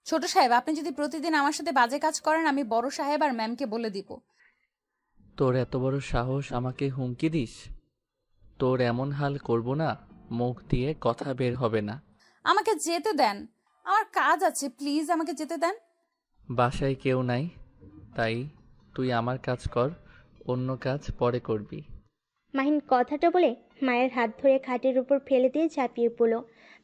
ছোট সাহেব, আপনি যদি প্রতিদিন আমার সাথে বাজে কাজ করেন, আমি বড় সাহেব আর ম্যামকে বলে দিব। তোর এত বড় সাহস আমাকে হুমকি দিস? তোর এমন হাল করব না, মুখ দিয়ে কথা বের হবে না। আমাকে যেতে দেন, আমার কাজ আছে, প্লিজ আমাকে যেতে দেন। বাসায় কেউ নাই, তাই তুই আমার কাজ কর, অন্য কাজ পরে করবি। মাহিন কথাটা বলে মায়ের হাত ধরে খাটের উপর ফেলে দিয়ে ঝাঁপিয়ে পড়ল।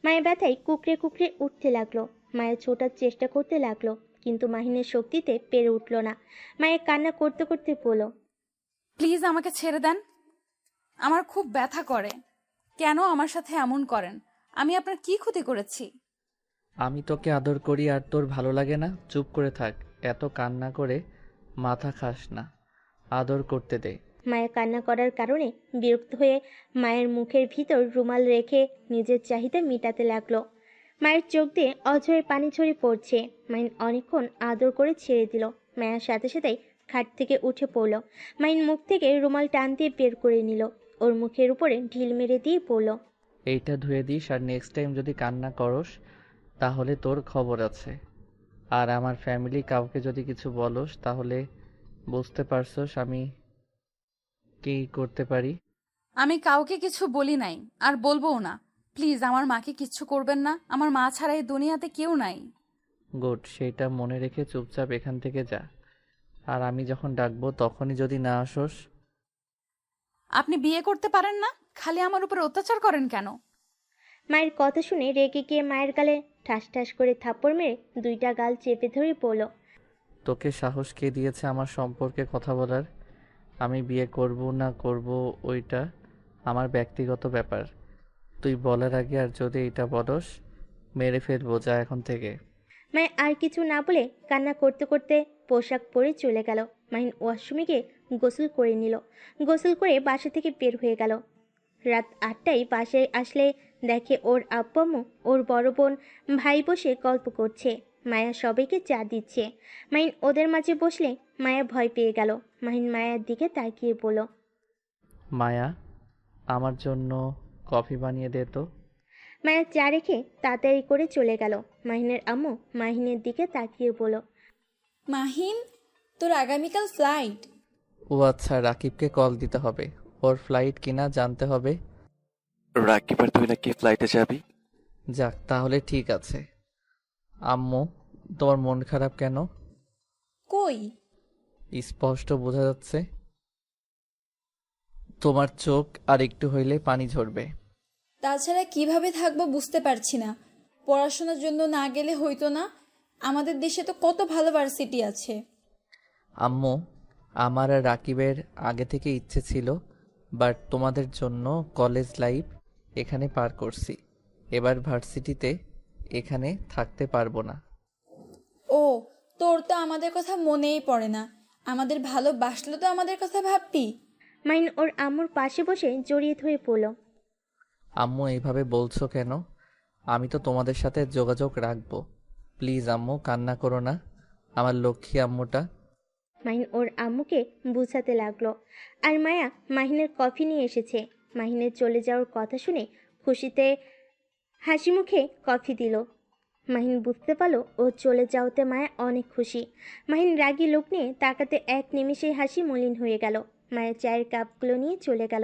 মায়ের ব্যথায় কুকড়ে কুকড়ে উঠতে লাগলো। মায়ের ছোটার চেষ্টা করতে লাগলো, কিন্তু মাহিনের শক্তিতে পেরে উঠল না। মায়ের কান্না করতে করতে বলল, প্লিজ আমাকে ছেড়ে দেন, আমার খুব ব্যথা করে। কেন আমার সাথে এমন করেন? আমি আপনার কি ক্ষতি করেছি? আমি তোকে আদর করি আর তোর ভালো লাগে না? চুপ করে থাক, এত কান্না করে মাথা খাস না, আদর করতে দে। মায়ের কান্না করার কারণে বিরক্ত হয়ে মায়ের মুখের ভিতর রুমাল রেখে নিজের চাহিদা মেটাতে লাগলো। মায়ের চোখ দিয়ে অঝরে পানি ঝরে পড়ছে। মাইন অনেকক্ষণ আদর করে ছেড়ে দিল। মায়ের সাথে সাথেই খাট থেকে উঠে পড়ল। মাইন মুখ থেকে রুমাল টান দিয়ে বের করে নিল, ওর মুখের উপরে ঢিল মেরে দিয়ে পড়ল, এইটা ধুয়ে দিস, আর নেক্সট টাইম যদি কান্না করস তাহলে তোর খবর আছে। আর আমার ফ্যামিলি কাউকে যদি কিছু বলস তাহলে বুঝতে পারছস আমি কি করতে পারি। আমি কাউকে কিছু বলি নাই, আর বলবোও না। প্লিজ আমার মাকে কিচ্ছু করবেন না, আমার মা ছাড়া এই দুনিয়াতে কেউ নাই। গুড, সেইটা মনে রেখে চুপচাপ এখান থেকে যা। আর আমি যখন ডাকবো তখনই যদি না আসোস। আপনি বিয়ে করতে পারেন না, খালি আমার উপর অত্যাচার করেন কেন? মায়ের কথা শুনে রেগে গিয়ে মায়ের গালে ঠাস ঠাস করে থাপ্পড় মেরে দুইটা গাল চেপে ধরে পড়ল, তোকে সাহস কে দিয়েছে আমার সম্পর্কে কথা বলার? আমি বিয়ে করব না করব ওইটা আমার ব্যক্তিগত ব্যাপার। তুই বলার আগে আর যদি এটা বলস মেরে ফেলবো, যা এখন থেকে। মায় আর কিছু না বলে কান্না করতে করতে পোশাক পরে চলে গেল। মাহিন ওয়াশরুমে গিয়ে গোসল করে নিল। গোসল করে বাসা থেকে বের হয়ে গেল। রাত 8টায় বাসায় আসলে দেখে ওর আব্বু আম্মু, ওর বড় বোন, ভাই বসে গল্প করছে। মায়া সবাইকে চা দিচ্ছে। মাহিন ওদের মাঝে বসলে মায়া ভয় পেয়ে গেল। মাহিন মায়ার দিকে তাকিয়ে বলল, মায়া, আমার জন্য কফি বানিয়ে দে তো। মায়া চা রেখে তাড়াতাড়ি করে চলে গেল। মাহিনের আম্মু মাহিনের দিকে তাকিয়ে বলল, মাহিন, তোর আগামীকাল ফ্লাইট। ও আচ্ছা, রাকিবকে কল দিতে হবে, ওর ফ্লাইট কিনা জানতে হবে। রাকিব আর তুই নাকি ফ্লাইটে যাবি? যাক, তাহলে ঠিক আছে। আম্মু, তোমার মন খারাপ কেন? কই? স্পষ্ট বোঝা যাচ্ছে। তোমার চোখ আর একটু হইলে পানি ঝরবে। তাছাড়া কিভাবে থাকবো বুঝতে পারছি না। পড়াশোনার জন্য না গেলে হইতো না? আমাদের দেশে তো কত ভালো ভার্সিটি আছে। আম্মু, আমার আর রাকিবের আগে থেকে ইচ্ছে ছিল, বাট তোমাদের জন্য কলেজ লাইফ এখানে পার করছি, এবার ভার্সিটিতে এখানে থাকতে পারবো না। ও, তোর তো আমাদের কথা মনেই পড়ে না। আমাদের ভালোবাসলে তো আমাদের কথা ভাববি। মাইন ওর আম্মুর পাশে বসে জড়িয়ে ধরে পড়ল, আম্মু এইভাবে বলছো কেন? আমি তো তোমাদের সাথে যোগাযোগ রাখবো। প্লিজ আম্মু, কান্না করো না, আমার লক্ষ্মী আম্মুটা। মাহিন ওর আম্মুকে বুঝাতে লাগলো। আর মায়া মাহিনের কফি নিয়ে এসেছে। মাহিনের চলে যাওয়ার কথা শুনে খুশিতে হাসি মুখে কফি দিল। মাহিন বুঝতে পারলো ও চলে যাওয়াতে মায়া অনেক খুশি। মাহিন রাগী লোক নিয়ে তাকাতে এক নিমিষেই হাসি মলিন হয়ে গেল। মায়ের চায়ের কাপগুলো নিয়ে চলে গেল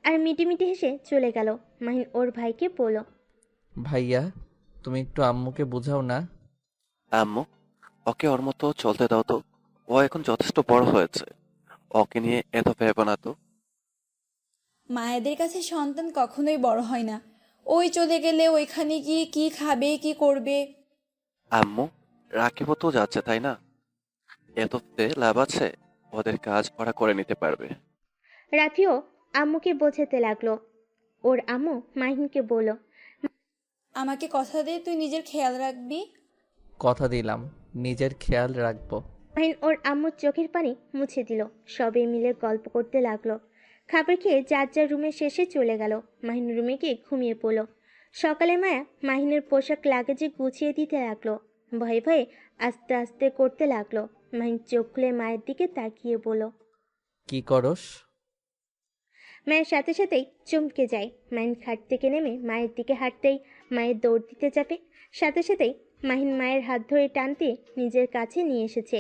আর মিটি মিটি হেসে চলে গেল। মাহিন ওর ভাইকে বলল, ভাইয়া, তুমি একটু আম্মুকে বুঝাও না। আম্মু, ওকে ওর মতো চলতে দাও তো। ও এখন যথেষ্ট বড় হয়েছে, ওকে নিয়ে এত ভেবো না তো। মায়েদের কাছে সন্তান কখনোই বড় হয় না। ওই চলে গেলে ওইখানে গিয়ে কি খাবে, কি করবে? আম্মু, রাকিবও তো যাচ্ছে তাই না? এততে লাভ আছে, ওদের কাজ ওরা করে নিতে পারবে। রাফিও আম্মুকে বোঝাতে লাগলো। ওর আম্মু মাহিনকে বলল, আমাকে কথা দে তুই নিজের খেয়াল রাখবি। কথা দিলাম, নিজের খেয়াল রাখবো। মাহিন ওর আম্মুর চোখের পানি মুছে দিল। সবাই মিলে গল্প করতে লাগলো। খাবার খেয়ে যার যার রুমে শেষে চলে গেল। মাহিন রুমে গিয়ে ঘুমিয়ে পড়ল। সকালে মায়া মাহিনের পোশাক লাগেজে গুছিয়ে দিতে লাগলো। ভয়ে ভয়ে আস্তে আস্তে করতে লাগলো। মাহিন চোখ খুলে মায়ের দিকে তাকিয়ে বলল, কি করস? মায়ের সাথে সাথেই চমকে যায়। মাহিন খাট থেকে নেমে মায়ের দিকে হাঁটতেই মায়ের দৌড় দিতে যাবে, সাথে সাথেই মাহিন মায়ের হাত ধরে টানতে নিজের কাছে নিয়ে এসেছে।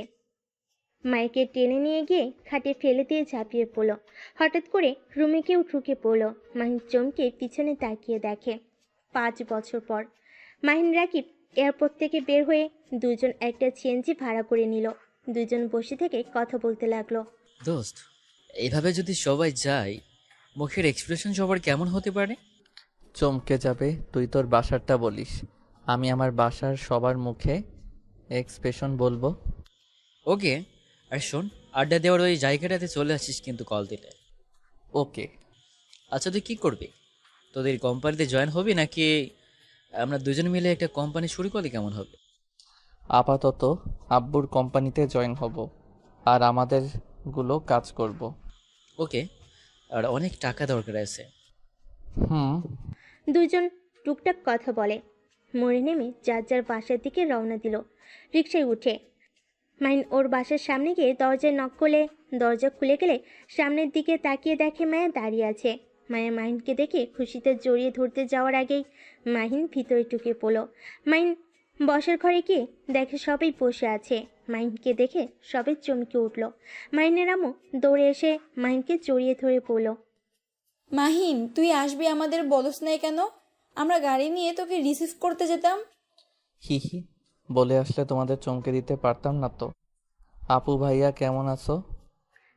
মাইকে টেনে নিয়ে গিয়ে খাটে ফেলে দিয়ে ঝাঁপিয়ে পড়ল। হঠাৎ করে রুমে কেউ ঢুকে পড়ল। মাহিন চমকে পিছনে তাকিয়ে দেখে 5 বছর পর মাহিন রাকিব এয়ারপোর্ট থেকে বের হয়ে দুজন একটা সিএনজি ভাড়া করে নিল। দুজন বসে থেকে কথা বলতে লাগলো। দোস্ত, এইভাবে যদি সবাই যায়, মুখের এক্সপ্রেশন সবার কেমন হতে পারে? চমকে যাবে। তুই তোর বাসারটা বলিস, আমি আমার বাসার সবার মুখে এক্সপ্রেশন বলবো। ওকে, আর শোন, আড্ডা দেওয়ার ওই জায়গাটাতে চলে আসিস কিন্তু কল দিলে। ওকে। আচ্ছা, তুই কী করবি? তোদের কোম্পানিতে জয়েন হবি নাকি আমরা দুজন মিলে একটা কোম্পানি শুরু করলে কেমন হবে? আপাতত আব্বুর কোম্পানিতে জয়েন হব, আর আমাদেরগুলো কাজ করব। ওকে, আর অনেক টাকা দরকার আছে। হুম। দুজন টুকটাক কথা বলে মোড়ে নেমে যার যার বাসার দিকে রওনা দিল। রিকশায় উঠে মাহিন ওর বাসার সামনে গিয়ে দরজায় নক করলে দরজা খুলে গেলে সামনের দিকে তাকিয়ে দেখে মায়া দাঁড়িয়ে আছে। মায়া মাহিনকে দেখে খুশিতে জড়িয়ে ধরতে যাওয়ার আগেই মাহিন ভিতরে ঢুকে পড়ল। মাহিন বসার ঘরে গিয়ে দেখে সবাই বসে আছে। মাহিনকে দেখে সবাই চমকে উঠল। মাহিনের আম্মু দৌড়ে এসে মাহিনকে জড়িয়ে ধরে পড়ল। মাহিন, তুই আসবি আমাদের বলস নাই কেন? আমরা গাড়ি নিয়ে তোকে রিসিভ করতে যেতাম। হি হি, বলে আসলে তোমাদের চমকে দিতে পারতাম না তো। আপু ভাইয়া কেমন আছো?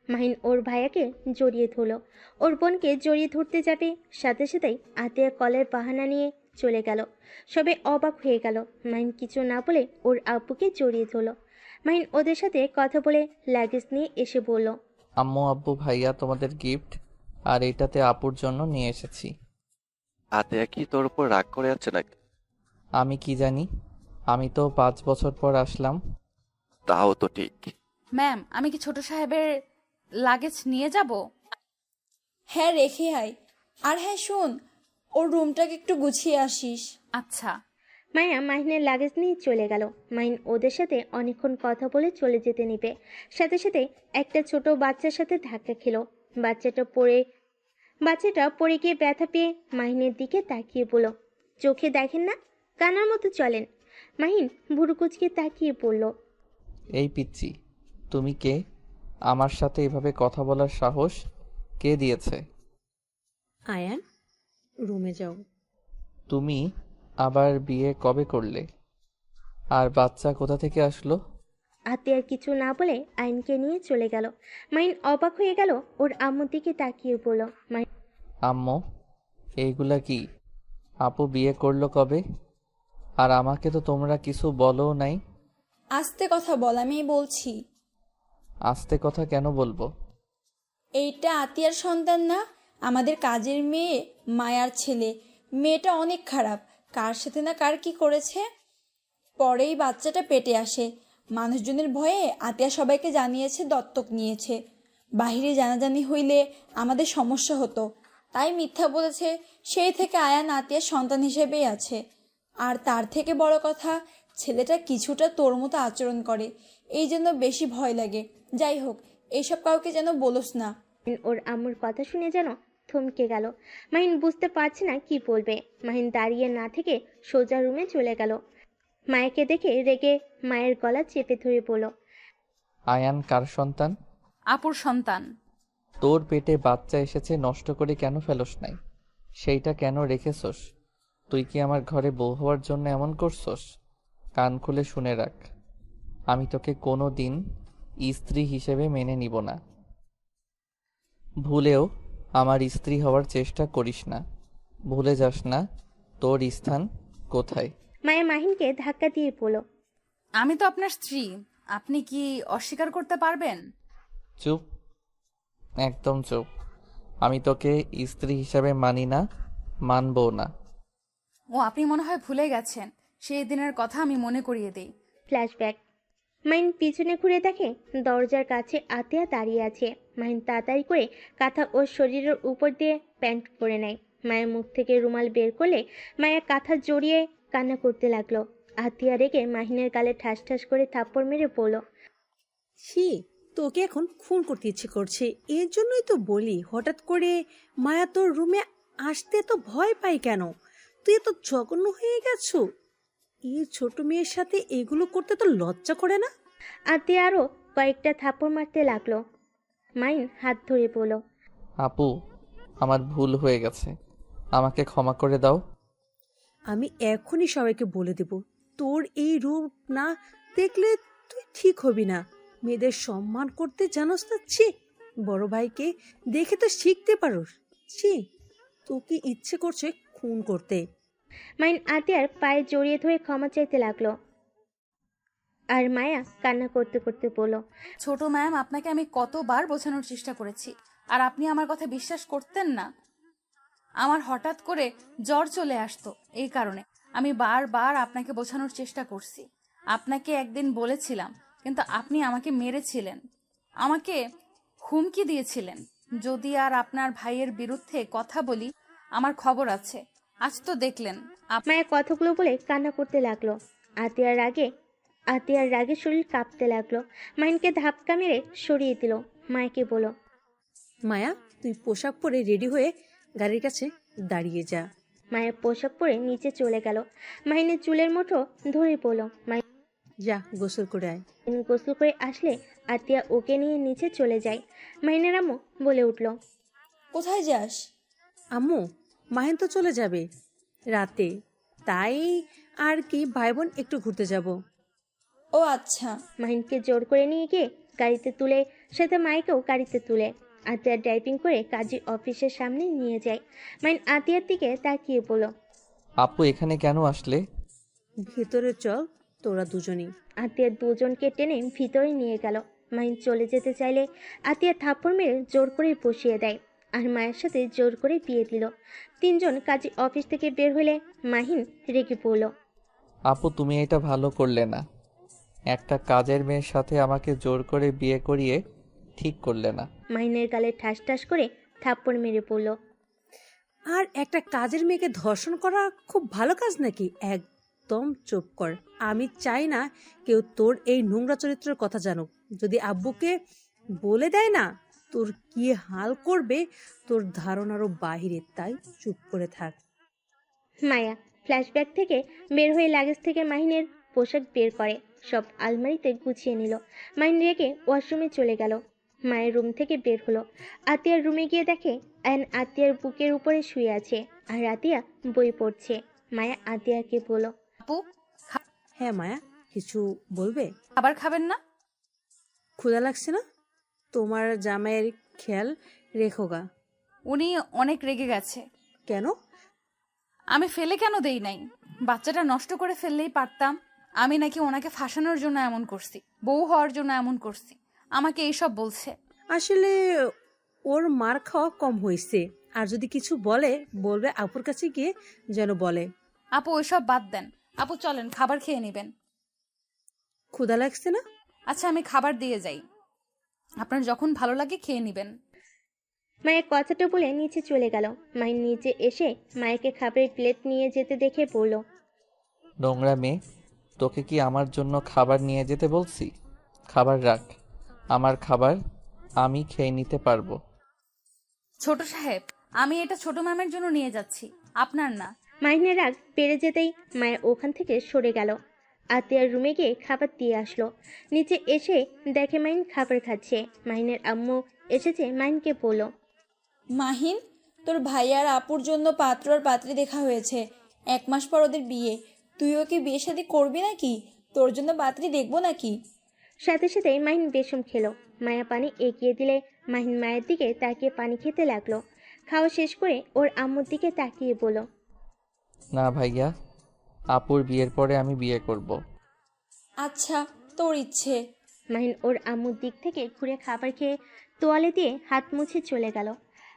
মাহিন ওর ভাইয়াকে জড়িয়ে ধরল। ওর বোনকে জড়িয়ে ধরতে যাবে, সাথে সাথেই আতিয়া কলের বাহানা নিয়ে চলে গেল। সবে অবাক হয়ে গেল। মাহিন কিছু না বলে ওর আব্বুকে জড়িয়ে ধরল। মাহিন ওদের সাথে কথা বলে লাগেজ নিয়ে এসে বলল, আম্মু আব্বু ভাইয়া তোমাদের গিফট, আর এইটাতে আপুর জন্য নিয়ে এসেছি। আতেয়া কি তোর উপর রাগ করে আছে নাকি? আমি কি জানি, আমি তো 5 বছর পর আসলাম। তাও তো ঠিক। ম্যাম, আমি কি ছোট সাহেবের লাগেজ নিয়ে যাব? হ্যাঁ, রেখে আয়। আর হ্যাঁ শোন, ওর রুমটাকে একটু গুছিয়ে আসিস। আচ্ছা। মায়া মাহিনের লাগেজ নিয়ে চলে গেল। মাহিন ওদের সাথে অনেকক্ষণ কথা বলে চলে যেতে নিবে, সাথে সাথে একটা ছোট বাচ্চার সাথে ধাক্কা খেলো। বাচ্চাটা পড়ে গিয়ে ব্যথা পেয়ে মাহিনের দিকে তাকিয়ে বলল, চোখে দেখেন না, কানার মতো চলেন। মাহিন ভুরু কুচকে তাকিয়ে পড়ল। এই পিচ্চি, তুমি কে? আমার সাথে এভাবে কথা বলার সাহস কে দিয়েছে? আয়ান, রুমে যাও। তুমি আবার বিয়ে কবে করলে? আর বাচ্চা কোথা থেকে আসলো? আতিয়ার কিছু না বলে আইনকে নিয়ে চলে গেল। মাহিন অবাক হয়ে গেল, ওর আম্মুর দিকে তাকিয়ে পড়ল। আম্মু, এইগুলা কি? আপু বিয়ে করলো কবে? আর আমাকে তো তোমরা কিছু বলো নাই। আস্তে কথা বল, আমি বলছি। আস্তে কথা কেন বলবো? এইটা আতিয়ার সন্তান না, আমাদের কাজের মেয়ে মায়ার ছেলে। মেয়েটা অনেক খারাপ, কার সাথে না কার কি করেছে। পরেই বাচ্চাটা পেটে আসে। মানুষজনের ভয়ে আতিয়া সবাইকে জানিয়েছে দত্তক নিয়েছে। বাহিরে জানাজানি হইলে আমাদের সমস্যা হতো, তাই মিথ্যা বলেছে। সেই থেকে আয়ান আতিয়ার সন্তান হিসেবেই আছে। আর তার থেকে বড় কথা, ছেলেটা কিছুটা তোর মতো আচরণ করে, এই জন্য বেশি ভয় লাগে। যাই হোক, এইসব কাউকে যেন বলোস না। ওর আম্মুর কথা শুনে যেন থমকে গেল। মাহিন বুঝতে পারছে না কি বলবে। মাহিন দাঁড়িয়ে না থেকে সোজা রুমে চলে গেল। মায়াকে দেখে রেগে মায়ের গলা চেপে ধরে বলল, আয়ান কার সন্তান? আপুর সন্তান। তোর পেটে বাচ্চা এসেছে, নষ্ট করে কেন ফেলোস নাই? সেইটা কেন রেখেছস? তুই কি আমার ঘরে বউ হওয়ার জন্য এমন করছস? কান খুলে শুনে রাখ, আমি তোকে কোনো দিন স্ত্রী হিসেবে মেনে নিব না। ভুলেও আমার স্ত্রী হওয়ার চেষ্টা করিস না। ভুলে যাস না তোর স্থান কোথায়। মায়া মাহিনকে ধাক্কা দিয়ে বলল, আমি তো আপনার স্ত্রী, আপনি কি অস্বীকার করতে পারবেন? চুপ, একদম চুপ। আমি তোকে স্ত্রী হিসাবে মানি না, মানবও না। ও, আপনি মনে হয় ভুলে গেছেন সেই দিনের কথা, আমি মনে করিয়ে দিই। ফ্ল্যাশব্যাক। মাহিন পিছনে ঘুরে দেখে দরজার কাছে আতিয়া দাঁড়িয়ে আছে। মাহিন তাড়াতাড়ি করে কাঁথা ওর শরীরের উপর দিয়ে প্যান্ট পরে নেয়। মায়ের মুখ থেকে রুমাল বের করলে মায়া কাঁথা জড়িয়ে কান্না করতে লাগলো। আতিয়া রেগে মাহিনের গালে ঠাস ঠাস করে থাপ্পড় মেরে বলল, ছি, তোকে এখন খুন করতে ইচ্ছে করছে। এর জন্যই তো বলি, হঠাৎ করে মায়া তোর রুমে আসতে তো ভয় পাই কেন? তুই এত জঘন্য হয়ে গেছো। এই ছোট মেয়ের সাথে এগুলো করতে তো লজ্জা করে না? আতিয়া আরও কয়েকটা থাপ্পড় মারতে লাগলো। মাহিন হাত ধরে বলল, আপু, আমার ভুল হয়ে গেছে, আমাকে ক্ষমা করে দাও। আমি এখনই সবাইকে বলে দেব, তোর এই রূপ না দেখলে তুই ঠিক হবি না। মেয়েদের সম্মান করতে জানোস না? ছি, বড় ভাইকে দেখে তো শিখতে পারোস। ছি, তোকে ইচ্ছে করছে খুন করতে। মাহিন আতিয়ার পায়ে জড়িয়ে ধরে ক্ষমা চাইতে লাগলো। আর মায়া কান্না করতে করতে বলল, ছোট ম্যাম, আপনাকে আমি কতবার বোঝানোর চেষ্টা করেছি, আর আপনি আমার কথা বিশ্বাস করতেন না। আমার হঠাৎ করে জ্বর চলে আসতো, এই কারণে আমি বারবার আপনাকে বোঝানোর চেষ্টা করছি। আপনাকে একদিন বলেছিলাম, কিন্তু আপনি আমাকে মেরেছিলেন, আমাকে হুমকি দিয়েছিলেন যদি আর আপনার ভাইয়ের বিরুদ্ধে কথা বলি আমার খবর আছে। আজ তো দেখলেন মায়া কথাগুলো বলে কান্না করতে লাগলো। আতিয়ার রাগে শরীর কাঁপতে লাগলো। মাহিনকে ধাক্কা মেরে সরিয়ে দিল। মায়াকে বলল, মায়া, তুই পোশাক পরে রেডি হয়ে গাড়ির কাছে দাঁড়িয়ে যা। মায়ের পোশাক পরে নিচে চলে গেল। মাহিনের চুলের মুঠো ধরে বলল, মাহিন যা গোসল করে আয়। গোসল করে আসলে আতিয়া ওকে নিয়ে নিচে চলে যায়। মাহিনের আম্মু বলে উঠল, কোথায় যাস? আম্মু, মাহিন তো চলে যাবে রাতে, তাই আর কি ভাই বোন একটু ঘুরতে যাব। ও আচ্ছা। মাহিনকে জোর করে নিয়ে গিয়ে গাড়িতে তুলে, সাথে মাইকেও গাড়িতে তুলে আতিয়া ড্রাইভিং করে কাজী অফিসের সামনে নিয়ে যায়। মাহিন আতিয়ার দিকে তাকিয়ে বলল, আপু, এখানে কেন আসলে? ভেতরে চল, তোরা দুজনই। আতিয়ার দুজনকে টেনে ভিতরে নিয়ে গেল। মাহিন চলে যেতে চাইলে আতিয়া থাপ্পড় মেরে জোর করে বসিয়ে দেয়, আর মায়ের সাথে জোর করে বিয়ে দিল। তিনজন কাজী অফিস থেকে বের হলে মাহিন রেগে পড়ল। আপু, তুমি এটা ভালো করলে না। একটা কাজের মেয়ের সাথে আমাকে জোর করে বিয়ে করিয়ে ঠিক করলে না। মাহিনের গালে ঠাস ঠাস করে থাপ্পড় মেরে পড়ল। আর একটা কাজের মেয়েকে ধর্ষণ করা খুব ভালো কাজ নাকি? একদম চুপ কর। আমি চাই না কেউ তোর এই নোংরা চরিত্রের কথা জানুক। যদি আব্বুকে বলে দেয় না, তোর কি হাল করবে তোর ধারণারও বাহিরে, তাই চুপ করে থাক। মায়া ফ্ল্যাশব্যাক থেকে বের হয়ে লাগেজ থেকে মাহিনের পোশাক বের করে সব আলমারিতে গুছিয়ে নিল। মাহিন রেগে ওয়াশরুমে চলে গেল। মায়ের রুম থেকে বের হলো। আতিয়ার রুমে গিয়ে দেখে অ্যান আতিয়ার বুকের উপরে শুয়ে আছে, আর আতিয়া বই পড়ছে। মায়া আতিয়াকে বলল, আপু, হ্যাঁ মায়া, কিছু বলবে? খাবার খাবেন না? ক্ষুধা লাগছে না? তোমার জামাইয়ের খেয়াল রেখো গা। উনি অনেক রেগে গেছে। কেন? আমি ফেলে কেন দেই নাই? বাচ্চাটা নষ্ট করে ফেললেই পারতাম। আমি নাকি ওনাকে ফাঁসানোর জন্য এমন করছি, বউ হওয়ার জন্য এমন করছি, আমাকে এইসব বলছে। আসলে ওর মার খাওয়া কম হয়েছে, আর যদি কিছু বলবে আপুর কাছে গিয়ে যেন বলে। আপু ওইসব বাদ দেন, আপু চলেন খাবার খেয়ে নেবেন। ক্ষুধা লাগছে না? আচ্ছা আমি খাবার দিয়ে যাই, আপনার যখন ভালো লাগে খেয়ে নেবেন। মায়ের কথাটা বলে নিচে চলে গেল। মায়ের নিচে এসে মায়েকে খাবারের প্লেট নিয়ে যেতে দেখে বলল, নোংরা মেয়ে, তোকে কি আমার জন্য খাবার নিয়ে যেতে বলছি? খাবার রাখ, আমার খাবার আমি খেয়ে নিতে পারবো। ছোট সাহেব, আমি এটা ছোট ম্যামের জন্য নিয়ে যাচ্ছি, আপনার না। মাহিনের রাগ বেড়ে যেতেই মায়া ওখান থেকে সরে গেল। আতিয়ার রুমে গিয়ে খাবার দিয়ে আসলো। নিচে এসে দেখে মাহিন খাবার খাচ্ছে। মাহিনের আম্মু এসেছে, মাহিনকে বলল, মাহিন, তোর ভাই আর আপুর জন্য পাত্র আর পাত্রী দেখা হয়েছে। 1 মাস পর ওদের বিয়ে। তুই ওকে বিয়ে শাদী করবি নাকি? তোর জন্য পাত্রী দেখবো নাকি? সাথে সাথে মাহিন বেসম খেলো। মায়া পানি এগিয়ে দিলে মাহিন মায়ের দিকে তাকিয়ে পানি খেতে লাগলো। খাওয়া শেষ করে ওর আম্মুর দিকে তাকিয়ে বলল, না ভাইয়া, আপুর বিয়ের পরে আমি বিয়ে করব। আচ্ছা, তোর ইচ্ছে। মাহিন ওর আম্মুর দিক থেকে ঘুরে খাবার খেয়ে তোয়ালে দিয়ে হাত মুছে চলে গেল।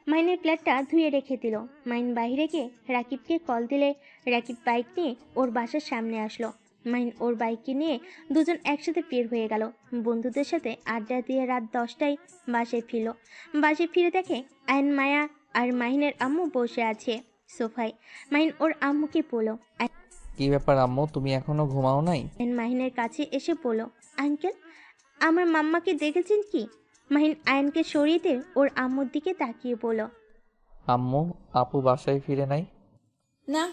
মাহিনের প্লেটটা ধুয়ে রেখে দিল। মাহিন বাইরে গিয়ে রাকিবকে কল দিলে রাকিব বাইক নিয়ে ওর বাসার সামনে আসলো। মাহিন ওর বাইককে নিয়ে দুজন একসাথে বের হয়ে গেল। বন্ধুদের সাথে আড্ডা দিয়ে রাত 10টায় বাসায় ফিরল। বাসায় ফিরে দেখে আয়ন, মায়া আর মাহিনের আম্মু বসে আছে সোফায়। মাহিন ওর আম্মুকে বলল, কি ব্যাপার আম্মু, তুমি এখনো ঘুমাও নাই? আয়ন মাহিনের কাছে এসে বলল, আঙ্কেল, আমার মাম্মাকে দেখেছেন কি? মাহিন আয়নকে সরিয়ে দিয়ে ওর আম্মুর দিকে তাকিয়ে বলল, আম্মু, আপু বাসায় ফিরে নাই? না,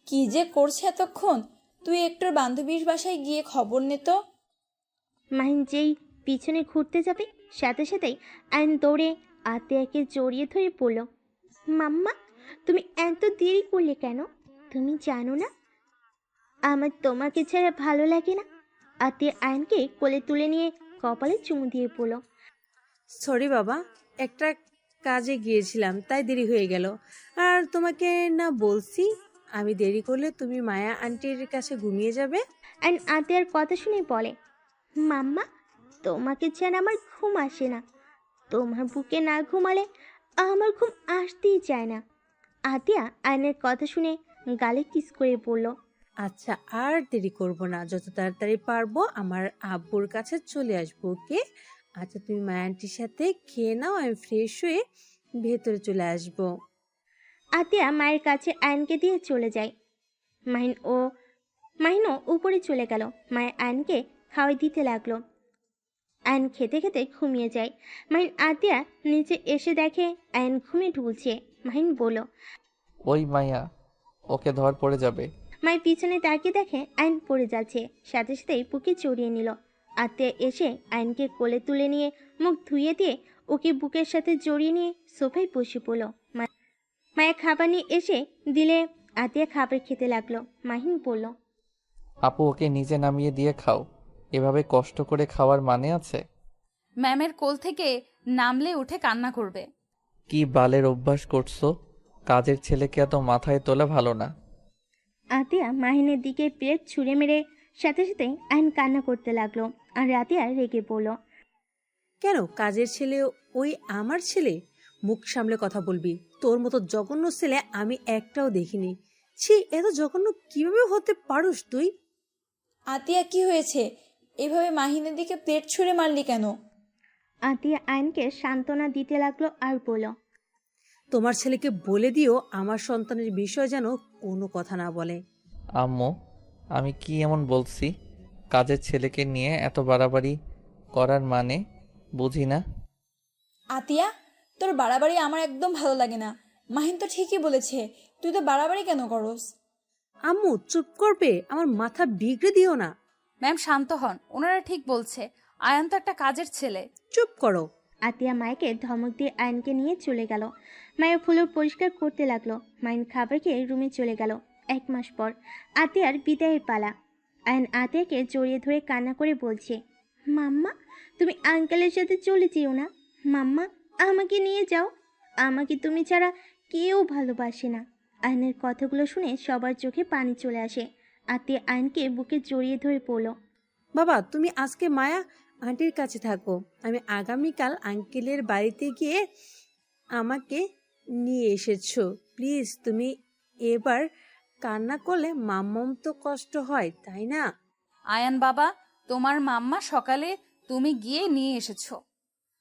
কি যে করছে এতক্ষণ। তুই একটু বান্ধবীর বাসায় গিয়ে খবর নে তো। মাহিন যেই পিছনে ঘুরতে যাবে সাথে সাথেই আয়ন দৌড়ে আতিয়াকে জড়িয়ে ধরে বলল, মাম্মা তুমি এত দেরি করলে কেন? তুমি জানো না আমার তোমাকে ছাড়া ভালো লাগে না? আতিয়া আয়নকে কোলে তুলে নিয়ে কপালে চুমু দিয়ে বলল, সরি বাবা, একটা কাজে গিয়েছিলাম তাই দেরি হয়ে গেল। আর তোমাকে না বলছি আমি দেরি করলে তুমি মায়া আন্টির কাছে ঘুমিয়ে যাবে। আয়ন আতিয়ার কথা শুনে বলে, মাম্মা তোমাকে ছাড়া আমার ঘুম আসে না। তোমার বুকে না ঘুমালে আমার ঘুম আসতেই চায় না। আতিয়া আয়নের কথা শুনে গালে কিস করে বলল, আচ্ছা আর দেরি করব না, যত তাড়াতাড়ি পারবো আমার আব্বুর কাছে চলে আসবো। ওকে, আচ্ছা তুমি মায়া আন্টির সাথে খেয়ে নাও, আমি ফ্রেশ হয়ে ভেতরে চলে আসবো। আতিয়া মায়ের কাছে আয়নকে দিয়ে চলে যায়। মাহিনও উপরে চলে গেল। মায়ের আয়নকে খাওয়াই দিতে লাগলো। আয়ন খেতে খেতে ঘুমিয়ে যায়। মাহিন আতিয়া নিচে এসে দেখে আয়ন ঘুমে ঢুলছে। মাহিন বলল, ওই মাইয়া, ওকে ধর পড়ে যাবে। মায়ের পিছনে তাকিয়ে দেখে আয়ন পড়ে যাচ্ছে। সাথে সাথেই বুকে চড়িয়ে নিল। আত্মীয় এসে আয়নকে কোলে তুলে নিয়ে মুখ ধুইয়ে দিয়ে ওকে বুকের সাথে জড়িয়ে নিয়ে সোফায় বসে পড়ল। মায়ের খাবার নিয়ে এসে দিলে আতিয়া খাবার খেতে লাগলো। মাহিন বলল, আপু ওকে নিচে নামিয়ে দিয়ে খাও, এভাবে কষ্ট করে খাওয়ার মানে আছে? ম্যামের কোল থেকে নামলে উঠে কান্না করবে। কি বালের অভ্যাস করছো? কাজের ছেলেকে এত মাথায় তোলা ভালো না। আতিয়া মাহিনের দিকে প্লেট ছুঁড়ে মেরে সাথে সাথে আইন কান্না করতে লাগলো। আর আতিয়া রেগে বলল, কেন কাজের ছেলে ওই আমার ছেলে? মুখ সামলে কথা বলবি। তোর মতো জঘন্য ছেলে আমি একটাও দেখিনি। ছি, এত জঘন্য কিভাবে হতে পারোস তুই? আতিয়া কি হয়েছে? এভাবে মাহিনের দিকে প্লেট ছুঁড়ে মারলি কেন? আতিয়া আইনকে সান্ত্বনা দিতে লাগলো আর বলল, তোমার ছেলেকে বলে দিও আমার সন্তানের বিষয় যেন কোনো কথা না বলে। আম্মু, আমি কি এমন বলছি? কাজের ছেলেকে নিয়ে এত বাড়াবাড়ি করার মানে বুঝি না। আতিয়া, তোর বাড়াবাড়ি আমার একদম ভালো লাগে না। মাহিন তো ঠিকই বলেছে, তুই তো বাড়াবাড়ি কেন করস? আম্মু চুপ করবে, আমার মাথা বিগড়ে দিও না। ম্যাম শান্ত হন, ওনারা ঠিক বলছে। আয়ান তো একটা কাজের ছেলে। চুপ করো। আতিয়া মাইকে ধমক দিয়ে আইনকে নিয়ে চলে গেল। মায়ের ফুলুর পরিষ্কার করতে লাগলো। মাইন খাবার খেয়ে রুমে চলে গেল। 1 মাস পর আতিয়ার বিদায়ের পালা। আয়ন আতিয়াকে জড়িয়ে ধরে কান্না করে বলছে, মাম্মা তুমি আঙ্কেলের সাথে চলে যেও না। মাম্মা আমাকে নিয়ে যাও, আমাকে তুমি ছাড়া কেউ ভালোবাসে না। আয়নের কথাগুলো শুনে সবার চোখে পানি চলে আসে। আতিয়া আয়নকে বুকে জড়িয়ে ধরে পড়ল। বাবা তুমি আজকে মায়া আন্টির কাছে থাকো, আমি আগামীকাল আঙ্কেলের বাড়িতে গিয়ে আমাকে নিয়ে এসেছো। প্লিজ তুমি এবার কান্না করলে মাম্মাম তো কষ্ট হয় তাই না? আয়ান বাবা, তোমার মাম্মা সকালে তুমি গিয়ে নিয়ে এসেছো।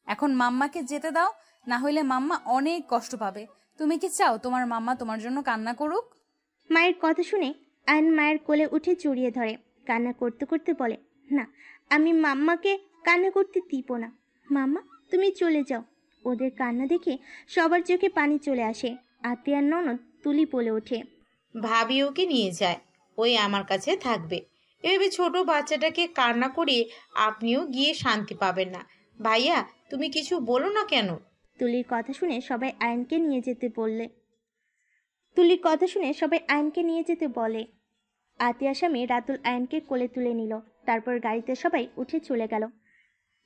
এখন মাম্মাকে যেতে দাও, না হলে মাম্মা অনেক কষ্ট পাবে। তুমি কি চাও তোমার মাম্মা তোমার জন্য কান্না করুক? মায়ের কথা শুনে আয়ন মায়ের কোলে উঠে জড়িয়ে ধরে। কান্না করতে করতে বলে, না আমি মাম্মাকে কান্না করতে দিব না। মাম্মা তুমি চলে যাও। ওদের কান্না দেখে সবার চোখে পানি চলে আসে। আতিয়ার ননদ তুলি বলে ওঠে, ভাবি ওকে নিয়ে যায়, ওই আমার কাছে থাকবে। এভাবে ছোট বাচ্চাটাকে কান্না করিয়ে আপনিও গিয়ে শান্তি পাবেন না। ভাইয়া তুমি কিছু বলো না কেন? তুলির কথা শুনে সবাই আয়নকে নিয়ে যেতে বললে তুলির কথা শুনে সবাই আয়নকে নিয়ে যেতে বলে। আতিয়ার স্বামী রাতুল আয়নকে কোলে তুলে নিল। তারপর গাড়িতে সবাই উঠে চলে গেল।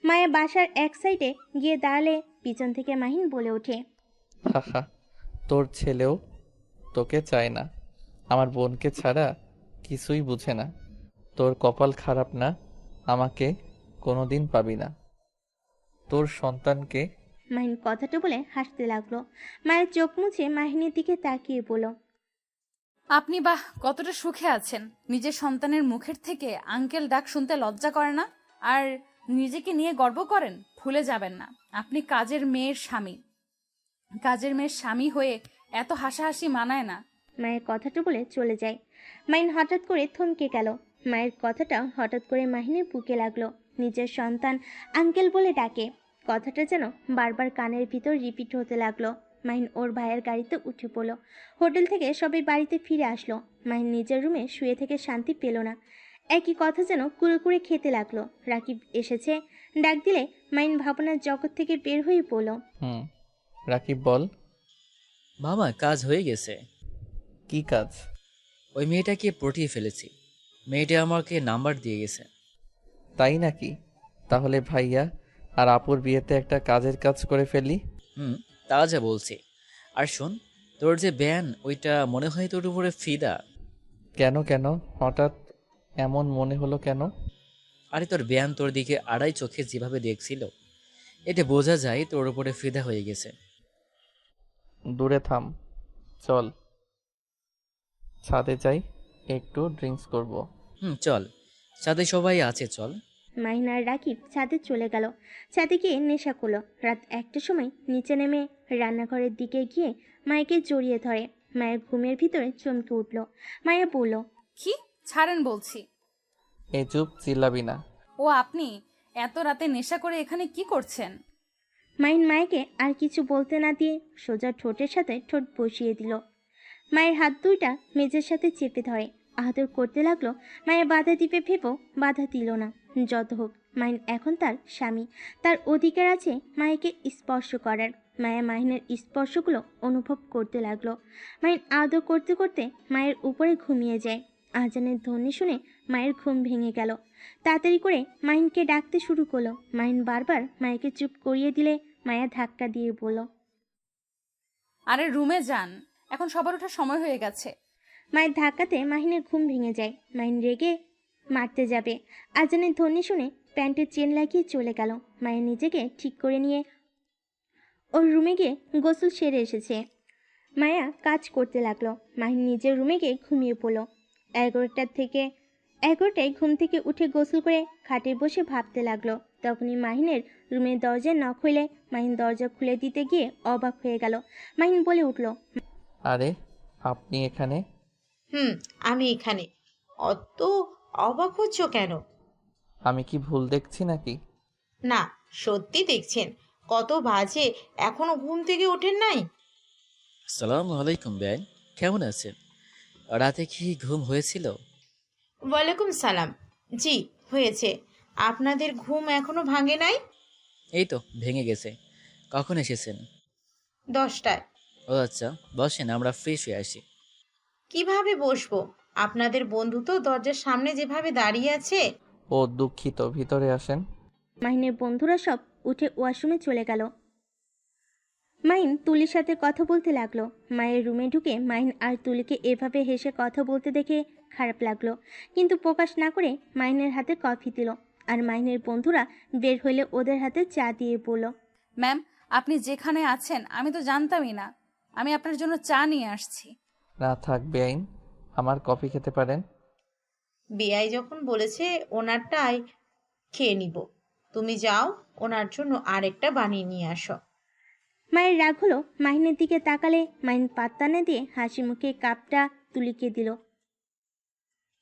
মায়া বাসার এক সাইডে গিয়ে দাঁড়ালে পিছন থেকে মাহিন বলে ওঠে, হাহা, তোর ছেলেও তোকে চায় না। আমার বোনকে ছাড়া কিছুই বুঝে না। তোর কপাল খারাপ না, আমাকে কোনোদিন পাবি না। তোর সন্তানকে। মাহিন কথাটা বলে হাসতে লাগলো। মায়ের চোখ মুছে মাহিনের দিকে তাকিয়ে বলল, আপনি বাহ কতটা সুখে আছেন। নিজের সন্তানের মুখের থেকে আঙ্কেল ডাক শুনতে লজ্জা করে না? আর নিজেকে নিয়ে গর্ব করেন? ভুলে যাবেন না, আপনি কাজের মেয়ের স্বামী। কাজের মেয়ের স্বামী হয়ে এত হাসাহাসি মানায় না। মায়ের কথাটা বলে চলে যায়। মাহিন হঠাৎ করে থমকে গেল। মায়ের কথাটা হঠাৎ করে মাহিনের বুকে লাগলো। নিজের সন্তান আঙ্কেল বলে ডাকে, কথাটা যেন বারবার কানের ভিতর রিপিট হতে লাগলো। মাহিন ওর ভাইয়ের গাড়িতে উঠে পড়লো। হোটেল থেকে সবাই বাড়িতে ফিরে আসলো। মাহিন নিজের রুমে শুয়ে থেকে শান্তি পেল না। একই কথা যেন কুড়ে কুড়ে খেতে লাগলো। রাকিব এসেছে, ডাক দিলে মাহিন ভাবনার জগৎ থেকে বের হয়ে পড়ল। রাকিব বল। মামা কাজ হয়ে গেছে। কি কাজ? ওই মেয়েটাকে পটিয়ে ফেলেছি। মেয়েটা আমাকে নাম্বার দিয়ে গেছে। তাই নাকি? তাহলে ভাইয়া আর আপুর বিয়েতে একটা কাজের কাজ করে ফেলি। তা যা বলছি। আর শোন, তোর যে ব্যান ওইটা মনে হয় তোর উপরে ফিদা। কেন হঠাৎ এমন মনে হলো কেন? আরে তোর ব্যান তোর দিকে আড়াই চোখে যেভাবে দেখছিল, এটা বোঝা যায় তোর উপরে ফিদা হয়ে গেছে। দূরে থাম, চল ছাদে যাই, একটু ড্রিঙ্কস করব। চল, সাথে সবাই আছে, চল। মাহিন আর রাকিব ছাদে চলে গেল। ছাদে গিয়ে নেশা করলো। রাত 1টার সময় নিচে নেমে রান্নাঘরের দিকে গিয়ে মায়াকে জড়িয়ে ধরে। মায়ের ঘুমের ভিতরে চমকে উঠল। মায়া বলল, কি ছাড়েন বলছি। এই চুপ, চিল্লাবি না। ও আপনি এত রাতে নেশা করে এখানে কি করছেন? মাহিন মায়াকে আর কিছু বলতে না দিয়ে সোজা ঠোঁটের সাথে ঠোঁট বসিয়ে দিল। মায়ের হাত দুইটা মেঝের সাথে চেপে ধরে আদর করতে লাগলো। মায়া বাধা দিবে ভেবেও বাধা দিল না। যত হোক, মাহিন এখন তার স্বামী, তার অধিকার আছে মায়াকে স্পর্শ করার। মায়া মাহিনের স্পর্শগুলো অনুভব করতে লাগলো। মাহিন আদর করতে করতে মায়ের উপরে ঘুমিয়ে যায়। আজানের ধ্বনি শুনে মায়ের ঘুম ভেঙে গেল। তাড়াতাড়ি করে মাহিনকে ডাকতে শুরু করলো। মাহিন বারবার মায়াকে চুপ করিয়ে দিলে মায়া ধাক্কা দিয়ে বলল, আরে রুমে যান, এখন সবার ওঠার সময় হয়ে গেছে। মায়ের ধাক্কাতে মাহিনের ঘুম ভেঙে যায়। মাহিন রেগে মারতে যাবে। আজানের ধ্বনি শুনে প্যান্টের চেন লাগিয়ে চলে গেল। মায়ের নিজেকে ঠিক করে নিয়ে ওর রুমে গিয়ে গোসল সেরে এসেছে। মায়া কাজ করতে লাগলো। মাহিন নিজের রুমে গিয়ে ঘুমিয়ে পড়ল। 11টায় ঘুম থেকে উঠে গোসল করে খাটে বসে ভাবতে লাগলো। তখনই মাহিনের রুমের দরজা নক হইলে মাহিন দরজা খুলে দিতে গিয়ে অবাক হয়ে গেল। মাহিন বলে উঠল, আরে আপনি এখানে? আমি এখানে। অত অবাক হচ্ছ কেন? আমি কি ভুল দেখছি নাকি? না, সত্যি দেখছেন। কত বাজে, এখনো ঘুম থেকে ওঠেন নাই? সালাম আলাইকুম ব্যান, কেমন আছেন? রাতে কি ঘুম হয়েছিল? ওয়ালাইকুম সালাম। জি হয়েছে। আপনাদের ঘুম এখনো ভাঙে নাই? এই তো ভেঙে গেছে। কখন এসেছেন? 10টায়। ও আচ্ছা, বসেন, আমরা ফ্রেশ হয়ে আসি। কিভাবে বসবো? আপনাদের বন্ধু তো দরজার সামনে যেভাবে দাঁড়িয়ে আছে। ও দুঃখিত, ভিতরে আসেন। মাহিনের বন্ধুরা সব উঠে ওয়াশরুমে চলে গেল। মাহিন তুলির সাথে কথা বলতে লাগলো। মায়ের রুমে ঢুকে মাহিন আর তুলিকে এভাবে হেসে কথা বলতে দেখে খারাপ লাগলো, কিন্তু প্রকাশ না করে মাহিনের হাতে কফি দিল। আর মাহিনের বন্ধুরা বের হইলে ওদের হাতে চা দিয়ে বলল, ম্যাম, আপনি যেখানে আছেন আমি তো জানতামই না। আমি আপনার জন্য চা নিয়ে আসছি। না থাক বেআইন, আমার কফি খেতে পারেন। বিআই যখন বলেছে ওনারটাই খেয়ে নিব, তুমি যাও ওনার জন্য আরেকটা বানিয়ে নিয়ে আসো। মায়ের রাগ হলো। মাহিনের দিকে তাকালে মাহিন পাত্তা না দিয়ে হাসি মুখে কাপটা তুলিকে দিল।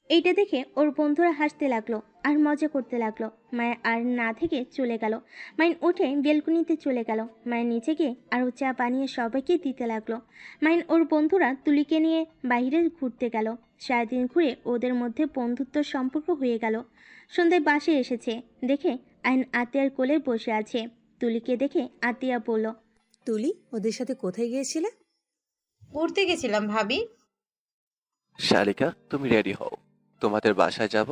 এইটা দেখে ওর বন্ধুরা হাসতে লাগলো আর মজা করতে লাগলো। মায়ের আর না থেকে চলে গেল। মাইন উঠে বেলকুনিতে চলে গেল। মায়ের নিচে গিয়ে আরও চা বানিয়ে সবাইকে দিতে লাগলো। মাইন ওর বন্ধুরা তুলিকে নিয়ে বাইরে ঘুরতে গেল। সারাদিন ঘুরে ওদের মধ্যে বন্ধুত্ব সম্পর্ক হয়ে গেল। সন্ধ্যায় বাসে এসেছে দেখে আইন আতিয়ার কোলে বসে আছে। তুলিকে দেখে আতিয়া বলল, তুলি, ওদের সাথে কোথায় গিয়েছিলে? ঘুরতে গেছিলাম ভাবি। শালিকা, তুমি রেডি হও, তোমাদের বাসায় যাব।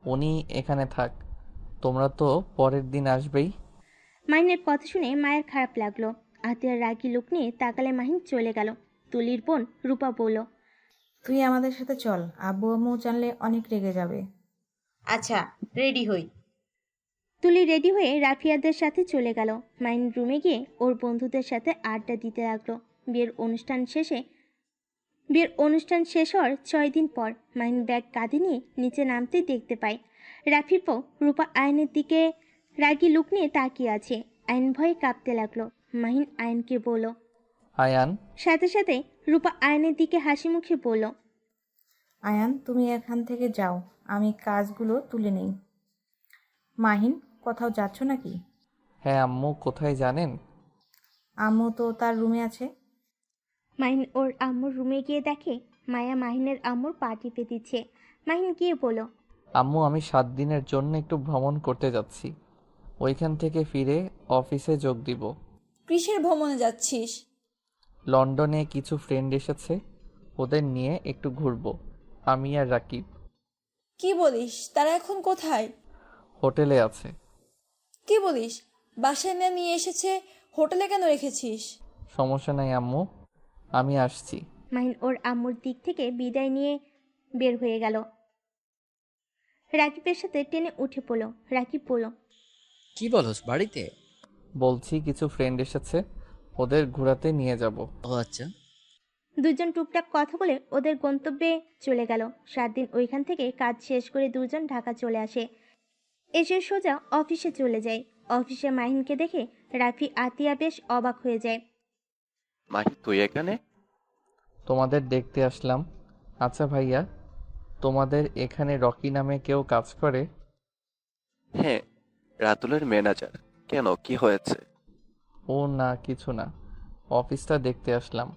উনি এখানে থাক, তোমরা তো পরের দিন আসবেই। মাহিনের কথা শুনে মায়ের খারাপ লাগলো। আতিয়ার রাগী লোক নিয়ে তাকালে মাহিন চলে গেল। তুলির বোন রূপা বলল, তুই আমাদের সাথে চল, আব্বু আম্মু জানলে অনেক রেগে যাবে। আচ্ছা, রেডি হই। তুলি রেডি হয়ে রাফিয়াদের সাথে চলে গেল। মাহিন রুমে গিয়ে ওর বন্ধুদের সাথে আড্ডা দিতে লাগলো। বিয়ের অনুষ্ঠান শেষ হওয়ার 6 দিন পর মাহিন ব্যাগ কাঁধে নিয়ে নিচে নামতে দেখতে পায় রাফির বউ রূপা আয়নের দিকে রাগী লুক নিয়ে তাকিয়ে আছে। আয়ন ভয়ে কাঁপতে লাগলো। মাহিন আয়নকে বলল, আয়ান। সাথে সাথে রূপা আয়নের দিকে হাসি মুখে বলল, আয়ান, তুমি এখান থেকে যাও, আমি কাজগুলো তুলে নেই। মাহিন, কোথাও যাচ্ছ নাকি? হ্যাঁ আম্মু, কোথায় জানেন? আম্মু তো তার রুমে আছে। মাহিন ওর আম্মুর রুমে গিয়ে দেখে মায়া মাহিনের আম্মুর পা টিপে দিচ্ছে। মাহিন গিয়ে বলল, আম্মু, আমি 7 দিনের জন্য একটু ভ্রমণ করতে যাচ্ছি। ওইখান থেকে ফিরে অফিসে যোগ দিব। কিসের ভ্রমণে যাচ্ছিস? লন্ডনে কিছু ফ্রেন্ড এসেছে, ওদের নিয়ে একটু ঘুরবো। আমি আর রাকিব। কি বলিস? তারা এখন কোথায়? হোটেলে আছে। কি বলিস? বাসায় না নিয়ে এসেছে, হোটেলে কেন রেখেছিস? সমস্যা নাই আম্মু, আমি আসছি। মাহিন ওর আম্মুর দিক থেকে বিদায় নিয়ে বের হয়ে গেল। রাকিবের সাথে টেনে উঠে পড়ল। রাকিব বলল, কি বলস বাড়িতে? বলছি কিছু ফ্রেন্ড এসেছে, ওদের ঘোরাতে নিয়ে যাব। ও আচ্ছা। দুজন টুকটাক কথা বলে ওদের গন্তব্যে চলে গেল। 7 দিন ওইখান থেকে কাজ শেষ করে দুজন ঢাকা চলে আসে। এসে সোজা অফিসে চলে যায়। অফিসে মাহিনকে দেখে রাফি আতিয়া বেশ অবাক হয়ে যায়। মাহি, তুই এখানে? তোমাদের দেখতে আসলাম। আচ্ছা ভাইয়া, তোমাদের এখানে রকি নামে কেউ কাজ করে? হ্যাঁ, রাতুলের ম্যানেজার। কেন, কি হয়েছে? ও না, কিছু না, অফিসটা দেখতে আসলাম।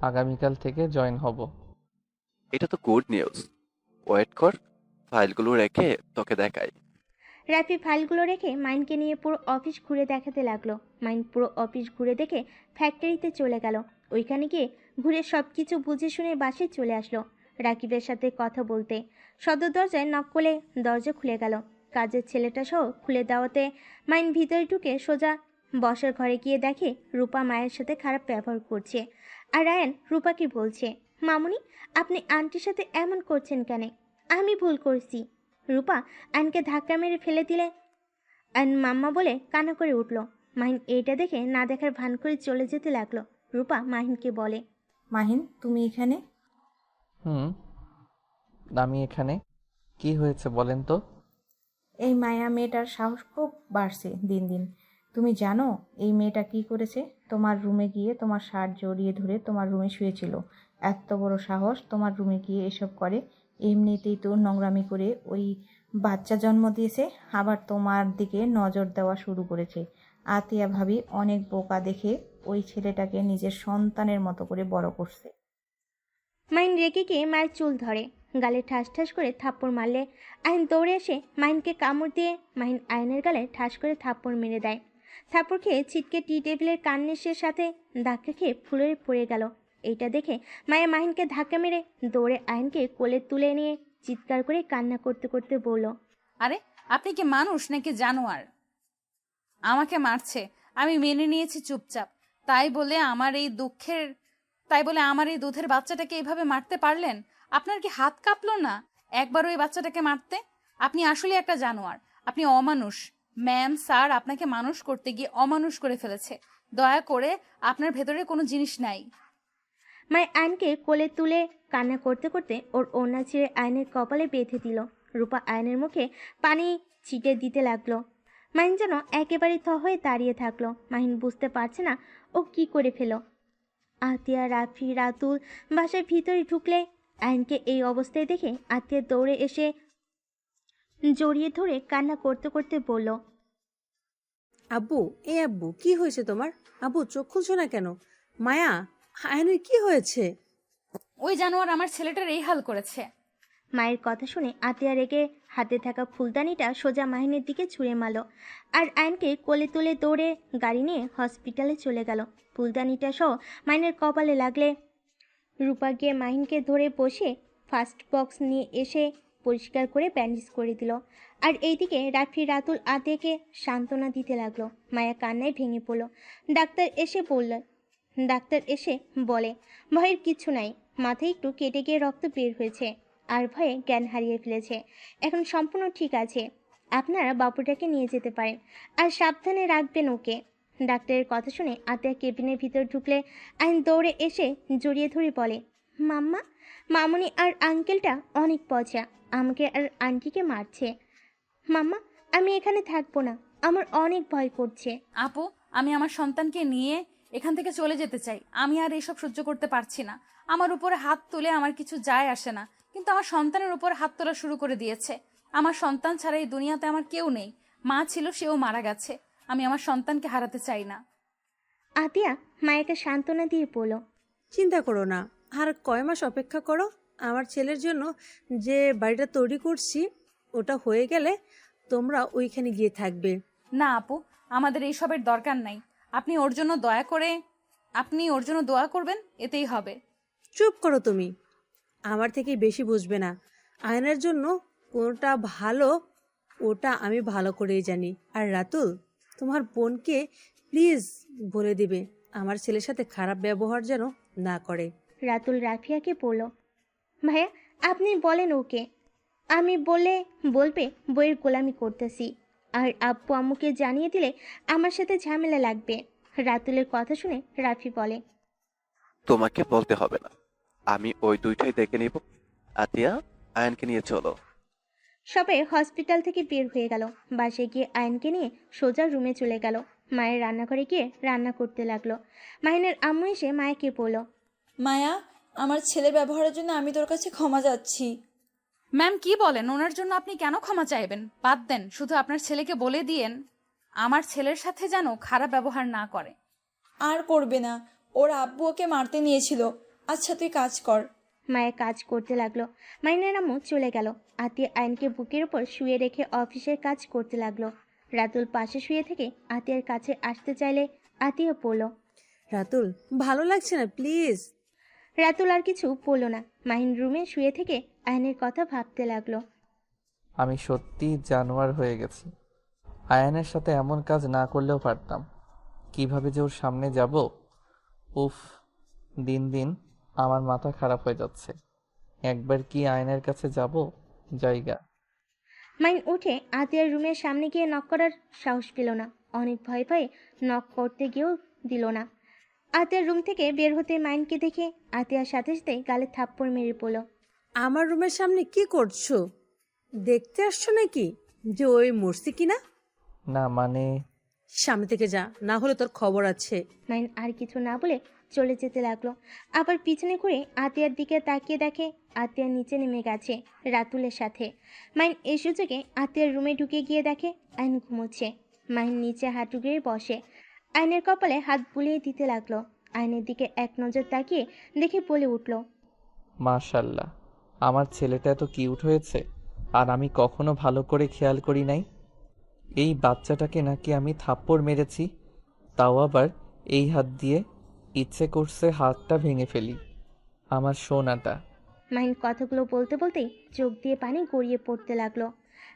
আগামীকাল থেকে জয়েন হব। এটা তো গুড নিউজ। ওয়েট কর, ফাইলগুলো রেখে তোকে দেখাই। রাফি ফাইলগুলো রেখে মাইনকে নিয়ে পুরো অফিস ঘুরে দেখাতে লাগলো। মাইন পুরো অফিস ঘুরে দেখে ফ্যাক্টরিতে চলে গেল। ওইখানে গিয়ে ঘুরে সব কিছু বুঝে শুনে বাসে চলে আসলো রাকিবের সাথে কথা বলতে। সদর দরজায় নক করলে দরজা খুলে গেল। কাজের ছেলেটা সহ খুলে দেওয়াতে মাইন ভিতরে ঢুকে সোজা বসার ঘরে গিয়ে দেখে রূপা মায়ের সাথে খারাপ ব্যবহার করছে। আর রায়ান রূপাকে বলছে, মামুনি, আপনি আন্টির সাথে এমন করছেন কেন? আমি ভুল করছি। রূপা আয়নকে ধাক্কা মেরে ফেলে দিলে আয়ন মাম্মা বলে কান্না করে উঠল। মাহিন এইটা দেখে না দেখার ভান করে চলে যেতে লাগলো। রূপা মাহিনকে বলে, মাহিন, তুমি এখানে? হুম, আমি এখানে। কি হয়েছে বলেন তো? এই মায়া মেয়েটার সাহস খুব বাড়ছে দিন দিন। তুমি জানো এই মেয়েটা কি করেছে? তোমার রুমে গিয়ে তোমার শার্ট জড়িয়ে ধরে তোমার রুমে শুয়েছিল। এত বড় সাহস তোমার রুমে গিয়ে এসব করে! এমনিতেই তো নোংরামি করে ওই বাচ্চা জন্ম দিয়েছে, আবার তোমার দিকে নজর দেওয়া শুরু করেছে। আতিয়া ভাবি অনেক বোকা দেখে ওই ছেলেটাকে নিজের সন্তানের মতো করে বড় করছে। মাহিন রেগে গিয়ে মায়ের চুল ধরে, গালে ঠাস ঠাস করে থাপ্পড় মারলে আইন দৌড়ে এসে মাহিনকে কামড় দিয়ে মাহিন আয়নের গালে ঠাস করে থাপ্পড় মেরে দেয়। থাপ্পড় খেয়ে ছিটকে টি টেবিলের কান্নেসের সাথে ধাক্কা খেয়ে ফুলে পড়ে গেল। এইটা দেখে মায়া মাহিনকে ধাক্কা মেরে দৌড়ে আয়নকে কোলে তুলে নিয়ে চিৎকার করে কান্না করতে করতে বলল, আরে, আপনি কি মানুষ নাকি জানোয়ার? আমাকে মারছে, আমি মেনে নিয়েছি চুপচাপ। তাই বলে আমার এই দুধের বাচ্চাটাকে এইভাবে মারতে পারলেন? আপনার কি হাত কাঁপলো না একবার ওই বাচ্চাটাকে মারতে? আপনি আসলে একটা জানোয়ার, আপনি অমানুষ। ম্যাম, স্যার আপনাকে মানুষ করতে গিয়ে অমানুষ করে ফেলেছে। দয়া করে, আপনার ভেতরে কোনো জিনিস নাই। মায় আয়নকে কোলে তুলে কান্না করতে করতে ওর ওড়না ছিঁড়ে আয়নের কপালে বেঁধে দিল। রূপা আয়নের মুখে পানি ছিটে দিতে লাগলো। মাহিন যেন একেবারে থ হয়ে দাঁড়িয়ে থাকলো। মাহিন বুঝতে পারছে না ও কি করে ফেল। আতিয়া, রাফি, রাতুল বাসার ভিতরে ঢুকলে আয়নকে এই অবস্থায় দেখে আতিয়া দৌড়ে এসে জড়িয়ে ধরে কান্না করতে করতে বলল, আব্বু, এ আব্বু, কি হয়েছে তোমার? আব্বু, চোখ খুলছো না কেন? মায়া, আয়নের কি হয়েছে? ওই জানোয়ার আমার ছেলেটার এই হাল করেছে। মায়ের কথা শুনে আতিয়া রেগে হাতে থাকা ফুলদানিটা সোজা মাহিনের দিকে ছুঁড়ে মারল আর আয়নকে কোলে তুলে দৌড়ে গাড়ি নিয়ে হসপিটালে চলে গেল। ফুলদানিটা সহ মাহিনের কপালে লাগলে রূপা গিয়ে মাহিনকে ধরে বসে ফার্স্ট বক্স নিয়ে এসে পরিষ্কার করে ব্যান্ডেজ করে দিল। আর এইদিকে রাফি রাতুল আতিয়াকে সান্ত্বনা দিতে লাগলো। মায়া কান্নায় ভেঙে পড়ল। ডাক্তার এসে বলে, ভয়ের কিছু নাই, মাথায় একটু কেটে গিয়ে রক্ত বের হয়েছে আর ভয়ে জ্ঞান হারিয়ে ফেলেছে। এখন সম্পূর্ণ ঠিক আছে, আপনারা বাবুটাকে নিয়ে যেতে পারেন, আর সাবধানে রাখবেন ওকে। ডাক্তারের কথা শুনে আতিয়া কেবিনের ভিতর ঢুকলে আইন দৌড়ে এসে জড়িয়ে ধরে বলে, মাম্মা, মামুনি আর আঙ্কেলটা অনেক পচা, আমাকে আর আন্টিকে মারছে। মাম্মা, আমি এখানে থাকবো না, আমার অনেক ভয় করছে। আপু, আমি আমার সন্তানকে নিয়ে এখান থেকে চলে যেতে চাই। আমি আর এইসব সহ্য করতে পারছি না। আমার উপরে হাত তুলে আমার কিছু যায় আসে না, কিন্তু আমার সন্তানের উপর হাত তোলা শুরু করে দিয়েছে। আমার সন্তান ছাড়া এই দুনিয়াতে আমার কেউ নেই। মা ছিল, সেও মারা গেছে। আমি আমার সন্তানকে হারাতে চাই না। আতিয়া মায়াকে সান্ত্বনা দিয়ে বলল, চিন্তা করো না, আর কয় মাস অপেক্ষা করো। আমার ছেলের জন্য যে বাড়িটা তৈরি করছি ওটা হয়ে গেলে তোমরা ওইখানে গিয়ে থাকবে। না আপু, আমাদের এইসবের দরকার নাই। আপনি ওর জন্য দোয়া করবেন, এতেই হবে। চুপ করো তুমি, আমার থেকে বেশি বুঝবে না। আয়নের জন্য কোনটা ভালো ওটা আমি ভালো করেই জানি। আর রাতুল, তোমার বোনকে প্লিজ বলে দিবে আমার ছেলের সাথে খারাপ ব্যবহার যেন না করে। রাতুল রাফিয়াকে বলল, ভাইয়া আপনি বলেন ওকে, আমি বলবে বইয়ের গোলামি করতেছি, আর আব্বু আম্মুকে জানিয়ে দিলে আমার সাথে ঝামেলা লাগবে। রাতুলের কথা শুনে রাফি বলে, তোমাকে বলতে হবে না, আমি ওই দুইটাই দেখে নিব। আতিয়া, আয়নকে নিয়ে চলো। সবাই হসপিটাল থেকে বের হয়ে গেল। বাসায় গিয়ে আয়নকে নিয়ে সোজা রুমে চলে গেল। মায়ের রান্নাঘরে গিয়ে রান্না করতে লাগলো। মাহিনের আম্মু এসে মায়াকে বলল, মায়া, আমার ছেলের ব্যবহারের জন্য আমি তোর কাছে ক্ষমা চাচ্ছি। ম্যাম কি বলেন? ওনার জন্য আপনি কেন ক্ষমা চাইবেন? বাদ দেন, শুধু আপনার ছেলেকে বলে দিয়েন আমার ছেলের সাথে যেন খারাপ ব্যবহার না করে। আর করবে না, ওর আব্বু ওকে মারতে নিয়েছিল। আচ্ছা তুই কাজ কর। মায়া কাজ করতে লাগলো। মাহিনের আম্মু চলে গেল। আতিয়া আয়নকে বুকের উপর শুয়ে রেখে অফিসের কাজ করতে লাগলো। রাতুল পাশে শুয়ে থেকে আতিয়ার কাছে আসতে চাইলে আতিয়া বলল, রাতুল, ভালো লাগছে না প্লিজ। রাতুল আর কিছু বলল না। মাহিন রুমে শুয়ে থেকে আয়নের কথা ভাবতে লাগলো। আমি সত্যি জানোয়ার হয়ে গেছি। আয়ানের সাথে এমন কাজ না করলেও পারতাম। কিভাবে যে ওর সামনে যাব, উফ, দিন দিন আমার মাথা খারাপ হয়ে যাচ্ছে। একবার কি আয়নের কাছে যাব? জায়গা। মাইন উঠে আতিয়ার রুমের সামনে গিয়ে নক করার সাহস পেল না। অনেক ভয় ভয়ে নক করতে গিয়েও দিল না। আতিয়ার রুম থেকে বের হতে মাইনকে দেখে আতিয়ার সাথে সাথে গালে থাপ্পড় মেরে পড়ল। আমার রুমের সামনে কি করছো? দেখতে আসছো নাকি যে ওই মরছি কিনা? না মানে, সামনে থেকে যা, না হলে তোর খবর আছে। মাইন আর কিছু না বলে চলে যেতে লাগলো। আবার পিছনে ঘুরে আতিয়ার দিকে তাকিয়ে দেখে আতিয়া নিচে নেমে গেছে রাতুলের সাথে। মাইন এই সুযোগে আতিয়ার রুমে ঢুকে গিয়ে দেখে আইন ঘুমোচ্ছে। মাইন নিচে হাঁটু গেড়ে বসে আইনের কপালে হাত বুলিয়ে দিতে লাগলো। আইনের দিকে এক নজর তাকিয়ে দেখে বলে উঠল, মাশাল্লাহ, আমার ছেলেটা এত কিউট হয়েছে, আর আমি কখনো ভালো করে খেয়াল করি নাই। এই বাচ্চাটাকে নাকি আমি থাপ্পড় মেরেছি, তাও আবার এই হাত দিয়ে। ইচ্ছে করছে হাতটা ভেঙে ফেলি। আমার সোনাটা। মাইন কথাগুলো বলতে বলতেই চোখ দিয়ে পানি গড়িয়ে পড়তে লাগলো।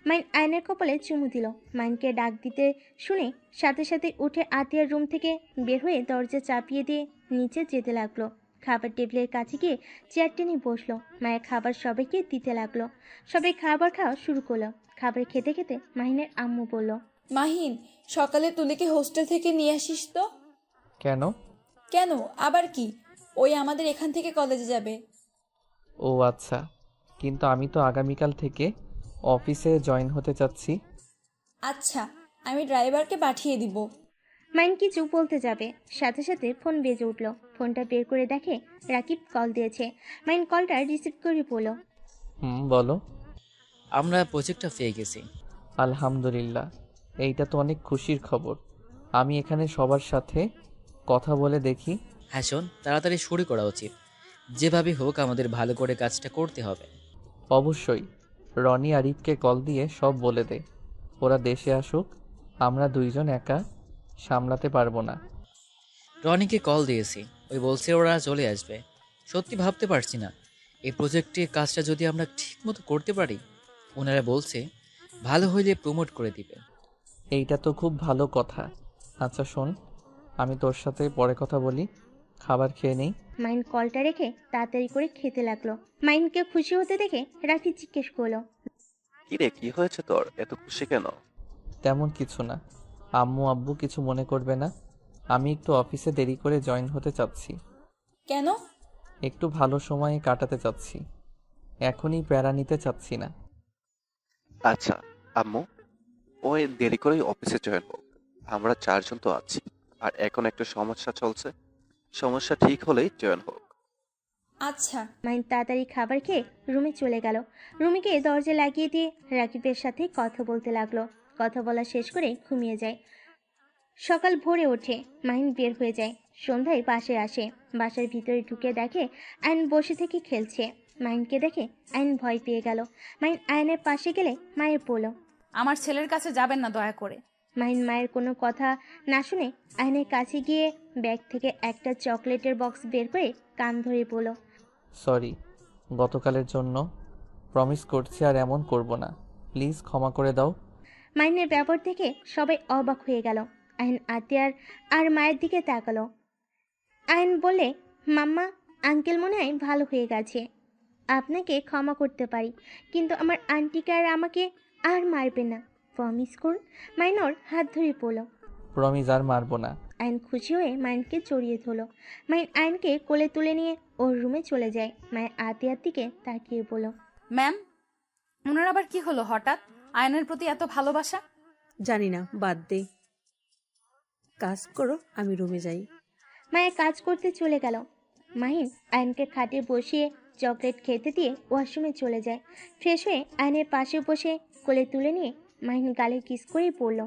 মাইন আয়নের কপালে চুমু দিল। মাইনকে ডাক দিতে শুনে সাথে সাথে উঠে আতিয়ার রুম থেকে বের হয়ে দরজা চাপিয়ে দিয়ে নিচে যেতে লাগলো। খাবার টেবিলের কাছে গিয়ে চেয়ার টেনে বসলো। মায়ের খাবার সবাইকে দিতে লাগলো। সবাই খাবার খাওয়া শুরু করলো। খাবার খেতে খেতে মাহিনের আম্মু বলল, মাহিন, সকালে তুলিকে হোস্টেল থেকে নিয়ে আসিস তো। কেন? কেন আবার কি, ওই আমাদের এখান থেকে কলেজে যাবে। ও আচ্ছা, কিন্তু আমি তো আগামীকাল থেকে অফিসে জয়েন হতে চাচ্ছি। আচ্ছা, আমি ড্রাইভারকে পাঠিয়ে দিব। মাইন কিছু বলতে যাবে, সাথে সাথে ফোন বেজে উঠল। ফোনটা বের করে দেখে রাকিব কল দিয়েছে। মাইন কলটা রিসিভ করে বলল, বলো। আমরা প্রজেক্টটা পেয়ে গেছি। আলহামদুলিল্লাহ, এইটা তো অনেক খুশির খবর। আমি এখানে সবার সাথে কথা বলে দেখি। হ্যাঁ শোন, তাড়াতাড়ি শুরু করা উচিত। যেভাবে হোক আমাদের ভালো করে কাজটা করতে হবে। অবশ্যই। রনি আর ইদকে কল দিয়ে সব বলে দে, ওরা দেশে আসুক। আমরা দুইজন একা সামলাতে পারবো না। রনিকে কল দিয়েছি, ওই বলছে ওরা চলে আসবে। সত্যি ভাবতে পারছি না, এই প্রজেক্টে কাজটা যদি আমরা ঠিকমতো করতে পারি। ওনারা বলছে ভালো হইলে প্রমোট করে দিবে। এইটা তো খুব ভালো কথা। আচ্ছা শোন, আমি তোর সাথে পরে কথা বলি, খাবার খেয়ে নেই। মাইন কলটা রেখে তাড়াতাড়ি করে খেতে লাগলো। মাইনকে খুশি হতে দেখে রাফি জিজ্ঞেস করলো, কিরে, কি হয়েছে তোর, এত খুশি কেন? তেমন কিছু না। আম্মু আব্বু কিছু মনে করবে না। আমি একটু অফিসে দেরি করে জয়েন হতে চাচ্ছি। কেন? একটু ভালো সময়ে কাটাতে চাচ্ছি, এখনই প্যারা নিতে চাচ্ছি না। আচ্ছা আম্মু, ওই দেরি করেই অফিসে জয়েন হোক। আমরা চারজন তো আছি, আর এখন একটা সমস্যা চলছে। সমস্যা ঠিক হলেই জয়েন হোক। আচ্ছা। মাইন তাড়াতাড়ি খাবার খেয়ে রুমে চলে গেল। রুমে গিয়ে দরজা লাগিয়ে দিয়ে রাকিবের সাথে কথা বলতে লাগলো। কথা বলা শেষ করে ঘুমিয়ে যায়। সকাল ভোরে ওঠে, মাহিন বের হয়ে যায়। সন্ধ্যায় বাসায় আসে। বাসার ভিতরে ঢুকে দেখে আয়ন বসে থেকে খেলছে। মাহিনকে দেখে আয়ন ভয় পেয়ে গেল। মাহিন আয়নের পাশে গেলে মায়ের বলল। আমার ছেলের কাছে যাবেন না দয়া করে। মাহিন মায়ের কোনো কথা না শুনে আয়নের কাছে গিয়ে ব্যাগ থেকে একটা চকলেটের বক্স বের করে কান ধরে বলল। সরি, গতকালের জন্য প্রমিস করছি আর এমন করব না। প্লিজ ক্ষমা করে দাও। মাহিনের ব্যবহার দেখে সবাই অবাক হয়ে গেল। আয়ন আতিয়ার আর মায়ের দিকে তাকালো। আয়ন বলে, মাম্মা, আঙ্কেল মনে হয় ভালো হয়ে গেছে। আপনাকে ক্ষমা করতে পারি, কিন্তু আমার আন্টিকে আর আমাকে আর মারবে না, প্রমিস করুন। মাইনর হাত ধরে পড়ল। প্রমিস আর মারবো না। আয়ন খুশি হয়ে মাইনকে জড়িয়ে ধরল। মাইন আয়নকে কোলে তুলে নিয়ে ওর রুমে চলে যায়। মায়ের আতিয়ার দিকে তাকিয়ে বলল। ম্যাম, ওনার আবার কি হলো হঠাৎ? আয়নের প্রতি এত ভালোবাসা? জানি না, বাদ দে। কাজ করো, আমি রুমে যাই। মায়ের কাজ করতে চলে গেল। মাহিন আয়নকে খাটে বসিয়ে চকলেট খেতে দিয়ে ওয়াশরুমে চলে যায়। ফ্রেশ হয়ে আয়নের পাশে বসে কোলে তুলে নিয়ে মাহিন গালে কিস করেই পড়ল।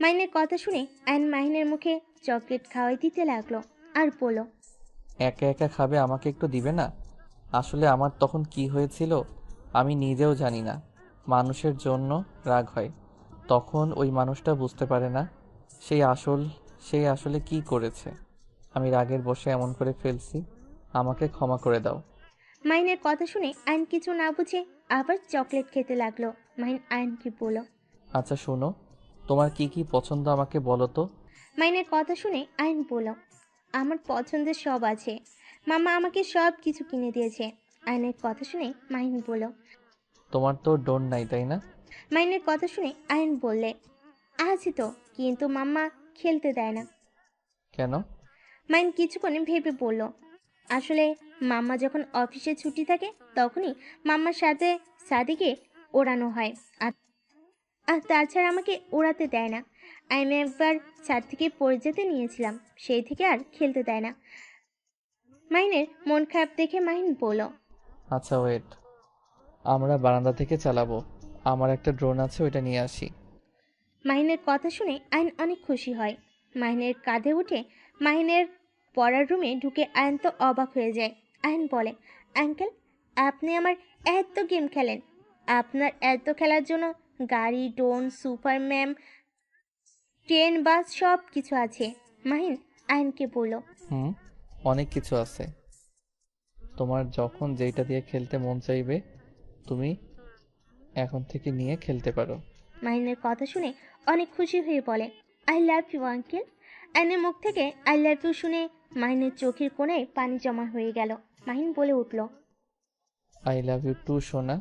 মাহিনের কথা শুনে আয়ন মাহিনের মুখে চকলেট খাওয়াই দিতে লাগলো আর বলল। একা একা খাবে, আমাকে একটু দিবে না? আসলে আমার তখন কি হয়েছিল আমি নিজেও জানি না। মানুষের জন্য রাগ হয়, তখন ওই মানুষটা বুঝতে পারে না সেই আসলে কি করেছে। আমি রাগের বশে এমন করে ফেলছি, আমাকে ক্ষমা করে দাও। মাহিনের কথা শুনে আয়ন কিছু না বুঝে আবার চকলেট খেতে লাগলো। মাহিন আয়নকে বলল। আচ্ছা শোনো, তোমার কি কি পছন্দ আমাকে বলো তো। মাহিনের কথা শুনে আয়ন বলল। আমার পছন্দের সব আছে, মামা আমাকে সব কিছু কিনে দিয়েছে। আয়নের কথা শুনে মাহিন বলল। তোমার তো ডোন নাই, তাই না? মাইনের কথা শুনে আয়ন বললে, আছে তো, কিন্তু মাম্মা খেলতে দেয় না। কেন? মাইন কিছুক্ষণ ভেবে বলল, আসলে মাম্মা যখন অফিসে ছুটি থাকে তখনই মাম্মার সাথে সাদিকে ওড়ানো হয়, আর আর তাছাড়া আমাকে ওড়াতে দেয় না। আমি একবার ছাদ থেকে পড়ে যেতে নিয়েছিলাম, সেই থেকে আর খেলতে দেয় না। মাইনের মন খারাপ দেখে মাহিন বলল। আচ্ছা ওয়েট, আমরা বারান্দা থেকে চালাবো। আমার একটা ড্রোন আছে, ওইটা নিয়ে আসি। মাহিনের কথা শুনে আয়ন অনেক খুশি হয়। মাহিনের কাঁধে উঠে মাহিনের পড়ার রুমে ঢুকে আয়ন তো অবাক হয়ে যায়। আয়ন বলে, আঙ্কেল, আপনি আমার এত গেম খেলেন, আপনার এত খেলার জন্য গাড়ি, ড্রোন, সুপারম্যান, ট্রেন, বাস সব কিছু আছে। মাহিন আয়নকে বলল। অনেক কিছু আছে। তোমার যখন যেইটা দিয়ে খেলতে মন চাইবে তুমি এখন থেকে নিয়ে খেলতে পারো। মাহিনের কথা শুনে অনেক খুশি হয়ে বলে, আই লাভ ইউ আঙ্কেল। আয়নের মুখ থেকে আই লাভ ইউ শুনে মাহিনের চোখের কোণে পানি জমা হয়ে গেল। মাহিন বলে উঠল, আই লাভ ইউ টু সোনা।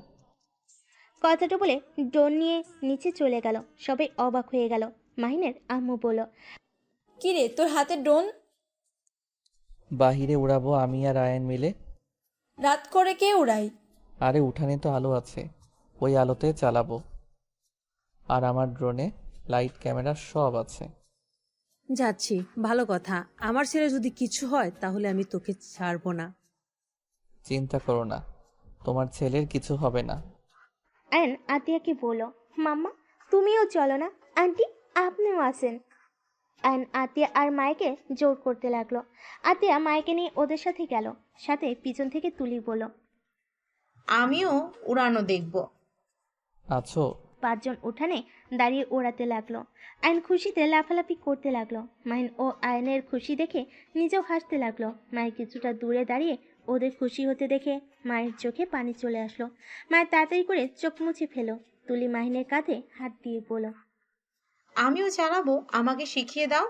কথাটা বলে ড্রোন নিয়ে নিচে চলে গেল। সবাই অবাক হয়ে গেল। মাহিনের আম্মু বলল, কি রে, তোর হাতে ড্রোন? বাহিরে উড়াবো আমি আর আয়ন মিলে। রাত করে কে উড়াই? আরে উঠানে তো আলো আছে, ওই আলোতে চালাবো। আর আমার ড্রোনে লাইট, ক্যামেরা সব আছে। যাচ্ছি, ভালো কথা। আমার ছেলে যদি কিছু হয় তাহলে আমি তোকে ছাড়বো না। চিন্তা করো না, তোমার ছেলের কিছু হবে না। আয়ন আতিয়াকে বলল, মাম্মা তুমিও চলো না, আন্টি আপনিও আসেন। আয়ন আতিয়া আর মায়েকে জোর করতে লাগলো। আতিয়া মায়েকে নিয়ে ওদের সাথে গেল। সাথে পিছন থেকে তুলি বলল, আমিও উড়ানো দেখব। আছো? 5 জন উঠানে দাঁড়িয়ে ওড়াতে লাগলো। আয়ন খুশিতে লাফালাফি করতে লাগলো। মাহিন ও আয়নের খুশি দেখে নিজেও হাসতে লাগলো। মায়ের কিছুটা দূরে দাঁড়িয়ে ওদের খুশি হতে দেখে মায়ের চোখে পানি চলে আসলো। মায়ের তাড়াতাড়ি করে চোখ মুছে ফেলো। তুলি মাহিনের কাঁধে হাত দিয়ে বলল, আমিও চালাবো, আমাকে শিখিয়ে দাও।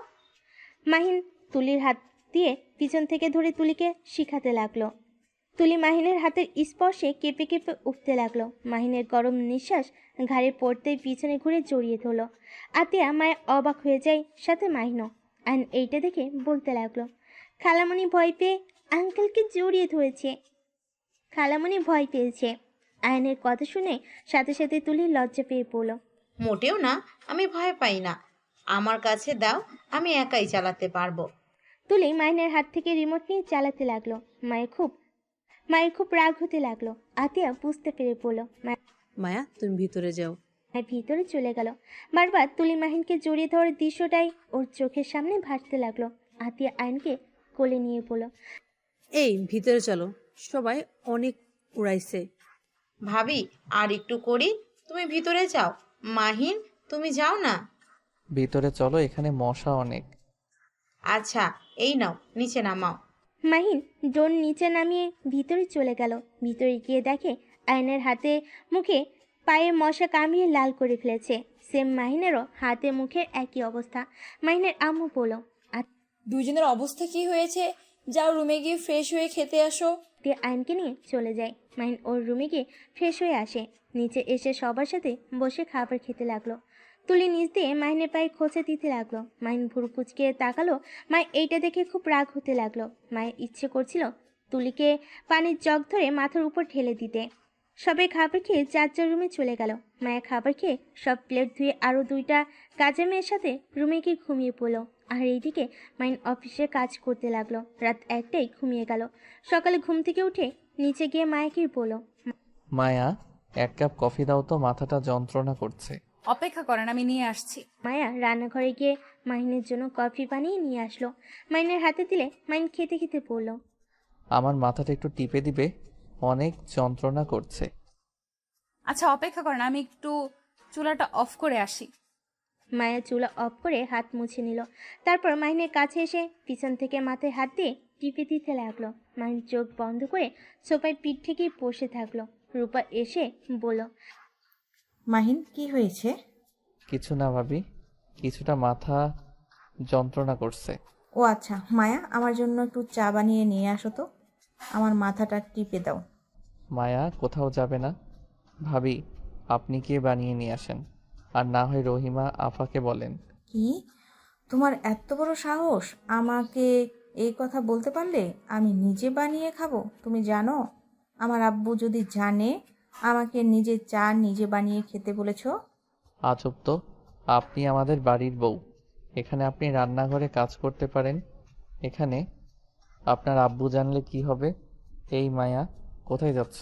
মাহিন তুলির হাত দিয়ে পিছন থেকে ধরে তুলিকে শিখাতে লাগলো। তুলি মাহিনের হাতের স্পর্শে কেঁপে কেঁপে উঠতে লাগলো। মাহিনের গরম নিঃশ্বাস ঘাড়ে পড়তেই পিছনে ঘুরে জড়িয়ে ধরলো। আতিয়া মায়ের অবাক হয়ে যায়, সাথে মাহিনও। আয়ন এইটা দেখে বলতে লাগলো, খালামণি ভয় পেয়ে আঙ্কেলকে জড়িয়ে ধরেছে। খালামণি ভয় পেয়েছে। আয়নের কথা শুনে সাথে সাথে তুলি লজ্জা পেয়ে পড়ল। মোটেও না, আমি ভয় পাই না। আমার কাছে দাও, আমি একাই চালাতে পারবো। তুলি মাহিনের হাত থেকে রিমোট নিয়ে চালাতে লাগলো। মায়ের খুব রাগ হতে লাগলো। আতিয়া বুঝতে পেরে পড়ল। মায়া, তুমি ভিতরে যাও। মায়ের ভিতরে চলে গেল। বারবার তুলি মাহিনকে জড়িয়ে ধরার দৃশ্যটাই ওর চোখের সামনে ভাসতে লাগলো। আতিয়া আয়নকে কোলে নিয়ে বলল, এই ভিতরে চলো, সবাই অনেক উড়াইছে। ভাবি আর একটু করি, তুমি ভিতরে যাও। মাহিন তুমি যাও না। ভিতরে চলো, এখানে মশা অনেক। আচ্ছা এই নাও, নিচে নামাও। মাহিন ড্রোন নিচে নামিয়ে ভিতরে চলে গেল। ভিতরে গিয়ে দেখে আয়নের হাতে মুখে পায়ে মশা কামড়িয়ে লাল করে ফেলেছে। সেম মাহিনেরও হাতে মুখের একই অবস্থা। মাহিনের আম্মু বলল, দুজনের অবস্থা কি হয়েছে? যাও রুমে গিয়ে ফ্রেশ হয়ে খেতে আসো। আতিয়া আয়নকে নিয়ে চলে যায়। মাহিন ওর রুমে গিয়ে ফ্রেশ হয়ে আসে। নিচে এসে সবার সাথে বসে খাবার খেতে লাগলো। তুলি নিচ দিয়ে মাহিনের পায়ে খোঁচা দিতে লাগলো। মাহিন ভুরু কুচকে তাকালো। মায়ের এইটা দেখে খুব রাগ হতে লাগলো। মায়ের ইচ্ছে করছিল তুলিকে পানির জগ ধরে মাথার উপর ঢেলে দিতে। সবাই খাবার খেয়ে যার যার রুমে চলে গেল। মায়া খাবার খেয়ে সব প্লেট ধুয়ে আরও 2টা কাজের মেয়ের সাথে রুমে গিয়ে ঘুমিয়ে পড়লো। আর এইদিকে মাইন অফিসে কাজ করতে লাগলো। রাত 1টায় ঘুমিয়ে গেল। সকালে ঘুম থেকে উঠে নিচে গিয়ে মায়াকে বলল, মায়া, 1 কাপ কফি দাও তো, মাথাটা যন্ত্রণা করছে। অপেক্ষা করেন, আমি নিয়ে আসছি। মায়া রান্নাঘরে গিয়ে মাহিনের জন্য কফি বানিয়ে নিয়ে আসলো। মাইনের হাতে দিলে মাইন খেতে খেতে বলল, আমার মাথাটা একটু টিপে দিবে, অনেক যন্ত্রণা করছে। আচ্ছা অপেক্ষা করেন, আমি একটু চুলাটা অফ করে আসি। মায়া চুলা অফ করে হাত মুছে নিল। তারপর মাহিনের কাছে এসে পিছন থেকে মাথায় হাত দিয়ে টিপে দিতে লাগলো। মাহিন চোখ বন্ধ করে সোফায় পিঠ থেকে বসে থাকলো। রূপা এসে বলল, মাহিন কি হয়েছে? কিছু না ভাবি, কিছুটা মাথা যন্ত্রণা করছে। ও আচ্ছা, মায়া আমার জন্য একটু চা বানিয়ে নিয়ে আসো তো, আমার মাথাটা টিপে দাও। মায়া কোথাও যাবে না ভাবি, আপনি গিয়ে বানিয়ে নিয়ে আসেন, আর না হয় রহিমা আফাকে বলেন। কি, তোমার এত বড় সাহস আমাকে এই কথা বলতে পারলে? আমি নিজে বানিয়ে খাবো? তুমি জানো আমার আব্বু যদি জানে আমাকে নিজে চা নিজে বানিয়ে খেতে বলেছো? আজব তো, আপনি আমাদের বাড়ির বউ, এখানে আপনি রান্নাঘরে কাজ করতে পারেন, এখানে আপনার আব্বু জানলে কি হবে? এই মায়া, কোথায় যাচ্ছ?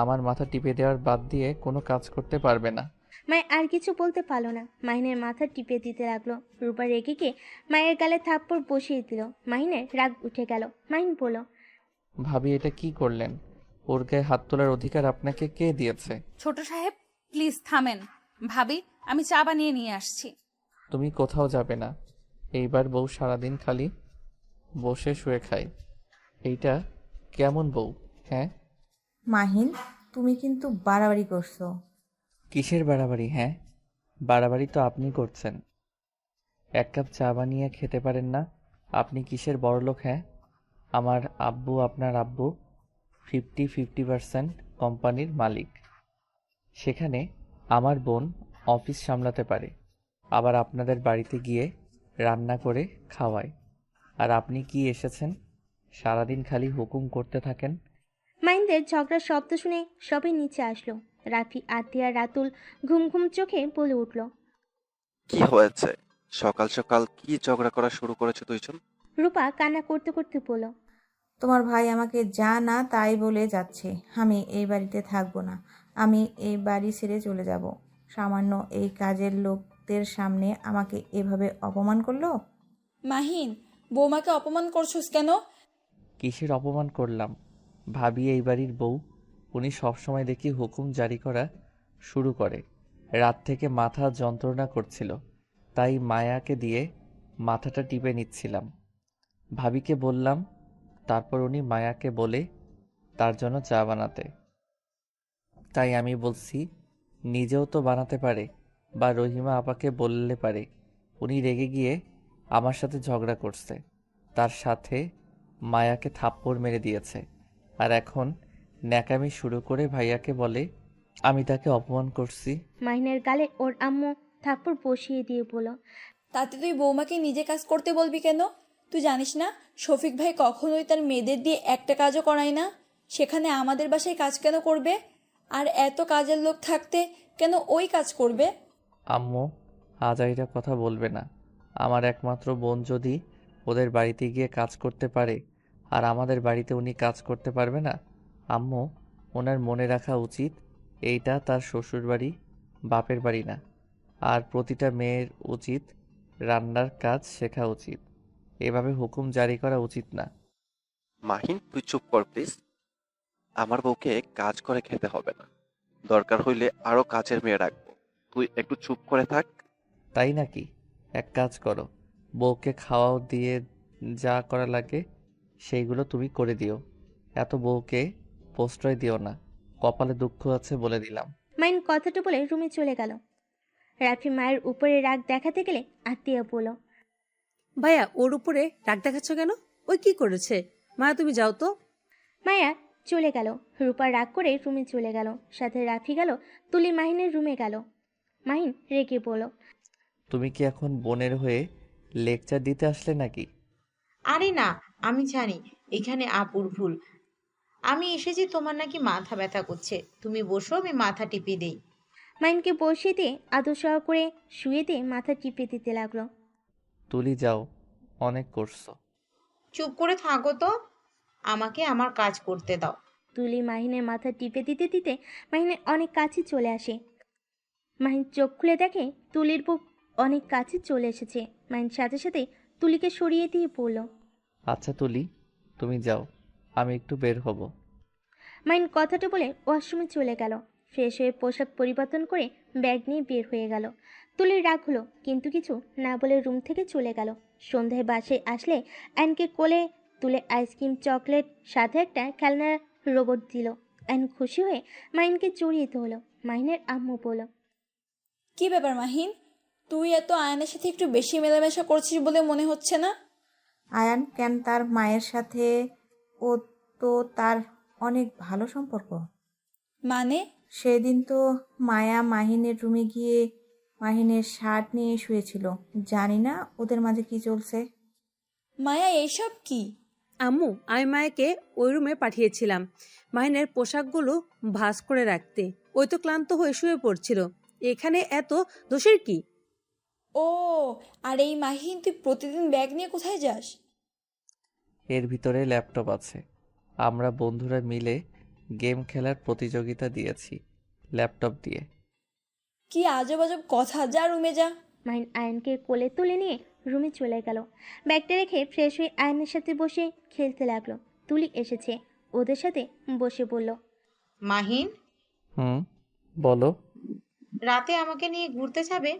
আমার মাথা টিপে দেওয়ার বাদ দিয়ে কোনো কাজ করতে পারবে না। মায়া আর কিছু বলতে পারলো না। মাহিনের মাথা টিপে দিতে লাগলো। রূপা রেগে গিয়ে মায়ের গালে থাপ্পড় বসিয়ে দিল। মাহিনের রাগ উঠে গেল। মাহিন বলল, ভাবি এটা কি করলেন? ওর গায়ে হাত তোলার অধিকার আপনাকে কে দিয়েছে? ছোট সাহেব প্লিজ থামেন। ভাবি, আমি চা বানিয়ে নিয়ে আসছি। তুমি কোথাও যাবে না। এইবার বউ সারাদিন খালি বসে শুয়ে খায়। এইটা কেমন বউ? হ্যাঁ, মাহিন, তুমি কিন্তু বাড়াবাড়ি করছো। কিসের বাড়াবাড়ি? হ্যাঁ, বাড়াবাড়ি তো আপনি করছেন। 1 কাপ চা বানিয়ে খেতে পারেন না? আপনি কিসের বড়লোক? হ্যাঁ, আমার আব্বু, আপনার আব্বু 50-50% কোম্পানির মালিক। সেখানে আমার বোন অফিস সামলাতে পারে, আবার আপনাদের বাড়িতে গিয়ে রান্না করে খাওয়ায়। আর আপনি কি এসেছেন, সারাদিন খালি হুকুম করতে থাকেন। মাহিনদের ঝগড়ার শব্দ শুনে সবাই নিচে আসলো। রাফি, আতিয়া, রাতুল ঘুম ঘুম চোখে বলে উঠল, কি হয়েছে? সকাল সকাল কি ঝগড়া করা শুরু করেছো দুইজন? রূপা কান্না করতে করতে বলল, তোমার ভাই আমাকে যা না তাই বলে যাচ্ছে। আমি এই বাড়িতে থাকবো না, আমি এই বাড়ি ছেড়ে চলে যাব। সামান্য এই কাজের লোকদের সামনে আমাকে এভাবে অপমান করলো। মাহিন, বৌমাকে অপমান করছোস কেন? কিসের অপমান করলাম? ভাবি এই বাড়ির বউ, উনি সবসময় দেখি হুকুম জারি করা শুরু করে। রাত থেকে মাথা যন্ত্রণা করছিল, তাই মায়াকে দিয়ে মাথাটা টিপে নিচ্ছিলাম। ভাবিকে বললাম, তারপর উনি মায়াকে বলে তার জন্য চা বানাতে। তাই আমি বলছি নিজেও তো বানাতে পারে, বা রহিমা আপাকে বললে পারে। উনি রেগে গিয়ে আমার সাথে ঝগড়া করছে, তার সাথে মায়াকে থাপ্পড় মেরে দিয়েছে, আর এখন ন্যাকামি শুরু করে ভাইয়াকে বলে আমি তাকে অপমান করছি। মাহিনের গালে ওর আম্মু থাপ্পড় বসিয়ে দিয়ে বলল, তাতে তুই বৌমাকে নিজে কাজ করতে বলবি কেন? তুই জানিস না শফিক ভাই কখনোই তার মেয়েদের দিয়ে একটা কাজও করায় না? সেখানে আমাদের বাসায় কাজ কেন করবে? আর এত কাজের লোক থাকতে কেন ওই কাজ করবে? আম্মু, আজাইরা কথা বলবে না। আমার একমাত্র বোন যদি ওদের বাড়িতে গিয়ে কাজ করতে পারে, আর আমাদের বাড়িতে উনি কাজ করতে পারবে না? আম্মু, ওনার মনে রাখা উচিত এইটা তার শ্বশুর বাড়ি, বাপের বাড়ি না। আর প্রতিটা মেয়ের উচিত রান্নার কাজ শেখা উচিত। এভাবে হুকুম জারি করা উচিত না। মাহিন, তুই চুপ কর প্লিজ। আমার বউকে কাজ করে খেতে হবে না, দরকার হইলে আরো কাজের মেয়ে রাখবো। তুই একটু চুপ করে থাক। তাই নাকি? এক কাজ করো, বউকে খাওয়াও দিয়ে যা করা লাগে সেইগুলো তুমি করে দিও। এত বউকে প্রশ্রয় দিও না, কপালে দুঃখ আছে বলে দিলাম। মাইন কথাটা বলে রুমে চলে গেল। রাফি মায়ের উপরে রাগ দেখাতে গেলে আত্মীয় বলল, ভাইয়া ওর উপরে রাগ দেখাচ্ছ কেন? ওই কি করেছে? মায়া তুমি যাও তো। মায়া চলে গেল। রূপা রাগ করে রুমে চলে গেল। সাথে রাফি গেল। তুলি মাহিনের রুমে গেল। মাহিন রেগে বলল, তুমি কি এখন বোনের হয়ে লেকচার দিতে আসলে নাকি? আরে না, আমি জানি এখানে আপুর ভুল। আমি এসেছি, তোমার নাকি মাথা ব্যথা করছে, তুমি বসো, আমি মাথা টিপে দেই। মাহিনকে বসিয়ে দিয়ে আদর সহ করে শুয়ে দিয়ে মাথা টিপে দিতে লাগলো। তুলি যাও, অনেক করছো। চুপ করে থাকো তো, আমাকে আমার কাজ করতে দাও। তুলি মাহিনের মাথা টিপে দিতে দিতে মাহিনের অনেক কাছে চলে আসে। মাহিন চোখ খুলে দেখে তুলির বুক অনেক কাছে চলে এসেছে। মাহিন সাথে সাথে তুলিকে সরিয়ে দিয়ে বলল, আচ্ছা তুলি, তুমি যাও, আমি একটু বের হব। মাহিন কথাটা বলে ওয়াশরুমে চলে গেল। ফ্রেশ হয়ে পোশাক পরিবর্তন করে ব্যাগ নিয়ে বের হয়ে গেল। তুলির রাগ হলো, কিন্তু কিছু না বলে রুম থেকে চলে গেল। সন্ধ্যায় বাসায় আসলে অ্যানকে কোলে তুলে আইসক্রিম, চকলেট সাথে একটা খেলনার রোবট দিল। অ্যান খুশি হয়ে মাহিনকে জড়িয়ে ধরল। মাহিনের আম্মু বলল, কি ব্যাপার মাহিন, তুই এত আয়নের সাথে একটু বেশি মেলামেশা করছিস বলে মনে হচ্ছে না? আয়ান কেন, তার মায়ের সাথে ও তো তার অনেক ভালো সম্পর্ক। মানে? সেদিন তো মায়া মাহিনের রুমে গিয়ে মাহিনের শার্ট নিয়ে শুয়েছিল। জানি না ওদের মাঝে কি চলছে। মায়া, এইসব কি? আম্মু, আমি মায়াকে ওই রুমে পাঠিয়েছিলাম মাহিনের পোশাকগুলো ভাঁজ করে রাখতে। ওই তো ক্লান্ত হয়ে শুয়ে পড়ছিল। এখানে এত দোষের কি? ও, আর এই মাহিন, তুই প্রতিদিন ব্যাগ নিয়ে কোথায় যাস? এর ভিতরে ল্যাপটপ আছে, আমরা বন্ধুরা মিলে গেম খেলার প্রতিযোগিতা দিয়েছি ল্যাপটপ দিয়ে। কি আজব আজব কথা, যা রুমে যা। মাহিন আয়নকে কোলে তুলে নিয়ে রুমে চলে গেল। ব্যাগটা রেখে ফ্রেশ হয়ে আয়নের সাথে বসে খেলতে লাগলো। তুলি এসেছে, ওদের সাথে বসে বলল, মাহিন, হুম, বলো। রাতে আমাকে নিয়ে ঘুরতে যাবে?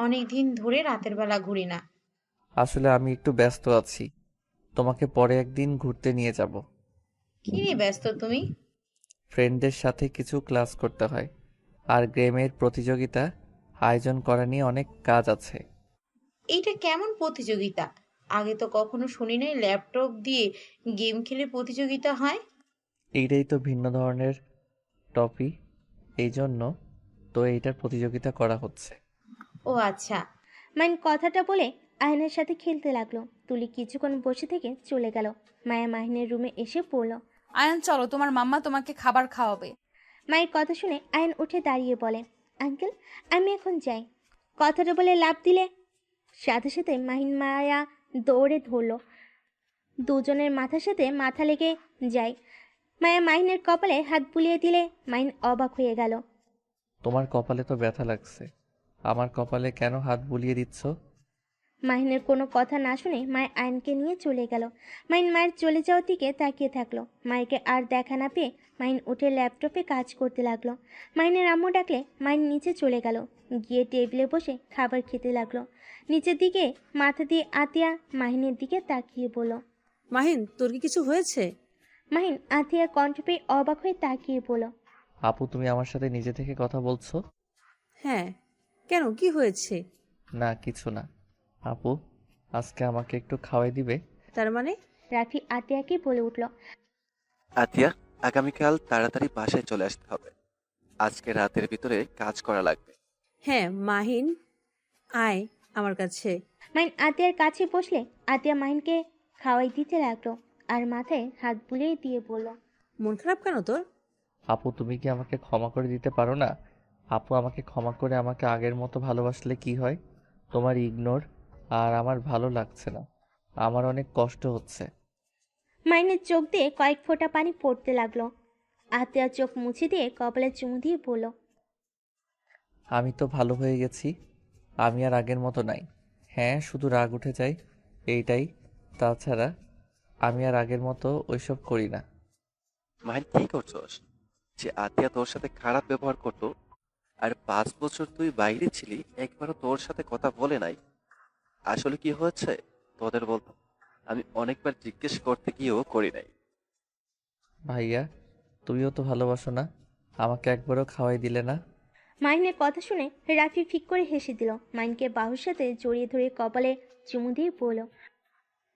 অনেক দিন ধরে রাতের বেলা ঘুরি না। আসলে আমি একটু ব্যস্ত আছি, তোমাকে পরে একদিন ঘুরতে নিয়ে যাব। কি নিয়ে ব্যস্ত তুমি? ফ্রেন্ডদের সাথে কিছু ক্লাস করতে হয়, আর গেমের প্রতিযোগিতা আয়োজন করা নিয়ে অনেক কাজ আছে। এইটা কেমন প্রতিযোগিতা? আগে তো কখনো শুনি নাই ল্যাপটপ দিয়ে গেম খেলে প্রতিযোগিতা হয়। এইটাই তো ভিন্ন ধরনের টপি, এই জন্য তো এইটার প্রতিযোগিতা করা হচ্ছে। ও আচ্ছা। মাইন কথাটা বলে আয়নের সাথে খেলতে লাগলো। তুলি কিছুক্ষণ বসে থেকে চলে গেল। মায়া মাহিনের রুমে এসে পড়ল। আয়ান চলো, তোমার মাম্মা তোমাকে খাবার খাওয়াবে। মায়ের কথা শুনে আয়ন উঠে দাঁড়িয়ে বলে, আঙ্কেল আমি এখন যাই। কথাটা বলে লাফ দিলে সাথে সাথে মাহিন মায়া দৌড়ে ধরলো। দুজনের মাথার সাথে মাথা লেগে যায়। মায়া মাহিনের কপালে হাত বুলিয়ে দিলে মাহিন অবাক হয়ে গেল। তোমার কপালে তো ব্যথা লাগছে, আমার কপালে কেন হাত বুলিয়ে দিচ্ছ? মাহিনের কোনো কথা না শুনে মায়ের আয়নকে নিয়ে চলে গেল। মাহিন মায়ের চলে যাওয়ার দিকে তাকিয়ে থাকলো। মায়েরকে আর দেখা না পেয়ে মাহিন উঠে ল্যাপটপে কাজ করতে লাগলো। মাহিনের আম্মু ডাকলে মাহিন নিচে চলে গেল। গিয়ে টেবিলে বসে খাবার খেতে লাগলো। নিচের দিকে মাথা দিয়ে আতিয়া মাহিনের দিকে তাকিয়ে বলল, মাহিন, তোর কি কিছু হয়েছে? মাহিন আতিয়ার কণ্ঠ পেয়ে অবাক হয়ে তাকিয়ে বলল, আপু, তুমি আমার সাথে নিজে থেকে কথা বলছো? হ্যাঁ, কেন, কি হয়েছে? না, কিছু না। আপু, আজকে আমাকে একটু খাওয়াই দিবে? তার মানে? রাফি আতিয়াকে বলে উঠল, আতিয়া, আগামীকাল তাড়াতাড়ি বাসায় চলে আসতে হবে। আজকে রাতের ভিতরে কাজ করা লাগবে। হ্যাঁ মাহিন, আয় আমার কাছে। মাহিন আতিয়ার কাছে বসলে আতিয়া মাহিনকে খাওয়াই দিতে লাগলো আর মাথায় হাত বুলিয়ে দিয়ে বলল, মন খারাপ কেন তোর? আপু, তুমি কি আমাকে ক্ষমা করে দিতে পারো না? আপু, আমাকে ক্ষমা করে আমাকে আগের মতো ভালোবাসলে কি হয়? তোমার ইগনোর আর আমার ভালো লাগছে না, আমার অনেক কষ্ট হচ্ছে। মাহিনের চোখ দিয়ে কয়েক ফোঁটা পানি পড়তে লাগলো। আতিয়া চোখ মুছে দিয়ে কপালে চুমু দিয়ে বলল, আমি তো ভালো হয়ে গেছি, আমি আর আগের মতো নাই। হ্যাঁ, শুধু রাগ উঠে যায়, এইটাই। তাছাড়া আমি আর আগের মতো ওইসব করি না। মাহিন কি করছস? যে আতিয়া তোর সাথে খারাপ ব্যবহার করতো, আর 5 বছর তুই বাইরে ছিলি, একবারও তোর সাথে কথা বলে নাই। আসলে কি হয়েছে তোদের বলতো? আমি অনেকবার জিজ্ঞেস করতে গিয়েও করি নাই। ভাইয়া, তুমিও তো ভালোবাসো না, আমাকে একবারও খাওয়াই দিলে না। মাহিনের কথা শুনে রাফি ফিক করে হেসে দিল। মাহিনকে বাহুর সাথে জড়িয়ে ধরে কপালে চুমু দিয়ে বলল,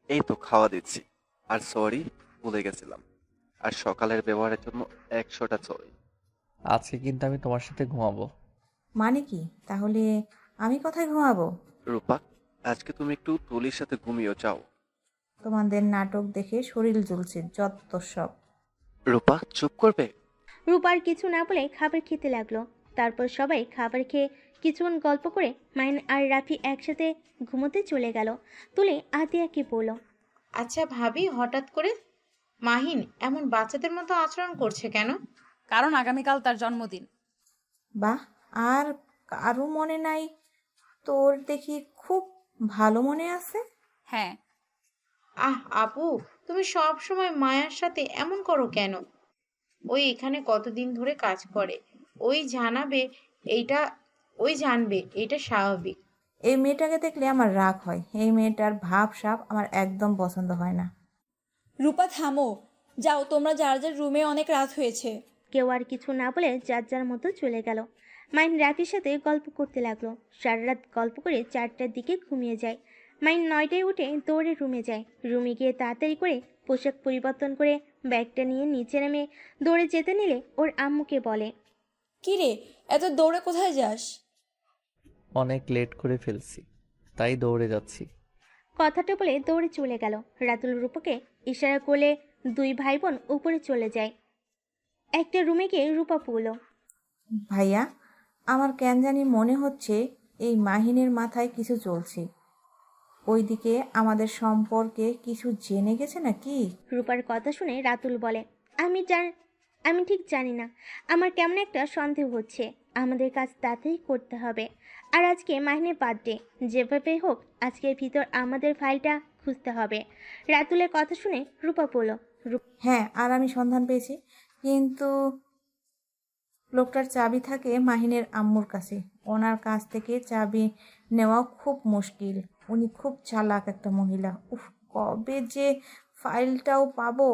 এই তো খাওয়া দিচ্ছি। আর সরি, ভুলে গেছিলাম। আর সকালের ব্যবহারের জন্য 100টা সরি। আজকে কিন্তু আমি তোমার সাথে ঘুমাবো। মানে কি? তাহলে আমি কোথায় ঘুমাবো? রূপা, আজকে তুমি একটু তুলির সাথে ঘুমিয়ে যাও। তোমাদের নাটক দেখে শরীর জ্বলছে, যত সব। রূপা, চুপ করবে? রূপার কিছু না বলে খাবার খেতে লাগলো। তারপর সবাই খাবার খেয়ে কিছুক্ষণ গল্প করে মাহিন আর রাফি একসাথে ঘুমোতে চলে গেল। তুলে আতিয়াকে বলল, আচ্ছা ভাবি, হঠাৎ করে মাহিন এমন বাচ্চাদের মতো আচরণ করছে কেন? কারণ আগামীকাল তার জন্মদিন। বাহ, আর কারো মনে নাই? তোর দেখি খুব ভালো মনে আছে। হ্যাঁ। আপু, তুমি সব সময় মায়ার সাথে এমন করো কেন? ওই এখানে কতদিন ধরে কাজ করে, ওই জানাবে এইটা, ওই জানবে এটা স্বাভাবিক। এই মেয়েটাকে দেখলে আমার রাগ হয়। এই মেয়েটার ভাব সাব আমার একদম পছন্দ হয় না। রূপা থামো, যাও তোমরা যার যার রুমে, অনেক রাত হয়েছে। কেউ আর কিছু না বলে যার যার মতো চলে গেল। মাইন রাফির সাথে গল্প করতে লাগলো। সারা রাত গল্প করে 4টার দিকে ঘুমিয়ে যায়। মাইন 9টায় উঠে দৌড়ে রুমে যায়। রুমে গিয়ে তাড়াতাড়ি করে পোশাক পরিবর্তন করে ব্যাগটা নিয়ে নিচে নেমে দৌড়ে যেতে নিলে ওর আম্মুকে বলে, কি রে, এত দৌড়ে কোথায় যাস? অনেক লেট করে ফেলছি, তাই দৌড়ে যাচ্ছি। কথাটা বলে দৌড়ে চলে গেল। রাতুল রূপাকে ইশারা করলে দুই ভাই বোন উপরে চলে যায়। একটা রুমে গিয়ে রূপা বলল, ভাইয়া, আমার কেন জানি মনে হচ্ছে এই মাহিনের মাথায় কিছু চলছে। ওইদিকে আমাদের সম্পর্কে কিছু জেনে গেছে নাকি? রূপার কথা শুনে রাতুল বলে, আমি ঠিক জানি না, আমার কেমন একটা সন্দেহ হচ্ছে। আমাদের কাজ তাড়াতাড়ি করতে হবে। আর আজকে মাহিনের বার্থডে, যেভাবে হোক আজকের ভিতর আমাদের ফাইলটা খুঁজতে হবে। রাতুলের কথা শুনে রূপা বলল, হ্যাঁ, আর আমি সন্ধান পেয়েছি, কিন্তু লোকটার চাবি থাকে মাহিনের আম্মুর কাছে। ওনার কাছ থেকে চাবি নেওয়া খুব মুশকিল। উনি খুব চালাক একটা মহিলা। উফ, কবে যে ফাইলটাও পাবো।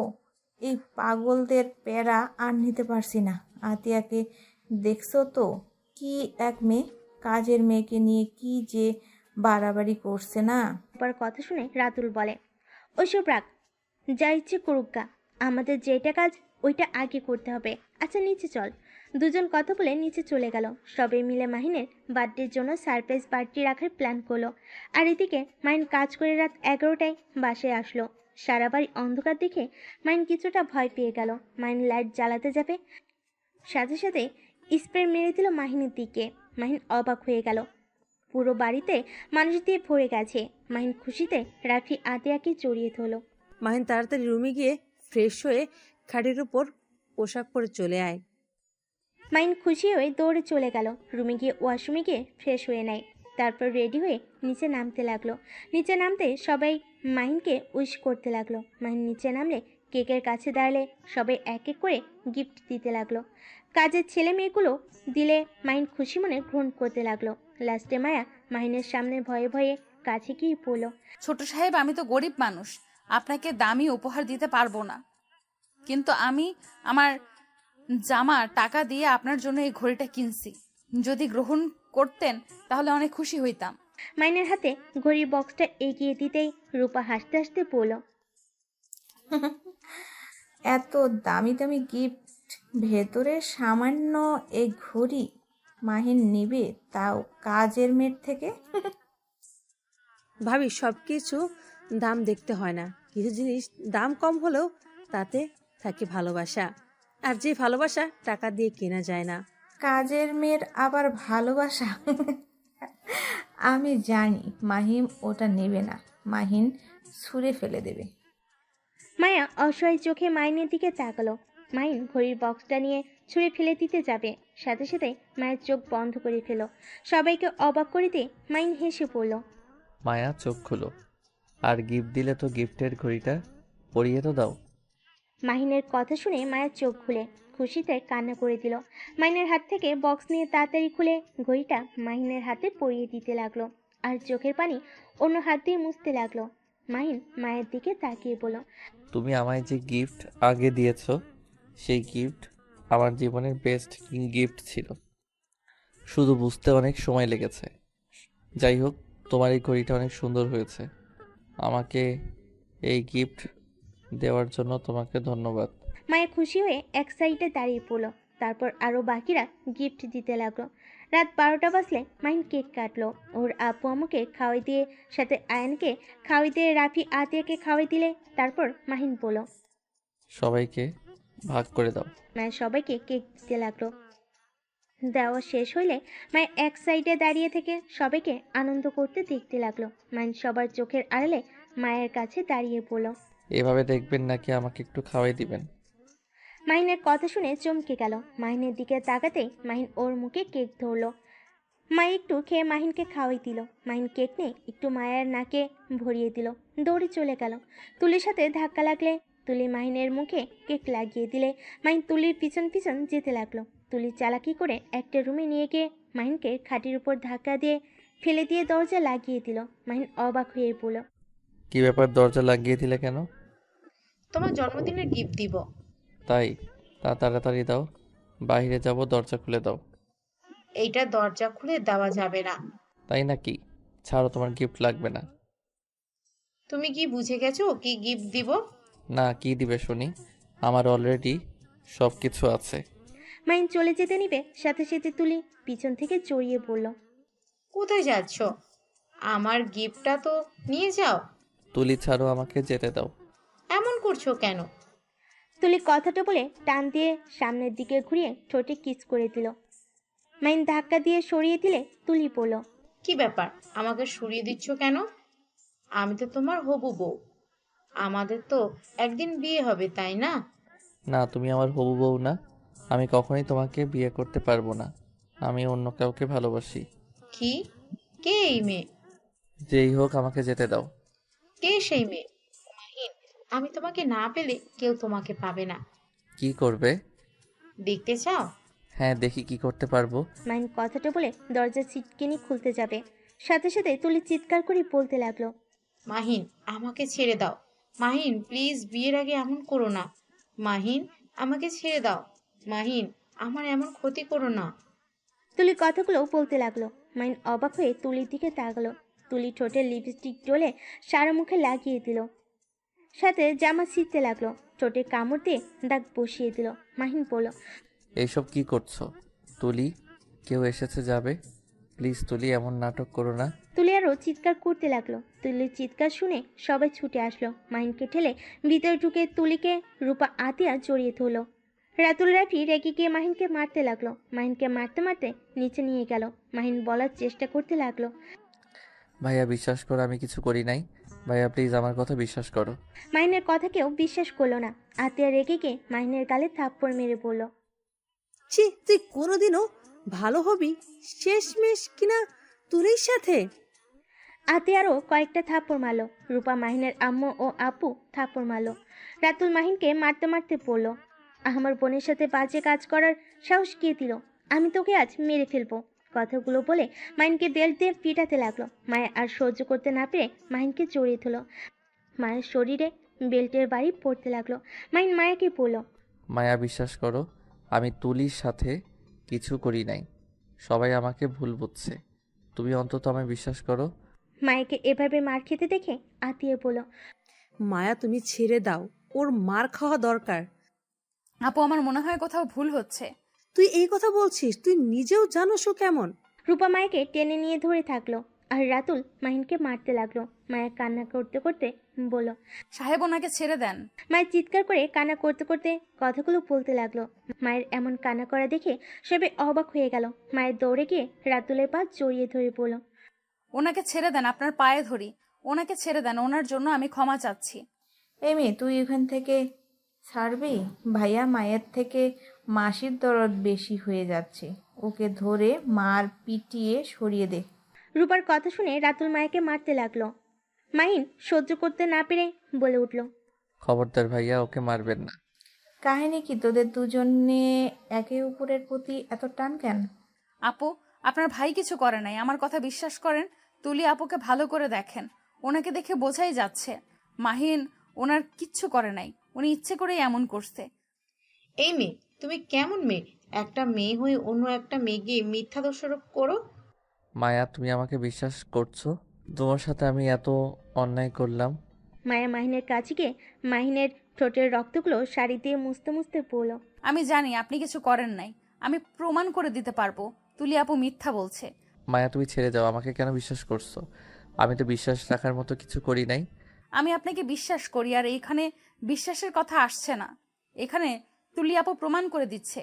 এই পাগলদের প্যারা আর নিতে পারছি না। আতিয়াকে দেখছো তো, কি এক মেয়ে, কাজের মেয়েকে নিয়ে কি যে বাড়াবাড়ি করছে না। রূপার কথা শুনে রাতুল বলে, ওইসব রাখ, যা ইচ্ছে করুক গা, আমাদের যেটা কাজ ওইটা আগে করতে হবে। আচ্ছা নিচে চল। দুজন কথা বলে নিচে চলে গেল। সবাই মিলে মাহিনের বার্থডের জন্য সারপ্রাইজ পার্টি রাখার প্ল্যান করলো। আর এদিকে মাহিন কাজ করে রাত 11টায় বাসায় আসলো। সারা বাড়ি অন্ধকার দেখে মাহিন কিছুটা ভয় পেয়ে গেল। মাহিন লাইট জ্বালাতে যাবে, সাথে সাথে স্প্রে মেরে দিল মাহিনের দিকে। মাহিন অবাক হয়ে গেল। পুরো বাড়িতে মানুষ দিয়ে ভরে গেছে। মাহিন খুশিতে রাফি আতিয়াকে জড়িয়ে ধরল। মাহিন তাড়াতাড়ি রুমে গিয়ে ফ্রেশ হয়ে খাটের উপর পোশাক পরে চলে আয়। মাহিন খুশি হয়ে দৌড়ে চলে গেল। রুমে গিয়ে ওয়াশরুমে গিয়ে ফ্রেশ হয়ে নেয়। তারপর রেডি হয়ে নিচে নামতে লাগলো। নিচে নামতে সবাই মাহিনকে উইশ করতে লাগলো। মাহিন নিচে নামলে কেকের কাছে দাঁড়ালে সবাই এক এক করে গিফট দিতে লাগলো। কাজের ছেলে মেয়েগুলো দিলে মাহিন খুশি মনে গ্রহণ করতে লাগলো। লাস্টে মায়া মাহিনের সামনে ভয়ে ভয়ে কাছে গিয়ে পড়ল, ছোট সাহেব, আমি তো গরিব মানুষ, আপনাকে দামি উপহার দিতে পারবো না, কিন্তু আমি আমার জামার টাকা দিয়ে আপনার জন্য এই ঘড়িটা কিনছি। যদি গ্রহণ করতেন তাহলে অনেক খুশি হইতাম। মাহিনের হাতে ঘড়ির বক্সটা এগিয়ে দিতেই রূপা হাসতে হাসতে পড়ল, এত দামি দামি গিফট, ভেতরে সামান্য এই ঘড়ি মাহিন নিবে, তাও কাজের মেয়ের থেকে। ভাবি, সব কিছু দাম দেখতে হয় না, কিছু জিনিস দাম কম হলেও তাতে থাকে ভালোবাসা, আর যে ভালোবাসা টাকা দিয়ে কেনা যায় না। কাজের মেয়ের আবার ভালোবাসা? আমি জানি মাহিম ওটা নেবে না, মাহিন ছুঁড়ে ফেলে দেবে। মায়া অসহায় চোখে মাইনের দিকে তাকালো। মাইন ঘড়ির বক্সটা নিয়ে ছুঁড়ে ফেলে দিতে যাবে, সাথে সাথে মায়ের চোখ বন্ধ করে ফেল। সবাইকে অবাক করে দিয়ে মাইন হেসে পড়ল, মায়া, চোখ খুলো। আর গিফট দিলে তো গিফটের ঘড়িটা পরিয়ে তো দাও। মাহিনের কথা শুনে মায়ের চোখ খুলে খুশিতে কান্না করে দিল। মাহিনের হাত থেকে বক্স নিয়ে তাড়াতাড়ি খুলে ঘড়িটা মাহিনের হাতে পরিয়ে দিতে লাগলো আর চোখের পানি অন্য হাত দিয়ে মুছতে লাগলো। মাহিন মায়ের দিকে তাকিয়ে বলল, তুমি আমায় যে গিফট আগে দিয়েছো সেই গিফট আমার জীবনের বেস্ট গিফট ছিল। শুধু বুঝতে অনেক সময় লেগেছে। যাই হোক, তোমার এই ঘড়িটা অনেক সুন্দর হয়েছে। আমাকে এই গিফট দেওয়ার জন্য তোমাকে ধন্যবাদ। মায়ের খুশি হয়ে এক সাইডে দাঁড়িয়ে পড়লো। তারপর আরও বাকিরা গিফট দিতে লাগলো। রাত 12টা বাজলে মাহিন কেক কাটলো। ওর আপু আম্মুকে খাওয়াই দিয়ে, সাথে আয়ানকে খাওয়াই দিয়ে রাফি আতিয়াকে খাওয়াই দিলে তারপর মাহিন বলল, সবাইকে ভাগ করে দাও। মায়ের সবাইকে কেক দিতে লাগলো। দেওয়া শেষ হইলে মায়ের এক সাইডে দাঁড়িয়ে থেকে সবাইকে আনন্দ করতে দেখতে লাগলো। মাহিন সবার চোখের আড়ালে মায়ের কাছে দাঁড়িয়ে পড়ল। এভাবে দেখবেন নাকি আমাকে একটু খাওয়াই দিবেন? মাহিনের কথা শুনে চমকে গেল। মাহিনের দিকে তাকাতেই মাহিন ওর মুখে কেক ধরলো। মা একটু খেয়ে মাহিনকে খাওয়াই দিল। মাহিন কেক নিয়ে একটু মায়ের নাকে ভরিয়ে দিল, দৌড়ে চলে গেল। তুলির সাথে ধাক্কা লাগলে তুলি মাহিনের মুখে কেক লাগিয়ে দিলে মাহিন তুলির পিছন পিছন যেতে লাগলো। তুলি চালাকি করে একটা রুমে নিয়ে গিয়ে মাহিনকে খাটের উপর ধাক্কা দিয়ে ফেলে দিয়ে দরজা লাগিয়ে দিল। মাহিন অবাক হয়ে পড়ল। কি ব্যাপার, দরজা লাগিয়ে দিলে কেন? তোমার জন্মদিনের গিফট দিব। তাই? তা তাড়াতাড়ি দাও, বাইরে যাব, দরজা খুলে দাও। এইটা দরজা খুলে দেওয়া যাবে না। তাই নাকি? ছাড়ো, তোমার গিফট লাগবে না। তুমি কি বুঝে গেছো কি গিফট দিব? না, কি দিবে শুনি? আমার অলরেডি সব কিছু আছে। মাহিন চলে যেতে নিবে, সাথে সাথে তুলি পিছন থেকে জড়িয়ে পড়ল। কোথায় যাচ্ছ? আমার গিফটটা তো নিয়ে যাও। তুলি ছাড়ো, আমাকে যেতে দাও। এমন করছো কেন? তুলি কথাটা বলে টান দিয়ে সামনের দিকে ঘুরিয়ে ঠোঁটে কিস করে দিল। মাহিন ধাক্কা দিয়ে সরিয়ে দিলে তুলি বলল, কি ব্যাপার, আমাকে সরিয়ে দিচ্ছ কেন? আমি তো তোমার হবু বউ। আমাদের তো একদিন বিয়ে হবে, তাই না? না, তুমি আমার হবু বউ না। আমি কখনোই তোমাকে বিয়ে করতে পারবো না। আমি অন্য কাউকে ভালোবাসি। কি? কে এই মেয়ে? যেই হোক, আমাকে যেতে দাও। কে সেই মেয়ে? মাহিন, আমি তোমাকে না পেলে কেউ তোমাকে পাবে না। কি করবে? দেখতে চাও? হ্যাঁ, দেখি কি করতে পারবো। মাহিন কথাটা বলে দরজা ছিটকিনি খুলতে যাবে, সাথে সাথে তুলি চিৎকার করে বলতে লাগলো, মাহিন, আমাকে ছেড়ে দাও। মাহিন প্লিজ, বিয়ের আগে এমন করো না। মাহিন, আমাকে ছেড়ে দাও। মাহিন, আমার এমন ক্ষতি করো না। তুলি কথাগুলো বলতে লাগলো। মাহিন অবাক হয়ে তুলির দিকে তাকালো। তুলি ঠোঁটে লিপস্টিক ডলে সারা মুখে লাগিয়ে দিল, সাথে জামা ছিঁড়তে লাগলো। ঠোঁটে কামড় দিয়ে দাগ বসিয়ে দিল। মাহিন বলল, এইসব কি করছো তুলি? কেউ এসেছে, যাবে। প্লিজ তুলি, এমন নাটক করো না। তুলি আরও চিৎকার করতে লাগলো। তুলির চিৎকার শুনে সবাই ছুটে আসলো। মাহিনকে ঠেলে ভিতরে ঢুকে তুলিকে রূপা আতিয়া জড়িয়ে ধরলো। রাতুল রাফি রেগে গিয়ে মাহিনকে মারতে লাগলো। মাহিনকে মারতে মারতে নিচে নিয়ে গেল। মাহিন বলার চেষ্টা করতে লাগলো, ভাইয়া বিশ্বাস করো, আমি কিছু করি নাই। ভাইয়া প্লিজ আমার কথা বিশ্বাস করো। মাহিনের কথা কেউ বিশ্বাস করলো না। আতিয়া রেগে গিয়ে মাহিনের গালে থাপ্পড় মেরে পড়ল। ছি, তুই কোনোদিনও ভালো হবি শেষমেশ কিনা তুলির সাথে? আতিয়ারও কয়েকটা থাপ্পড় মারলো। রূপা মাহিনের আম্মু ও আপু থাপ্পড় মারলো। রাতুল মাহিনকে মারতে মারতে পড়লো, আমার বোনের সাথে বাজে কাজ করার সাহস কে দিল? আমি তোকে আজ মেরে ফেলবো। কথাগুলো বলে মাহিনকে বেল্ট দিয়ে পিটাতে লাগলো। মায়া আর সহ্য করতে না পেরে মাহিনকে জড়িয়ে ধরলো। মায়ের শরীরে বেল্টের বাড়ি পড়তে লাগলো। মাহিন মায়াকে বলল, মায়া বিশ্বাস করো, আমি তুলির সাথে কিছু করি নাই। সবাই আমাকে ভুল বুঝছে। তুমি অন্তত আমায় বিশ্বাস করো। মায়াকে এভাবে মার খেতে দেখে আতিয়ে বলল, মায়া, তুমি ছেড়ে দাও, ওর মার খাওয়া দরকার। আপু, আমার মনে হয় কোথাও ভুল হচ্ছে। তুই এই কথা বলছিস? তুই নিজেও জানোস ও কেমন। রূপা মায়াকে টেনে নিয়ে ধরে থাকলো আর রাতুল মাহিনকে মারতে লাগলো। মায়া কান্না করতে করতে বলল, সাহেব, ওনাকে ছেড়ে দেন। মায়ের চিৎকার করে কান্না করতে করতে কথাগুলো বলতে লাগলো। মায়ের এমন কান্না করা দেখে সবাই অবাক হয়ে গেল। মায়ের দৌড়ে গিয়ে রাতুলের পা জড়িয়ে ধরে বলল, ওনাকে ছেড়ে দেন, আপনার পায়ে ধরি। ওনাকে ছেড়ে দেন, ওনার জন্য আমি ক্ষমা চাচ্ছি। এই মেয়ে, তুই এখান থেকে ছাড়বি? ভাইয়া, মায়ের থেকে মাসির দরদ বেশি হয়ে যাচ্ছে। ওকে ধরে মার পিটিয়ে সরিয়ে দে। রূপার কথা শুনে রাতুল মায়াকে মারতে লাগলো। মাহিন সহ্য করতে না পেরে বলে উঠল, খবরদার ভাইয়া, ওকে মারবেন না। কাহিনী কি তোদের দুজনে একে অপরের প্রতি এত টান কেন? আপু, আপনার ভাই কিছু করে নাই, আমার কথা বিশ্বাস করেন। তুলি আপুকে ভালো করে দেখেন, ওনাকে দেখে বোঝাই যাচ্ছে মাহিন ওনার কিচ্ছু করে নাই, উনি ইচ্ছে করেই এমন করছে। এই মেয়ে, তুমি কেমন মেয়ে? একটা মেয়ে হয়ে অন্য একটা মেয়েকে মিথ্যা দোষারোপ করো। মায়া, তুমি আমাকে বিশ্বাস করছো? তোমার সাথে আমি এত অন্যায় করলাম। মায়া মাহিনের কাছে গিয়ে মাহিনের ঠোঁটের রক্তগুলো শাড়ি দিয়ে মুছতে মুছতে বলল, আমি জানি আপনি কিছু করেন নাই, আমি প্রমাণ করে দিতে পারবো তুলি আপু মিথ্যা বলছে। মায়া, তুমি ছেড়ে যাও, আমাকে কেন বিশ্বাস করছো? আমি তো বিশ্বাস রাখার মতো কিছু করি নাই। আমি আপনাকে বিশ্বাস করি, আর এখানে বিশ্বাসের কথা আসছে না, এখানে তুলি আপু প্রমাণ করে দিচ্ছে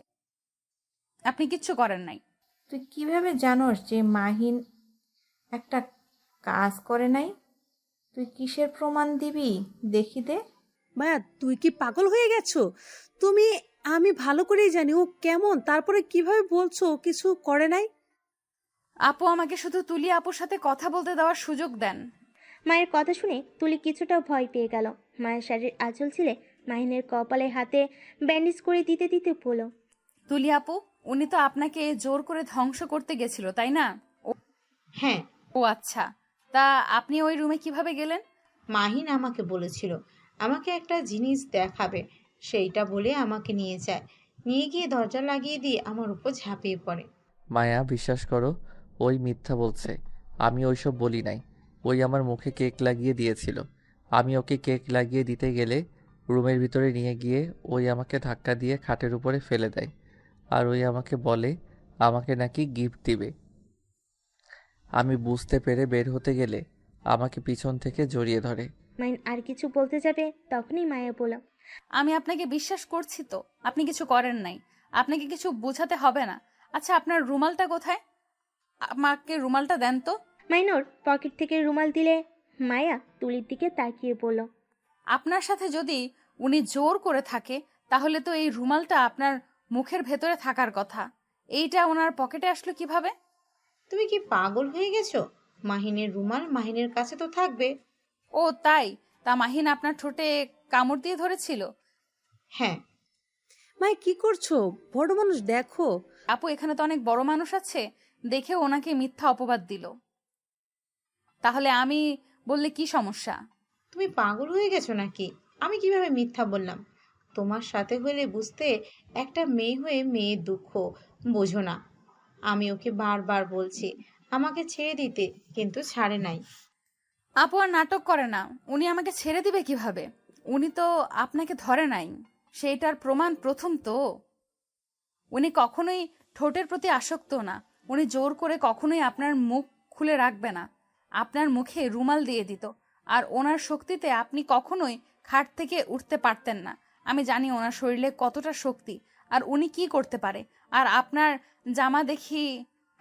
আপনি কিচ্ছু করেন নাই। তুই কিভাবে জানোস যে মাহিন একটা কাজ করে নাই? তুই কিসের প্রমাণ দিবি দেখি দে। মায়া, তুই কি পাগল হয়ে গেছো? আমি ভালো করেই জানি ও কেমন, তারপরে কিভাবে বলছো ও কিছু করে নাই? আপু, আমাকে শুধু তুলি আপুর সাথে কথা বলতে দেওয়ার সুযোগ দেন। মায়ের কথা শুনে তুলি কিছুটা ভয় পেয়ে গেল। মায়ের শাড়ির আঁচল ছিলে মাহিনের কপালে হাতে ব্যান্ডেজ করে দিতে দিতে বলল, তুলি আপু, উনি তো আপনাকে জোর করে ধ্বংস করতে গেছিল, তাই না? হ্যাঁ, ও আচ্ছা, তা আপনি ওই রুমে কিভাবে গেলেন? মাহিন আমাকে বলেছিল আমাকে একটা জিনিস দেখাবে, সেইটা বলে আমাকে নিয়ে যায়। নিয়ে গিয়ে দরজা লাগিয়ে দিয়ে আমার উপর ঝাঁপিয়ে পড়ে। মায়া, বিশ্বাস করো, ওই মিথ্যা বলছে। আমি ওইসব বলি নাই। ওই আমার মুখে কেক লাগিয়ে দিয়েছিল। আমি ওকে কেক লাগিয়ে দিতে গেলে রুমের ভিতরে নিয়ে গিয়ে ওই আমাকে ধাক্কা দিয়ে খাটের উপরে ফেলে দেয়। আর ওই আমাকে বলে আমাকে নাকি গিফট দিবে। আমি বুঝতে পেরে বের হতে গেলে আমাকে পিছন থেকে জড়িয়ে ধরে। মাহিন আর কিছু বলতে যাবে তখনই মায়া বলল, আমি আপনাকে বিশ্বাস করছি তো, আপনি কিছু করেন নাই, আপনাকে কিছু বোঝাতে হবে না। আচ্ছা, আপনার রুমালটা কোথায়? আমাকে রুমালটা দেন তো। মাহিন ওর পকেট থেকে রুমাল দিলে মায়া তুলির দিকে তাকিয়ে বলল, আপনার সাথে যদি উনি জোর করে থাকে, তাহলে তো এই রুমালটা আপনার মুখের ভেতরে থাকার কথা। এইটা ওনার পকেটে আসলো কিভাবে? তুমি কি পাগল হয়ে গেছো? মাহিনের রুমাল মাহিনের কাছে তো থাকবে। ও তাই? তা মাহিন আপনার ঠোঁটে কামড় দিয়ে ধরেছিল? হ্যাঁ। মায়া, কি করছো? বড় মানুষ, দেখো। আপু, এখানে তো অনেক বড় মানুষ আছে, দেখে ওনাকে মিথ্যা অপবাদ দিল। তাহলে আমি বললে কি সমস্যা? তুমি পাগল হয়ে গেছো নাকি? আমি কিভাবে মিথ্যা বললাম? তোমার সাথে হলে বুঝতে, একটা মেয়ে হয়ে মেয়ের দুঃখ বোঝো না। আমি ওকে বারবার বলছি আমাকে ছেড়ে দিতে, কিন্তু ছাড়ে নাই। আপু আর নাটক করে না, উনি আমাকে ছেড়ে দিবে কিভাবে? উনি তো আপনাকে ধরে নাই, সেইটার প্রমাণ প্রথম তো। উনি কখনোই ঠোঁটের প্রতি আসক্ত না, উনি জোর করে কখনোই আপনার মুখ খুলে রাখবে না, আপনার মুখে রুমাল দিয়ে দিত। আর ওনার শক্তিতে আপনি কখনোই খাট থেকে উঠতে পারতেন না। আমি জানি ওনার শরীরে কতটা শক্তি, আর উনি কি করতে পারে। আর আপনার জামা দেখি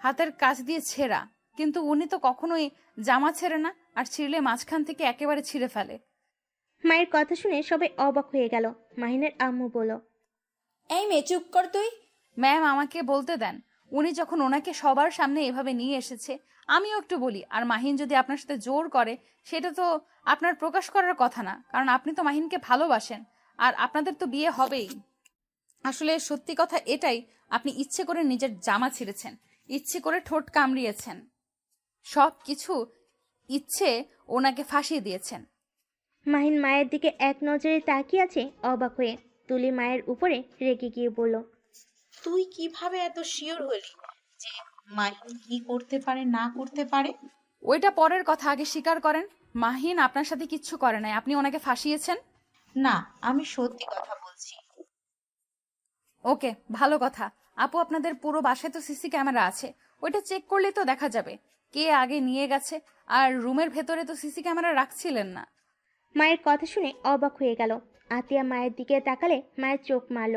হাতের কাছ দিয়ে ছেঁড়া, কিন্তু উনি তো কখনোই জামা ছেড়ে না, আর ছিঁড়লে মাঝখান থেকে একেবারে ছিঁড়ে ফেলে। মায়ের কথা শুনে সবাই অবাক হয়ে গেল। মাহিনের আম্মু বলল, এই মেয়ে, চুপ কর তুই। ম্যাম, আমাকে বলতে দেন। উনি যখন ওনাকে সবার সামনে এভাবে নিয়ে এসেছে, আমিও একটু বলি। আর মাহিন যদি আপনার সাথে জোর করে, সেটা তো আপনার প্রকাশ করার কথা না, কারণ আপনি তো মাহিনকে ভালোবাসেন, আর আপনাদের তো বিয়ে হবেই। আসলে সত্যি কথা এটাই, আপনি ইচ্ছে করে নিজের জামা ছিঁড়েছেন, ইচ্ছে করে ঠোঁট কামড়িয়েছেন, সব কিছু ইচ্ছে ওনাকে ফাঁসিয়ে দিয়েছেন। মাহিন মায়ের দিকে এক নজরে তাকিয়ে আছে অবাক হয়ে। তুলি মায়ের উপরে রেগে গিয়ে বলল, তুই কিভাবে এত শিওর হলি যে মাহিন কি করতে পারে না করতে পারে? ওইটা পরের কথা, আগে স্বীকার করেন মাহিন আপনার সাথে কিচ্ছু করে নাই, আপনি ওনাকে ফাঁসিয়েছেন। না, আমি সত্যি কথা বলছি। ওকে, ভালো কথা। আপু, আপনাদের পুরো বাসায় তো সিসি ক্যামেরা আছে, ওইটা চেক করলেই তো দেখা যাবে কে আগে নিয়ে গেছে। আর রুমের ভেতরে তো সিসি ক্যামেরা রাখছিলেন না। মায়ের কথা শুনে অবাক হয়ে গেল। আতিয়া মায়ের দিকে তাকালে মায়ের চোখ মারল।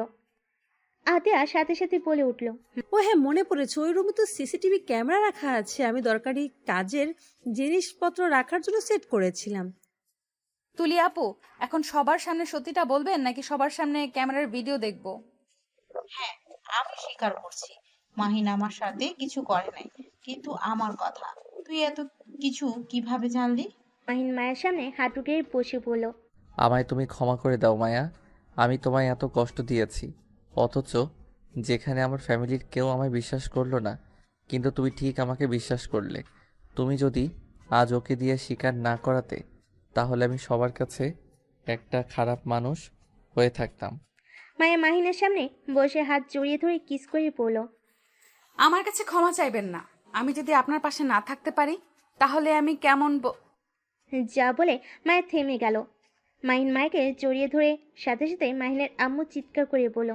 আতিয়া সাথে সাথে বলে উঠল, ও হ্যাঁ, মনে পড়েছে, ওই রুমে তো সিসিটিভি ক্যামেরা রাখা আছে। আমি দরকারি কাজের জিনিসপত্র রাখার জন্য সেট করেছিলাম। তুলি আপু, এখন সবার সামনে সত্যিটা বলবেন নাকি সবার সামনে ক্যামেরার ভিডিও দেখবো? হ্যাঁ, আমি স্বীকার করছি মাহিন আমার সাথে কিছু করে নাই, কিন্তু আমার কথা তুই এত কিছু কিভাবে জানলি? মাহিন মায়ের সামনে হাঁটু গেড়ে বসে বলল, আমায় তুমি ক্ষমা করে দাও মায়া। আমি তোমায় এত কষ্ট দিয়েছি, অথচ যেখানে আমার ফ্যামিলির কেউ আমায় বিশ্বাস করলো না, কিন্তু তুমি ঠিক আমাকে বিশ্বাস করলে। তুমি যদি আজ ওকে দিয়ে স্বীকার না করাতে, তাহলে আমি সবার কাছে একটা খারাপ মানুষ হয়ে থাকতাম। মায়া মাহিনের সামনে বসে হাত জড়িয়ে ধরে কিস করে বলল, আমার কাছে ক্ষমা চাইবেন না। আমি যদি আপনার পাশে না থাকতে পারি তাহলে আমি কেমন যা বলে মায়া থেমে গেল। মাহিন মায়াকে জড়িয়ে ধরে সাথে সাথে মাহিনের আম্মু চিৎকার করে বলল,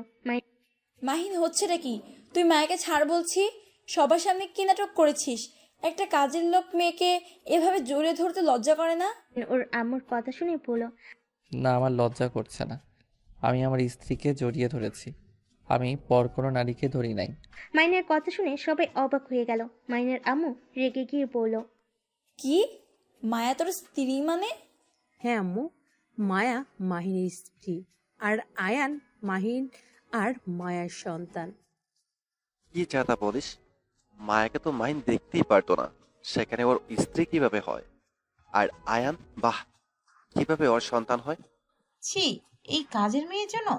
মাহিন, হচ্ছেটা কি? তুই মায়াকে ছাড় বলছি? সবার সামনে কি নাটক করেছিস? একটা কাজের লোক মেয়েকে এভাবে জড়িয়ে ধরতে লজ্জা করে না? ওর আম্মুর কথা শুনে বলল, না, আমার লজ্জা করছে না। আমি আমার স্ত্রীকে জড়িয়ে ধরেছি, আমি পর কোনো নারীকে ধরি নাই। মাইনের কথা শুনে সবাই অবাক হয়ে গেল। মাইনের আম্মু রেগে গিয়ে বলল, কি? মায়া তোর স্ত্রী মানে? হ্যাঁ আম্মু, মায়া মাহিনের স্ত্রী, আর আয়ান মাহিন আর মায়ার সন্তান। কি চাতা বলিস? মায়াকে তো মাহিন দেখতেই পারতো না, সেখানে ওর স্ত্রী কিভাবে হয়? আর আয়ান, বাহ, কিভাবে ওর সন্তান হয়? ছি, এই কাজের মেয়ের জন্য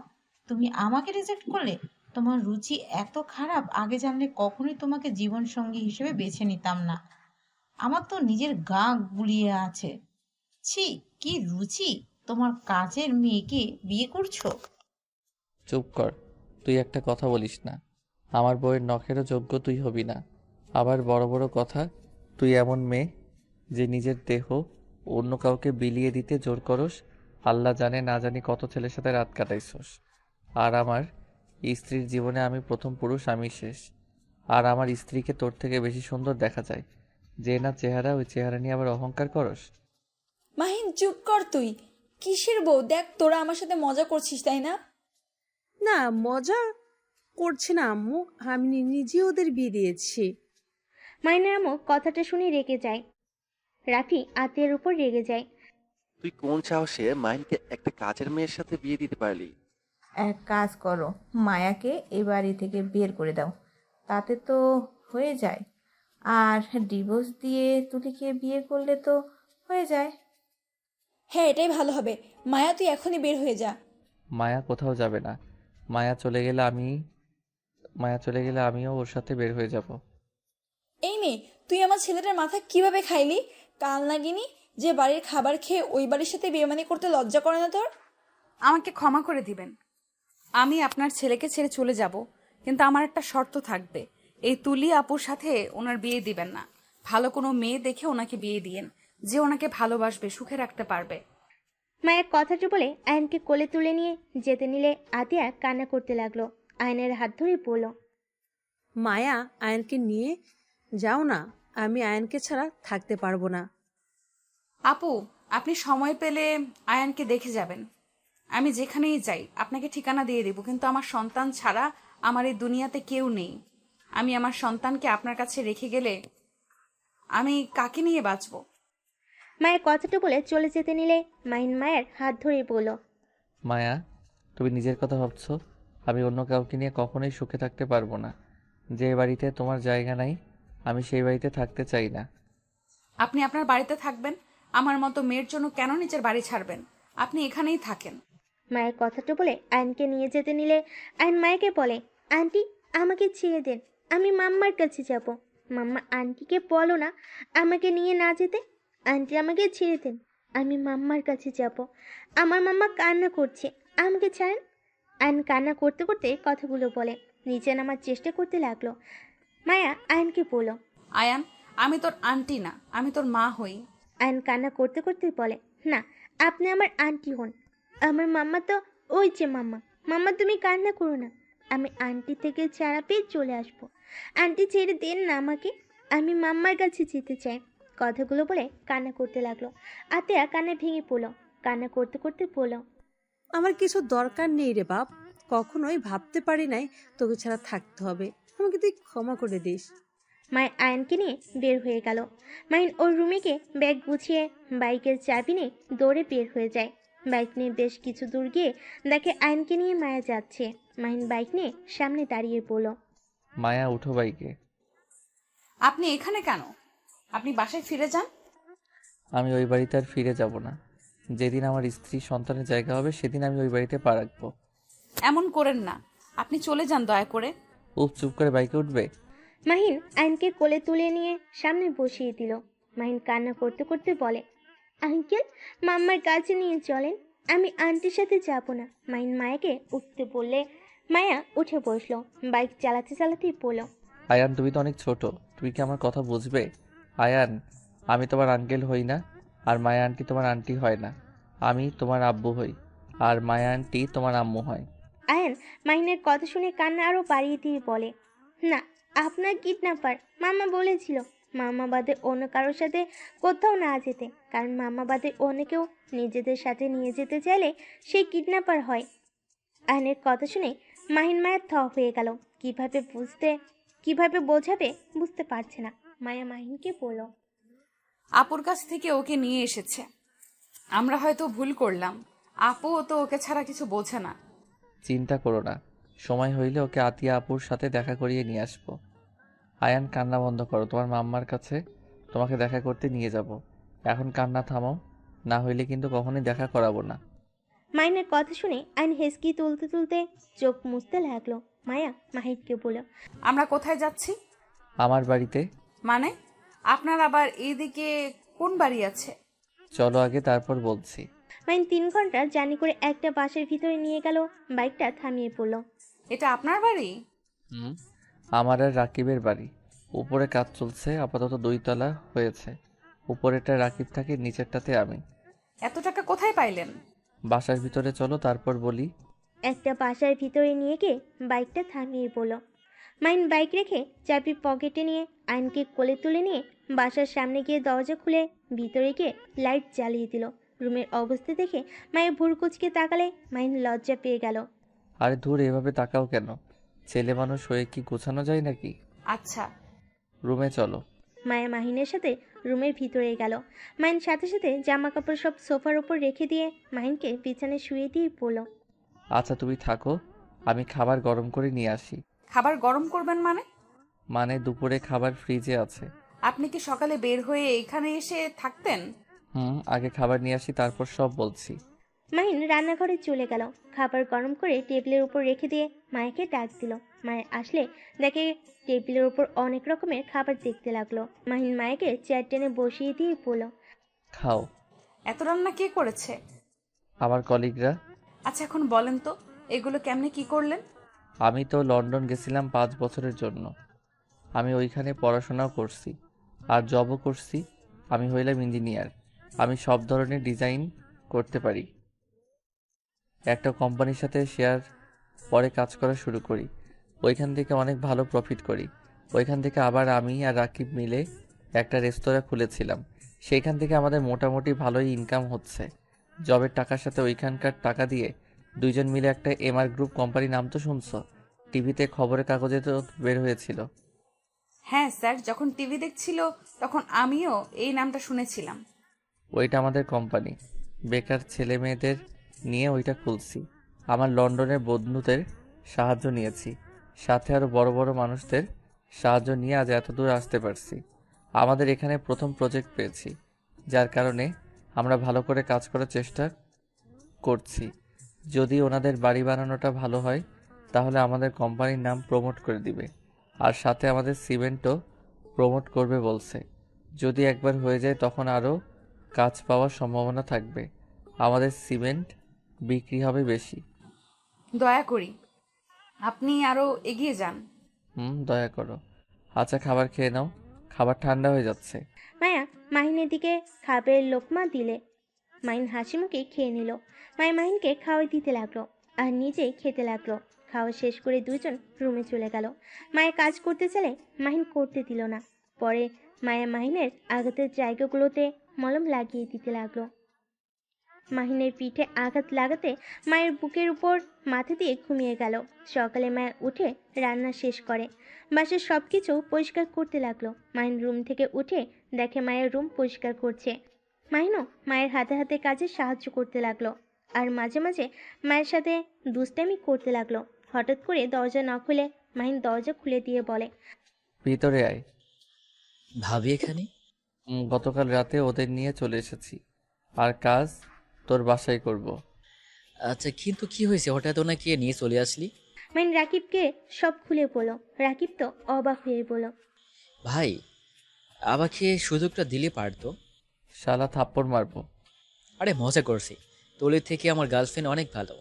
তুমি আমাকে রিজেক্ট করলে? তোমার রুচি এত খারাপ, আগে জানলে কখনোই তোমাকে জীবন সঙ্গী হিসেবে বেছে নিতাম না। আমার তো নিজের গা গুলিয়ে আছে। ছি, কি রুচি! তোমার কাজের মেয়েকে বিয়ে করছো? চুপ কর, তুই একটা কথা বলিস না। আমার বউয়ের নখেরও যোগ্য তুই হবি না। আবার বড় বড় কথা। তুই এমন মেয়ে যে নিজের দেহ অন্য কাউকে বিলিয়ে দিতে জোর করস। আল্লাহ জানে না জানি কত ছেলের সাথে রাত কাটাইছস। আর আমার স্ত্রীর জীবনে আমি প্রথম পুরুষ, আমি শেষ। আর আমার স্ত্রীকে তোর থেকে বেশি সুন্দর দেখা যায়। যে না চেহারা, ওই চেহারা নিয়ে আবার অহংকার করস। মাহিন, চুপ কর তুই। কিসের বউ? দেখ, তোরা আমার সাথে মজা করছিস, তাই না? না, মজা করছে না আম্মু, আমি নিজে ওদের বিয়ে দিয়েছি। মাইনের আম্মু কথাটা শুনে রেগে যায়। রাফি আতিয়ার উপর রেগে যায়। তুই কোন সাহসে মাহিনকে একটা কাজের মেয়ের সাথে বিয়ে দিতে পারলি? এক কাজ করো, মায়াকে এ বাড়ি থেকে বের করে দাও, তাতে তো হয়ে যায়। আর ডিভোর্স দিয়ে তুলিকে বিয়ে করলে তো হয়ে যায়। হ্যাঁ, এটাই ভালো হবে। মায়া, তুই এখনই বের হয়ে যা। মায়া কোথাও যাবে না। মায়া চলে গেলে আমিও ওর সাথে বের হয়ে যাব। এই মেয়ে, তুই আমার ছেলেটার মাথা কিভাবে খাইলি? কাল নাগিনি যে বাড়ির খাবার খেয়ে ওই বাড়ির সাথে বেমানি করতে লজ্জা করে না তোর? আমাকে ক্ষমা করে দিবেন। আমি আপনার ছেলেকে ছেড়ে চলে যাব, কিন্তু আমার একটা শর্ত থাকবে। এই তুলি আপুর সাথে ওনার বিয়ে দিবেন না। ভালো কোনো মেয়ে দেখে ওনাকে বিয়ে দিয়েন, যে ওনাকে ভালোবাসবে, সুখে রাখতে পারবে। মায়ের কথাটা বলে আয়নকে কোলে তুলে নিয়ে যেতে নিলে আতিয়া কান্না করতে লাগলো। আয়নের হাত ধরে বলল, মায়া, আয়নকে নিয়ে যাও না, আমি আয়নকে ছাড়া থাকতে পারবো না। আপু, আপনি সময় পেলে আয়ানকে দেখে যাবেন। আমি যেখানেই যাই আপনাকে ঠিকানা দিয়ে দেব, কিন্তু আমার সন্তান ছাড়া আমার এই দুনিয়াতে কেউ নেই। আমি আমার সন্তানকে আপনার কাছে রেখে গেলে আমি কাকে নিয়ে বাঁচব? মায়ের কথাটা বলে চলে যেতে নিলে মাহিন মায়ের হাত ধরে বলল, মায়া, তুমি নিজের কথা ভাবছো? আমি অন্য কাউকে নিয়ে কখনোই সুখে থাকতে পারবো না। যে বাড়িতে তোমার জায়গা নাই, আমি সেই বাড়িতে থাকতে চাই না। আপনি আপনার বাড়িতে থাকবেন, আমার মতো মেয়ের জন্য কেন নিজের বাড়ি ছাড়বেন? আপনি এখানেই থাকেন। মায়ের কথাটা বলে আয়নকে নিয়ে যেতে নিলে আয়ন মায়েকে বলে, আন্টি, আমাকে ছেড়ে দেন, আমি মাম্মার কাছে যাব। মাম্মা, আন্টিকে বলো না আমাকে নিয়ে না যেতে। আন্টি, আমাকে ছেড়ে দেন, আমি মাম্মার কাছে যাব। আমার মাম্মা কান্না করছে, আমাকে ছাড়েন। আয়ন কান্না করতে করতে কথাগুলো বলে নিচে নামার চেষ্টা করতে লাগলো। মায়া আয়নকে বলো, আয়ান, আমি তোর আন্টি না, আমি তোর মা হই। আয়ন কান্না করতে করতে বলে, না, আপনি আমার আন্টি হন। আমার মাম্মা তো ওই যে মাম্মা। মাম্মা, তুমি কান্না করো না, আমি আন্টি থেকে ছাড়া পেয়ে চলে আসবো। আন্টি, ছেড়ে দেন না আমাকে, আমি মাম্মার কাছে যেতে চাই। কথাগুলো বলে কান্না করতে লাগলো। আতেয়া কান্না ভেঙে পড়লো। কান্না করতে করতে বলল, আমার কিছু দরকার নেই রে বাপ, কখনোই ভাবতে পারি নাই তোকে ছাড়া থাকতে হবে, আমাকে তুই ক্ষমা করে দিস। মায়ের আয়নকে নিয়ে বের হয়ে গেল। মাইন ওর রুমে গিয়ে ব্যাগ গুছিয়ে বাইকের চাবি নিয়ে দৌড়ে বের হয়ে যায়। বাইক নিয়ে বেশ কিছু দূর গিয়ে দেখে আয়নকে নিয়ে মায়া যাচ্ছে। মাহিন বাইক নিয়ে সামনে দাঁড়িয়ে বলল, মায়া, উঠো বাইকে। আপনি এখানে কেন? আপনি বাসায় ফিরে যান। আমি ওই বাড়িতে আর ফিরে যাব না। যেদিন আমার স্ত্রী সন্তানের জায়গা হবে সেদিন আমি ওই বাড়িতে পা রাখবো। এমন করেন না, আপনি চলে যান দয়া করে। চুপ করে বাইকে উঠবে? মাহিন আইনকে কোলে তুলে নিয়ে সামনে বসিয়ে দিল। মাহিন কান্না করতে করতে বলে, আঙ্কেল, মাম্মার কাছে নিয়ে চলেন, আমি আন্টির সাথে যাব না। মাহিন মায়াকে উঠতে বললে মায়া উঠে বসলো। বাইক চালাতে চালাতেই বলল, আয়ান, তুমি তো অনেক ছোট, তুমি কি আমার কথা বুঝবে? আয়ান, আমি তোমার আঙ্কেল হই না, আর মায়া আন্টি তোমার আন্টি হয় না। আমি তোমার আব্বু হই, আর মায়া আন্টি তোমার আম্মু হয়। আয়ান মাহিনের কথা শুনে কান্না আরো বাড়িয়ে দিয়ে বলে, না, আপনার কিডন্যাপার। মাম্মা বলেছিল মাম্মা বাদে অন্য কারোর সাথে কোথাও না যেতে, কারণ মাম্মা বাদে অন্য কেউ নিজেদের সাথে নিয়ে যেতে চাইলে সেই কিডন্যাপার হয়। আয়নের কথা শুনে মাহিন মায়া থ হয়ে গেল। কিভাবে বোঝাবে বুঝতে পারছে না। মায়া মাহিনকে বলল, আপুর কাছ থেকে ওকে নিয়ে এসেছে। আমরা হয়তো ভুল করলাম, আপুও তো ওকে ছাড়া কিছু বোঝে না। চিন্তা করো না, সময় হইলে ওকে আতিয়া আপুর সাথে দেখা করিয়ে নিয়ে আসবো। আয়ান, কান্না বন্ধ করো, তোমার মাম্মার কাছে তোমাকে দেখা করতে নিয়ে যাব। এখন কান্না থামাও, না হইলে কিন্তু কখনোই দেখা করাবো না। মাহিনের কথা শুনে আইন হেসকি তুলতে তুলতে চোখ মুছতে লাগলো। মায়া মাহিনকে বলল, আমরা কোথায় যাচ্ছি? আমার বাড়িতে। মানে আপনার আবার এইদিকে কোন বাড়ি আছে? চলো আগে, তারপর বলছি। মাহিন 3 ঘন্টা জার্নি করে একটা বাসের ভিতরে নিয়ে গেল। বাইকটা থামিয়ে পড়ল। এটা আপনার বাড়ি? আমার আর রাকিবের বাড়ি। উপরে কাজ চলছে, আপাতত 2 তলা হয়েছে। উপরেটা রাকিব থাকে, নিচেরটাতে আমি। এত টাকা কোথায় পাইলেন? বাসার ভিতরে চলো, তারপর বলি। একটা বাসার ভিতরে নিয়ে গিয়ে বাইকটা থামিয়ে পড়ল। মাহিন বাইক রেখে চাবি পকেটে নিয়ে আইনকে কোলে তুলে নিয়ে বাসার সামনে গিয়ে দরজা খুলে ভিতরে গিয়ে লাইট জ্বালিয়ে দিল। রুমের অবস্থা দেখে মায়ের ভুর কুচকে তাকালে মাহিন লজ্জা পেয়ে গেল। আরে ধুর, এভাবে তাকাও কেন? ছেলে মানুষ হয়ে কি গোছানো যায় নাকি? আচ্ছা। রুমে চলো। মায়া মাহিনের সাথে রুমের ভিতরে গেল। মাহিন সাথে সাথে জামা কাপড় সব সোফার ওপর রেখে দিয়ে মাহিনকে বিছানায় শুয়ে দিয়ে পড়ল। আচ্ছা তুমি থাকো, আমি খাবার গরম করে নিয়ে আসি। খাবার গরম করবেন মানে? মানে দুপুরে খাবার ফ্রিজে আছে। আপনি কি সকালে বের হয়ে এখানে এসে থাকতেন? আগে খাবার নিয়ে আসি, তারপর সব বলছি। মাহিন রান্নাঘরে চলে গেল। খাবার গরম করে টেবিলের উপর রেখে দিয়ে মায়াকে ডাক দিল। মায়া আসলে দেখে টেবিলের উপর অনেক রকমের খাবার দেখতে লাগলো। মাহিন মায়াকে চেয়ার টেনে বসিয়ে দিয়ে বলল, খাও। এত রান্না কে করেছে? আমার কলিগরা। আচ্ছা এখন বলেন তো, এগুলো কেমনে কি করলেন? আমি তো লন্ডন গেছিলাম 5 বছরের জন্য। আমি ওইখানে পড়াশোনাও করছি আর জবও করছি। আমি হইলাম ইঞ্জিনিয়ার। আমি সব ধরনের ডিজাইন করতে পারি। একটা কোম্পানির সাথে শেয়ার পরে কাজ করা শুরু করি। ওইখান থেকে অনেক ভালো প্রফিট করি। ওইখান থেকে আবার আমি আর রাকিব মিলে একটা রেস্তোরাঁ খুলেছিলাম। সেইখান থেকে আমাদের মোটামুটি ভালোই ইনকাম হচ্ছে। জবের টাকার সাথে ওইখানকার টাকা দিয়ে 2জন মিলে একটা এমআর গ্রুপ কোম্পানি, নাম তো শুনছো? টিভিতে, খবরের কাগজে তো বের হয়েছিল। হ্যাঁ স্যার, যখন টিভি দেখছিল তখন আমিও এই নামটা শুনেছিলাম। ওইটা আমাদের কোম্পানি। বেকার ছেলে মেয়েদের নিয়ে ওইটা খুলছি। আমার লন্ডনের বন্ধুদের সাহায্য নিয়েছি, সাথে আরও বড় বড় মানুষদের সাহায্য নিয়ে আজ এত দূর আসতে পারছি। আমাদের এখানে প্রথম প্রজেক্ট পেয়েছি, যার কারণে আমরা ভালো করে কাজ করার চেষ্টা করছি। যদি ওনাদের বাড়ি বানানোটা ভালো হয় তাহলে আমাদের কোম্পানির নাম প্রমোট করে দিবে, আর সাথে আমাদের সিমেন্টও প্রমোট করবে বলছে। যদি একবার হয়ে যায় তখন আরও কাজ পাওয়ার সম্ভাবনা থাকবে। আমাদের সিমেন্ট বিক্রি হবে বেশি। দয়া করি আপনি আরো এগিয়ে যান। দয়া করো। আচ্ছা খাবার খেয়ে নাও, খাবার ঠান্ডা হয়ে যাচ্ছে। মায়া মাহিনের দিকে খাবারের লোকমা দিলে। মাহিন হাসি মুখে খেয়ে নিল। মায়া মাহিনকে খাওয়াই দিতে লাগলো আর নিজে খেতে লাগলো। খাওয়া শেষ করে 2জন রুমে চলে গেল। মায়া কাজ করতে চাইলে মাহিন করতে দিল না। পরে মায়া মাহিনের আঘাতের জায়গাগুলোতে মলম লাগিয়ে দিতে লাগলো। মাহিনের পিঠে আঘাত লাগাতে মায়ের বুকের উপর মাথা দিয়ে ঘুমিয়ে গেল। সকালে মায়া উঠে রান্না শেষ করে বাসার সব কিছু পরিষ্কার করতে লাগলো। মাহিন রুম থেকে উঠে দেখে মায়ের রুম পরিষ্কার করছে। মাহিনও মায়ের হাতে হাতে কাজে সাহায্য করতে লাগলো আর মাঝে মাঝে মায়ের সাথে দুষ্টামি করতে লাগলো। হঠাৎ করে দরজা না খুলে মাহিন দরজা খুলে দিয়ে বলে, ভিতরে আয়। ভাবি এখানে? গতকাল রাতে ওদের নিয়ে চলে এসেছি। আর কাজ তোর বাসায় করব। আচ্ছা, কিন্তু কি হয়েছে হঠাৎ ওনাকে নিয়ে চলে আসলি? মাইন রাকিবকে সব খুলে বলল। রাকিব তো অবাক হয়ে বলল, ভাই, আমাকে সুযোগটা দিলে পারতো। শালা থাপ্পড় মারবো। আরে মজা করছি, তোলের থেকে আমার গার্লফ্রেন্ড অনেক ভালো।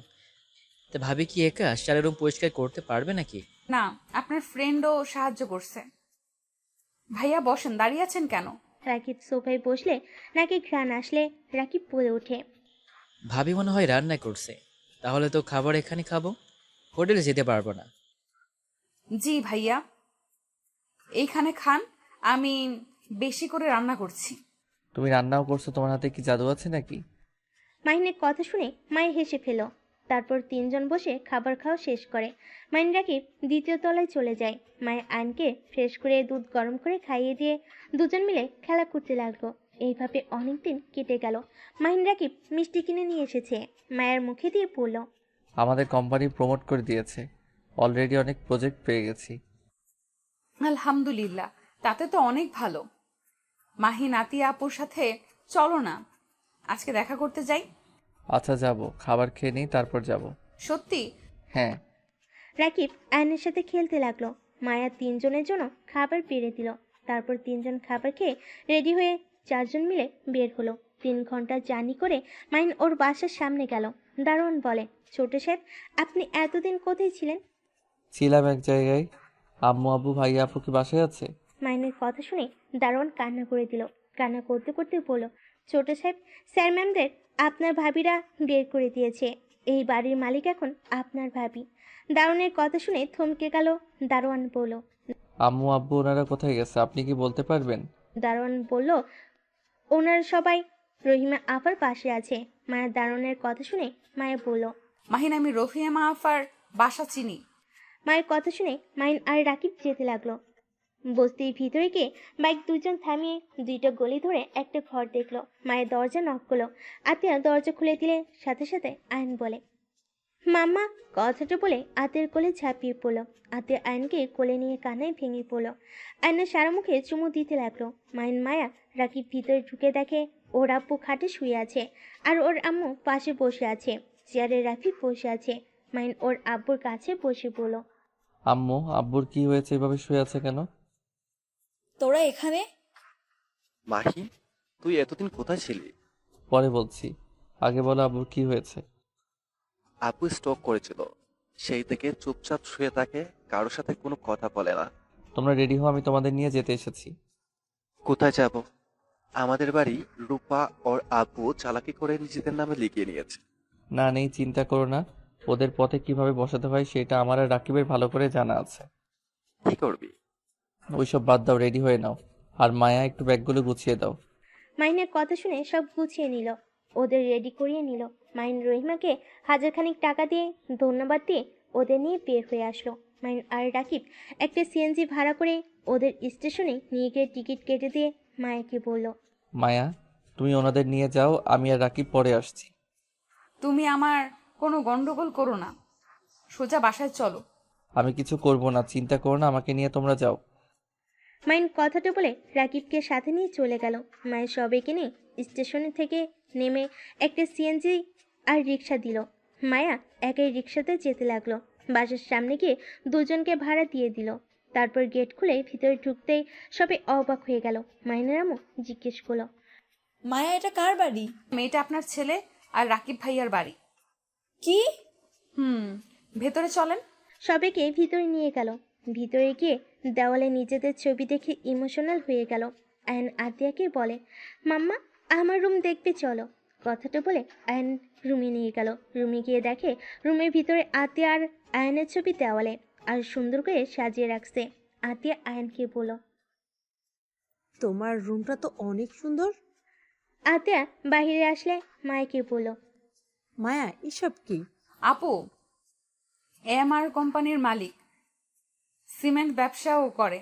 তা ভাবি কি একা সারা রুম পরিষ্কার করতে পারবে নাকি? না, আপনার ফ্রেন্ডও সাহায্য করছে। ভাইয়া বসেন, দাঁড়িয়ে আছেন কেন? রাকিব সোফায় বসলে নাকি ঘ্রাণ আসলে রাকিব বলে ওঠে, ভাবি মনে হয় রান্না করছে, তাহলে তো খাবার এখানে খাবো, হোটেলে যেতে পারবো না। জি ভাইয়া, এইখানে খান, আমি বেশি করে রান্না করছি। তুমি রান্নাও করছো, তোমার হাতে কি জাদু আছে নাকি? মাহিনের কথা শুনে মায়ে হেসে ফেল। তারপর তিনজন বসে খাবার খাওয়া শেষ করে। মাইন রাকিব দ্বিতীয় তলায় চলে যায়। মায়ের আয়নকে ফ্রেশ করে দুধ গরম করে খাইয়ে দিয়ে দুজন মিলে খেলা করতে লাগলো। এইভাবে অনেকদিন কেটে গেল। মাহিন রাকিব মিষ্টি কিনে নিয়ে এসেছে, মায়ের মুখে দিয়ে পড়ল, আমাদের কোম্পানি প্রমোট করে দিয়েছে, অলরেডি অনেক প্রজেক্ট পেয়ে গেছি। আলহামদুলিল্লাহ, তাতে তো অনেক ভালো। মাহিন আতিয়া আপুর সাথে চলো না, আজকে দেখা করতে যাই। আচ্ছা যাব, খাবার খেয়ে নিই তারপর যাব। সত্যি? হ্যাঁ। রাকিব আয়নের সাথে খেলতে লাগলো। মায়া তিনজনের জন্য খাবার বেড়ে দিল। তারপর তিনজন খাবার খেয়ে রেডি হয়ে চারজন মিলে বের হলো। 3 ঘন্টা জার্নি করে মাইন ওর বাসার সামনে গেল। দারোয়ান বলে, ছোট সাহেব, আপনি এতদিন কোথায় ছিলেন? ছিলাম এক জায়গায়। আম্মু আব্বু ভাইয়া আপু কি বাসায় আছে? মাইনের কথা শুনে দারোয়ান কান্না করে দিল। কান্না করতে করতে বলল, ছোট সাহেব, স্যার ম্যামদের আপনার ভাবিরা বের করে দিয়েছে। এই বাড়ির মালিক এখন আপনার ভাবি। দারোয়ানের কথা শুনে থমকে গেল। দারোয়ান বলল, আম্মু আব্বু ওনারা কোথায় গেছে আপনি কি বলতে পারবেন? দারোয়ান বলল, ওনার সবাই রহিমা আপার পাশে আছে। মায়া দারোয়ানের কথা শুনে মায়া বলল, মাহিন, আমি রহিমা আফার বাসা চিনি। মায়ের কথা শুনে মাইন আর রাকিব যেতে লাগলো। বস্তির ভিতরে গিয়ে বাইক দুজন থামিয়ে 2টা গলি ধরে একটা ঘর দেখলো। মায়ের দরজা নক করলো। আতিয়া দরজা খুলে দিলে সাথে সাথে আয়ন বলে, মাম্মা, কথাটা বলে আতের কোলে ঝাঁপিয়ে পড়লো। আতে আয়নকে কোলে নিয়ে কান্নায় ভেঙে পড়লো। আয়নের সারা মুখে চুমু দিতে লাগলো। মাইন মায়া রাকিব ভিতরে ঢুকে দেখে ওর আব্বু খাটে শুয়ে আছে আর ওর আম্মু পাশে বসে আছে। চেয়ারে রাকিব বসে আছে। মাইন ওর আব্বুর কাছে বসে বলল, আম্মু আব্বুর কি হয়েছে, এভাবে শুয়ে আছে কেন? তোরা এখানে? মাহি, তুই এতদিন কোথায় ছিলি? পরে বলছি, আগে বলো আব্বুর কি হয়েছে। আপু স্ট্রোক করেছিল, সেই থেকে চুপচাপ শুয়ে থাকে, কারোর সাথে কোনো কথা বলে না। তোমরা রেডি হও, আমি তোমাদের নিয়ে যেতে এসেছি। কোথায় যাব? আমাদের বাড়ি রূপা ওর আব্বু চালাকি করে নিজেদের নামে লিখিয়ে নিয়েছে। না নেই, চিন্তা করো না, ওদের পথে কিভাবে বসাতে হয় সেটা আমার আর রাকিবের ভালো করে জানা আছে। কি করবি? ওইসব বাদ দাও, রেডি হয়ে নাও। আর মায়া একটু ব্যাগগুলো গুছিয়ে দাও। মাইনের কথা শুনে সব গুছিয়ে নিল, ওদের রেডি করিয়ে নিল। মাইন রহিমাকে হাজারখানিক টাকা দিয়ে ধন্যবাদ দিয়ে ওদের নিয়ে বের হয়ে আসলো। মাইন আর রাকিব একটা সিএনজি ভাড়া করে ওদের স্টেশনে নিয়ে গিয়ে টিকিট কেটে দিয়ে মায়াকে বলল, মায়া, তুমি ওনাদের নিয়ে যাও, আমি আর রাকিব পরে আসছি। তুমি আমার কোনো গন্ডগোল করো না, সোজা বাসায় চলো। আমি কিছু করব না, চিন্তা করো না, আমাকে নিয়ে তোমরা যাও। মাইন কথাটা বলে রাকিবকে সাথে নিয়ে চলে গেল। মায়ের সবাইকে নিয়ে স্টেশনে থেকে নেমে একটা সিএনজি আর রিক্সা দিল। মায়া একাই রিক্সাতে যেতে লাগলো। বাসার সামনে গিয়ে দুজনকে ভাড়া দিয়ে দিল। তারপর গেট খুলে ভিতরে ঢুকতেই সবাই অবাক হয়ে গেল। মাইনের আম্মু জিজ্ঞেস করলো, মায়া, এটা কার বাড়ি? মেয়েটা আপনার ছেলে আর রাকিব ভাইয়ার বাড়ি। কি? ভেতরে চলেন। সবাইকে ভিতরে নিয়ে গেল। ভিতরে গিয়ে দেওয়ালে নিজেদের ছবি দেখে ইমোশনাল হয়ে গেল। আয়ন আতিয়াকে বলে, মাম্মা, আমার রুম দেখবে চলো। কথাটা বলে আয়ন রুমে নিয়ে গেল। রুমে গিয়ে দেখে রুমের ভিতরে আতিয়া আর আয়নের ছবি দেওয়ালে আর সুন্দর করে সাজিয়ে রাখছে। আতিয়া আয়নকে বলল, তোমার রুমটা তো অনেক সুন্দর। আতিয়া বাইরে আসলে মাইকে বলল, মায়া, এসব কি? আপু এমআর কোম্পানির মালিক, সিমেন্ট ব্যবসাও করে,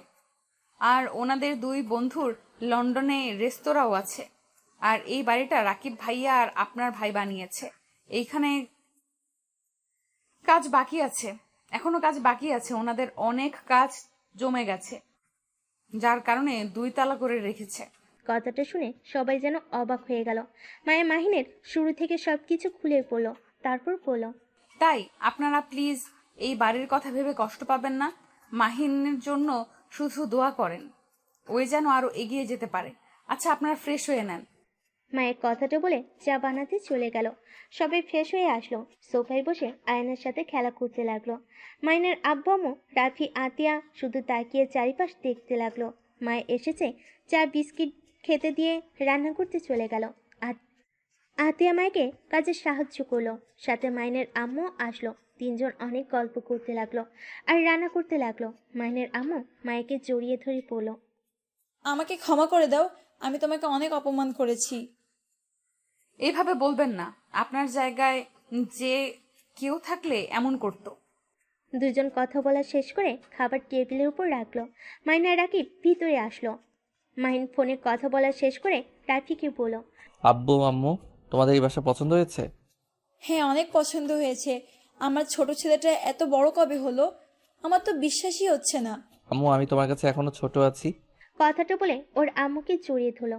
আর ওনাদের 2 বন্ধুর লন্ডনে রেস্তোরাঁও আছে। আর এই বাড়িটা রাকিব ভাইয়া আর আপনার ভাই বানিয়েছে। এইখানে কাজ বাকি আছে, এখনো কাজ বাকি আছে, ওনাদের অনেক কাজ জমে গেছে, যার কারণে 2 তালা করে রেখেছে। কথাটা শুনে সবাই যেন অবাক হয়ে গেল। মায়া মাহিনের শুরু থেকে সব কিছু খুলে পড়ল, তারপর বলল, তাই আপনারা প্লিজ এই বাড়ির কথা ভেবে কষ্ট পাবেন না। মাহিনের জন্য শুধু দোয়া করেন, ওই যেন আরো এগিয়ে যেতে পারে। আচ্ছা, আপনারা ফ্রেশ হয়ে নেন। মায়ের কথাটা বলে চা বানাতে চলে গেল। সবাই ফ্রেশ হয়ে আসলো, সোফায় বসে আয়নার সাথে খেলা করতে লাগলো। মাইনের আব্বু আম্মু, রাফি, আতিয়া শুধু তাকিয়ে চারিপাশ দেখতে লাগলো। মায় এসেছে, চা বিস্কিট খেতে দিয়ে রান্না করতে চলে গেল। আতিয়া মায়কে কাজে সাহায্য করলো, সাথে মাইনের আম্মু আসলো। তিনজন অনেক গল্প করতে লাগলো আর রান্না করতে লাগলো। মাইনের আম্মু মায়কে জড়িয়ে ধরে পড়লো, আমাকে ক্ষমা করে দাও, আমি তোমাকে অনেক অপমান করেছি। এইভাবে বলবেন না, আপনার জায়গায় যে কেউ থাকলে এমন করতো। দুজন কথা বলা শেষ করে খাবার টেবিলের উপর রাখলো। মাইন আর রাকিব ভিতরে আসলো। মাহিন ফোনে কথা বলা শেষ করে রাফিকে বলল, আব্বু আম্মু, তোমাদের এই বাসা পছন্দ হয়েছে? হ্যাঁ, অনেক পছন্দ হয়েছে। আমার ছোট ছেলেটা এত বড় কবে হলো? আমার তো বিশ্বাসই হচ্ছে না। আম্মু, আমি তোমার কাছে এখনো ছোট আছি। কথাটা বলে ওর আম্মুকে জড়িয়ে ধরলো।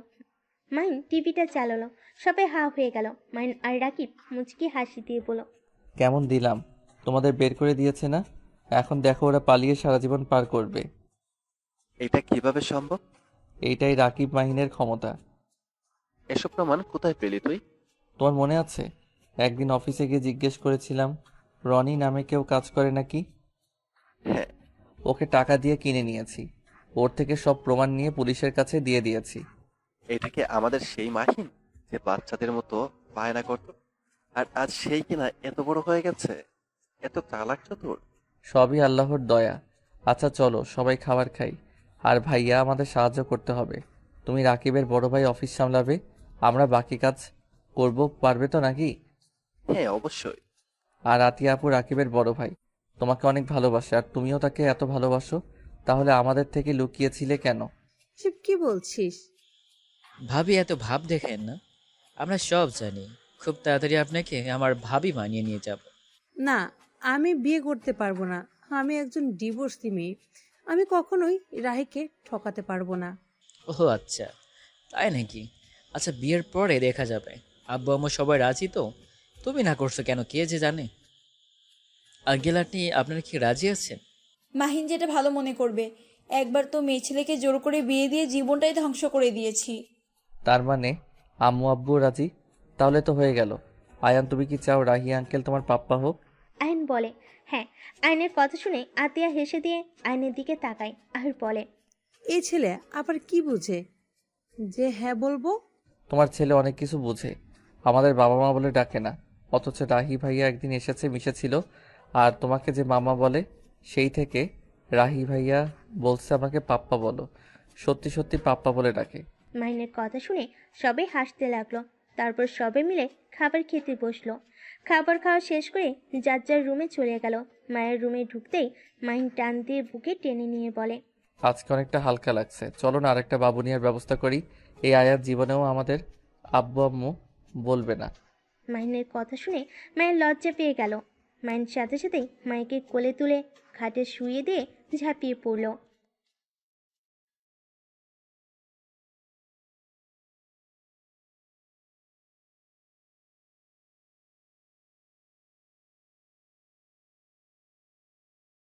মাহিন টিভিটা চালালো, সবাই হা হয়ে গেল। মাহিন আর রাকিব মুচকি হাসি দিয়ে বলল, কেমন দিলাম? তোমাদের বের করে দিয়েছে না? এখন দেখো ওরা পালিয়ে সারা জীবন পার করবে। এটা কিভাবে সম্ভব? এইটাই রাকিব মাহিনের ক্ষমতা। এসব প্রমাণ কোথায় পেলি তুই? তোমার মনে আছে একদিন অফিসে গিয়ে জিজ্ঞেস করেছিলাম রনি নামে কেউ কাজ করে নাকি? হ্যাঁ। ওকে টাকা দিয়ে কিনে নিয়েছি, ওর থেকে সব প্রমাণ নিয়ে পুলিশের কাছে দিয়ে দিয়েছি। এটা কি আমাদের সেই মাহিন যে বাচ্চাদের মতো বায়না করত, আর আজ সেই কিনা এত বড় হয়ে গেছে, এত চালাক চতুর? সবই আল্লাহর দয়া। আচ্ছা চলো সবাই খাবার খাই। আর ভাইয়া, আমাদের সাহায্য করতে হবে। তুমি রাকিবের বড় ভাই, অফিস সামলাবে, আমরা বাকি কাজ করব, পারবে তো নাকি? হ্যাঁ, অবশ্যই। আর আতিয়া আপু রাকিবের বড় ভাই, তোমাকে অনেক ভালোবাসে, আর তুমিও তাকে এত ভালোবাসো, তাহলে আমাদের থেকে লুকিয়েছিলে কেন? শিব, কি বলছিস? ভাবি, এত ভাব দেখেন না, আমরা সব জানি। খুব তাড়াতাড়ি আপনাকে আমার ভাবি মানিয়ে নিয়ে যাব। না, আমি বিয়ে করতে পারবো না। আমি একজন ডিভোর্সি মেয়ে। আমি কখনোই রাহিকে ঠকাতে পারবো না। ও আচ্ছা, তাই নাকি? আচ্ছা, বিয়ের পরে দেখা যাবে। আব্বু আম্মু সবাই রাজি তো? তুমি না করছো কেন কে যে জানে। আঙ্কেল আন্টি, আপনারা কি রাজি আছেন? মাহিন যেটা ভালো মনে করবে। একবার তো মেয়ে ছেলেকে জোর করে বিয়ে দিয়ে জীবনটাই ধ্বংস করে দিয়েছি। তার মানে আম্মু আব্বু রাজি? তাহলে তো হয়ে গেল। আয়ান, তুমি কি চাও রাহি আঙ্কেল তোমার পাপ্পা হোক? আইন বলে, হ্যাঁ। আইনের কথা শুনে আতিয়া হেসে দিয়ে আইনের দিকে তাকায় আর বলে, এই ছেলে আবার কি বুঝে যে হ্যাঁ বলবো? তোমার ছেলে অনেক কিছু বোঝে, আমাদের বাবা মা বলে ডাকে না। অথচ রাহি ভাইয়া একদিন এসেছে, মিশেছিল, আর তোমাকে যে মামা বলে, সেই থেকে রাহি ভাইয়া বলছে আমাকে পাপ্পা বলো। সত্যি সত্যি পাপ্পা বলে ডাকে। মাহিনের কথা শুনে সবাই হাসতে লাগলো। তারপর সবাই মিলে খাবার খেতে বসলো। খাবার খাওয়া শেষ করে যার যার রুমে চলে গেল। মায়ের রুমে ঢুকতেই মাহিন টান দিয়ে বুকে টেনে নিয়ে বলে, আজকে অনেকটা হালকা লাগছে, চলো না আরেকটা বাবু নেওয়ার ব্যবস্থা করি। এই আয়ার জীবনেও আমাদের আব্বু আম্মু বলবে না। মাহিনের কথা শুনে মায়ের লজ্জা পেয়ে গেল। মায়ের সাথে সাথেই মাইকে কোলে তুলে খাটে শুয়ে দিয়ে ঝাঁপিয়ে পড়লো।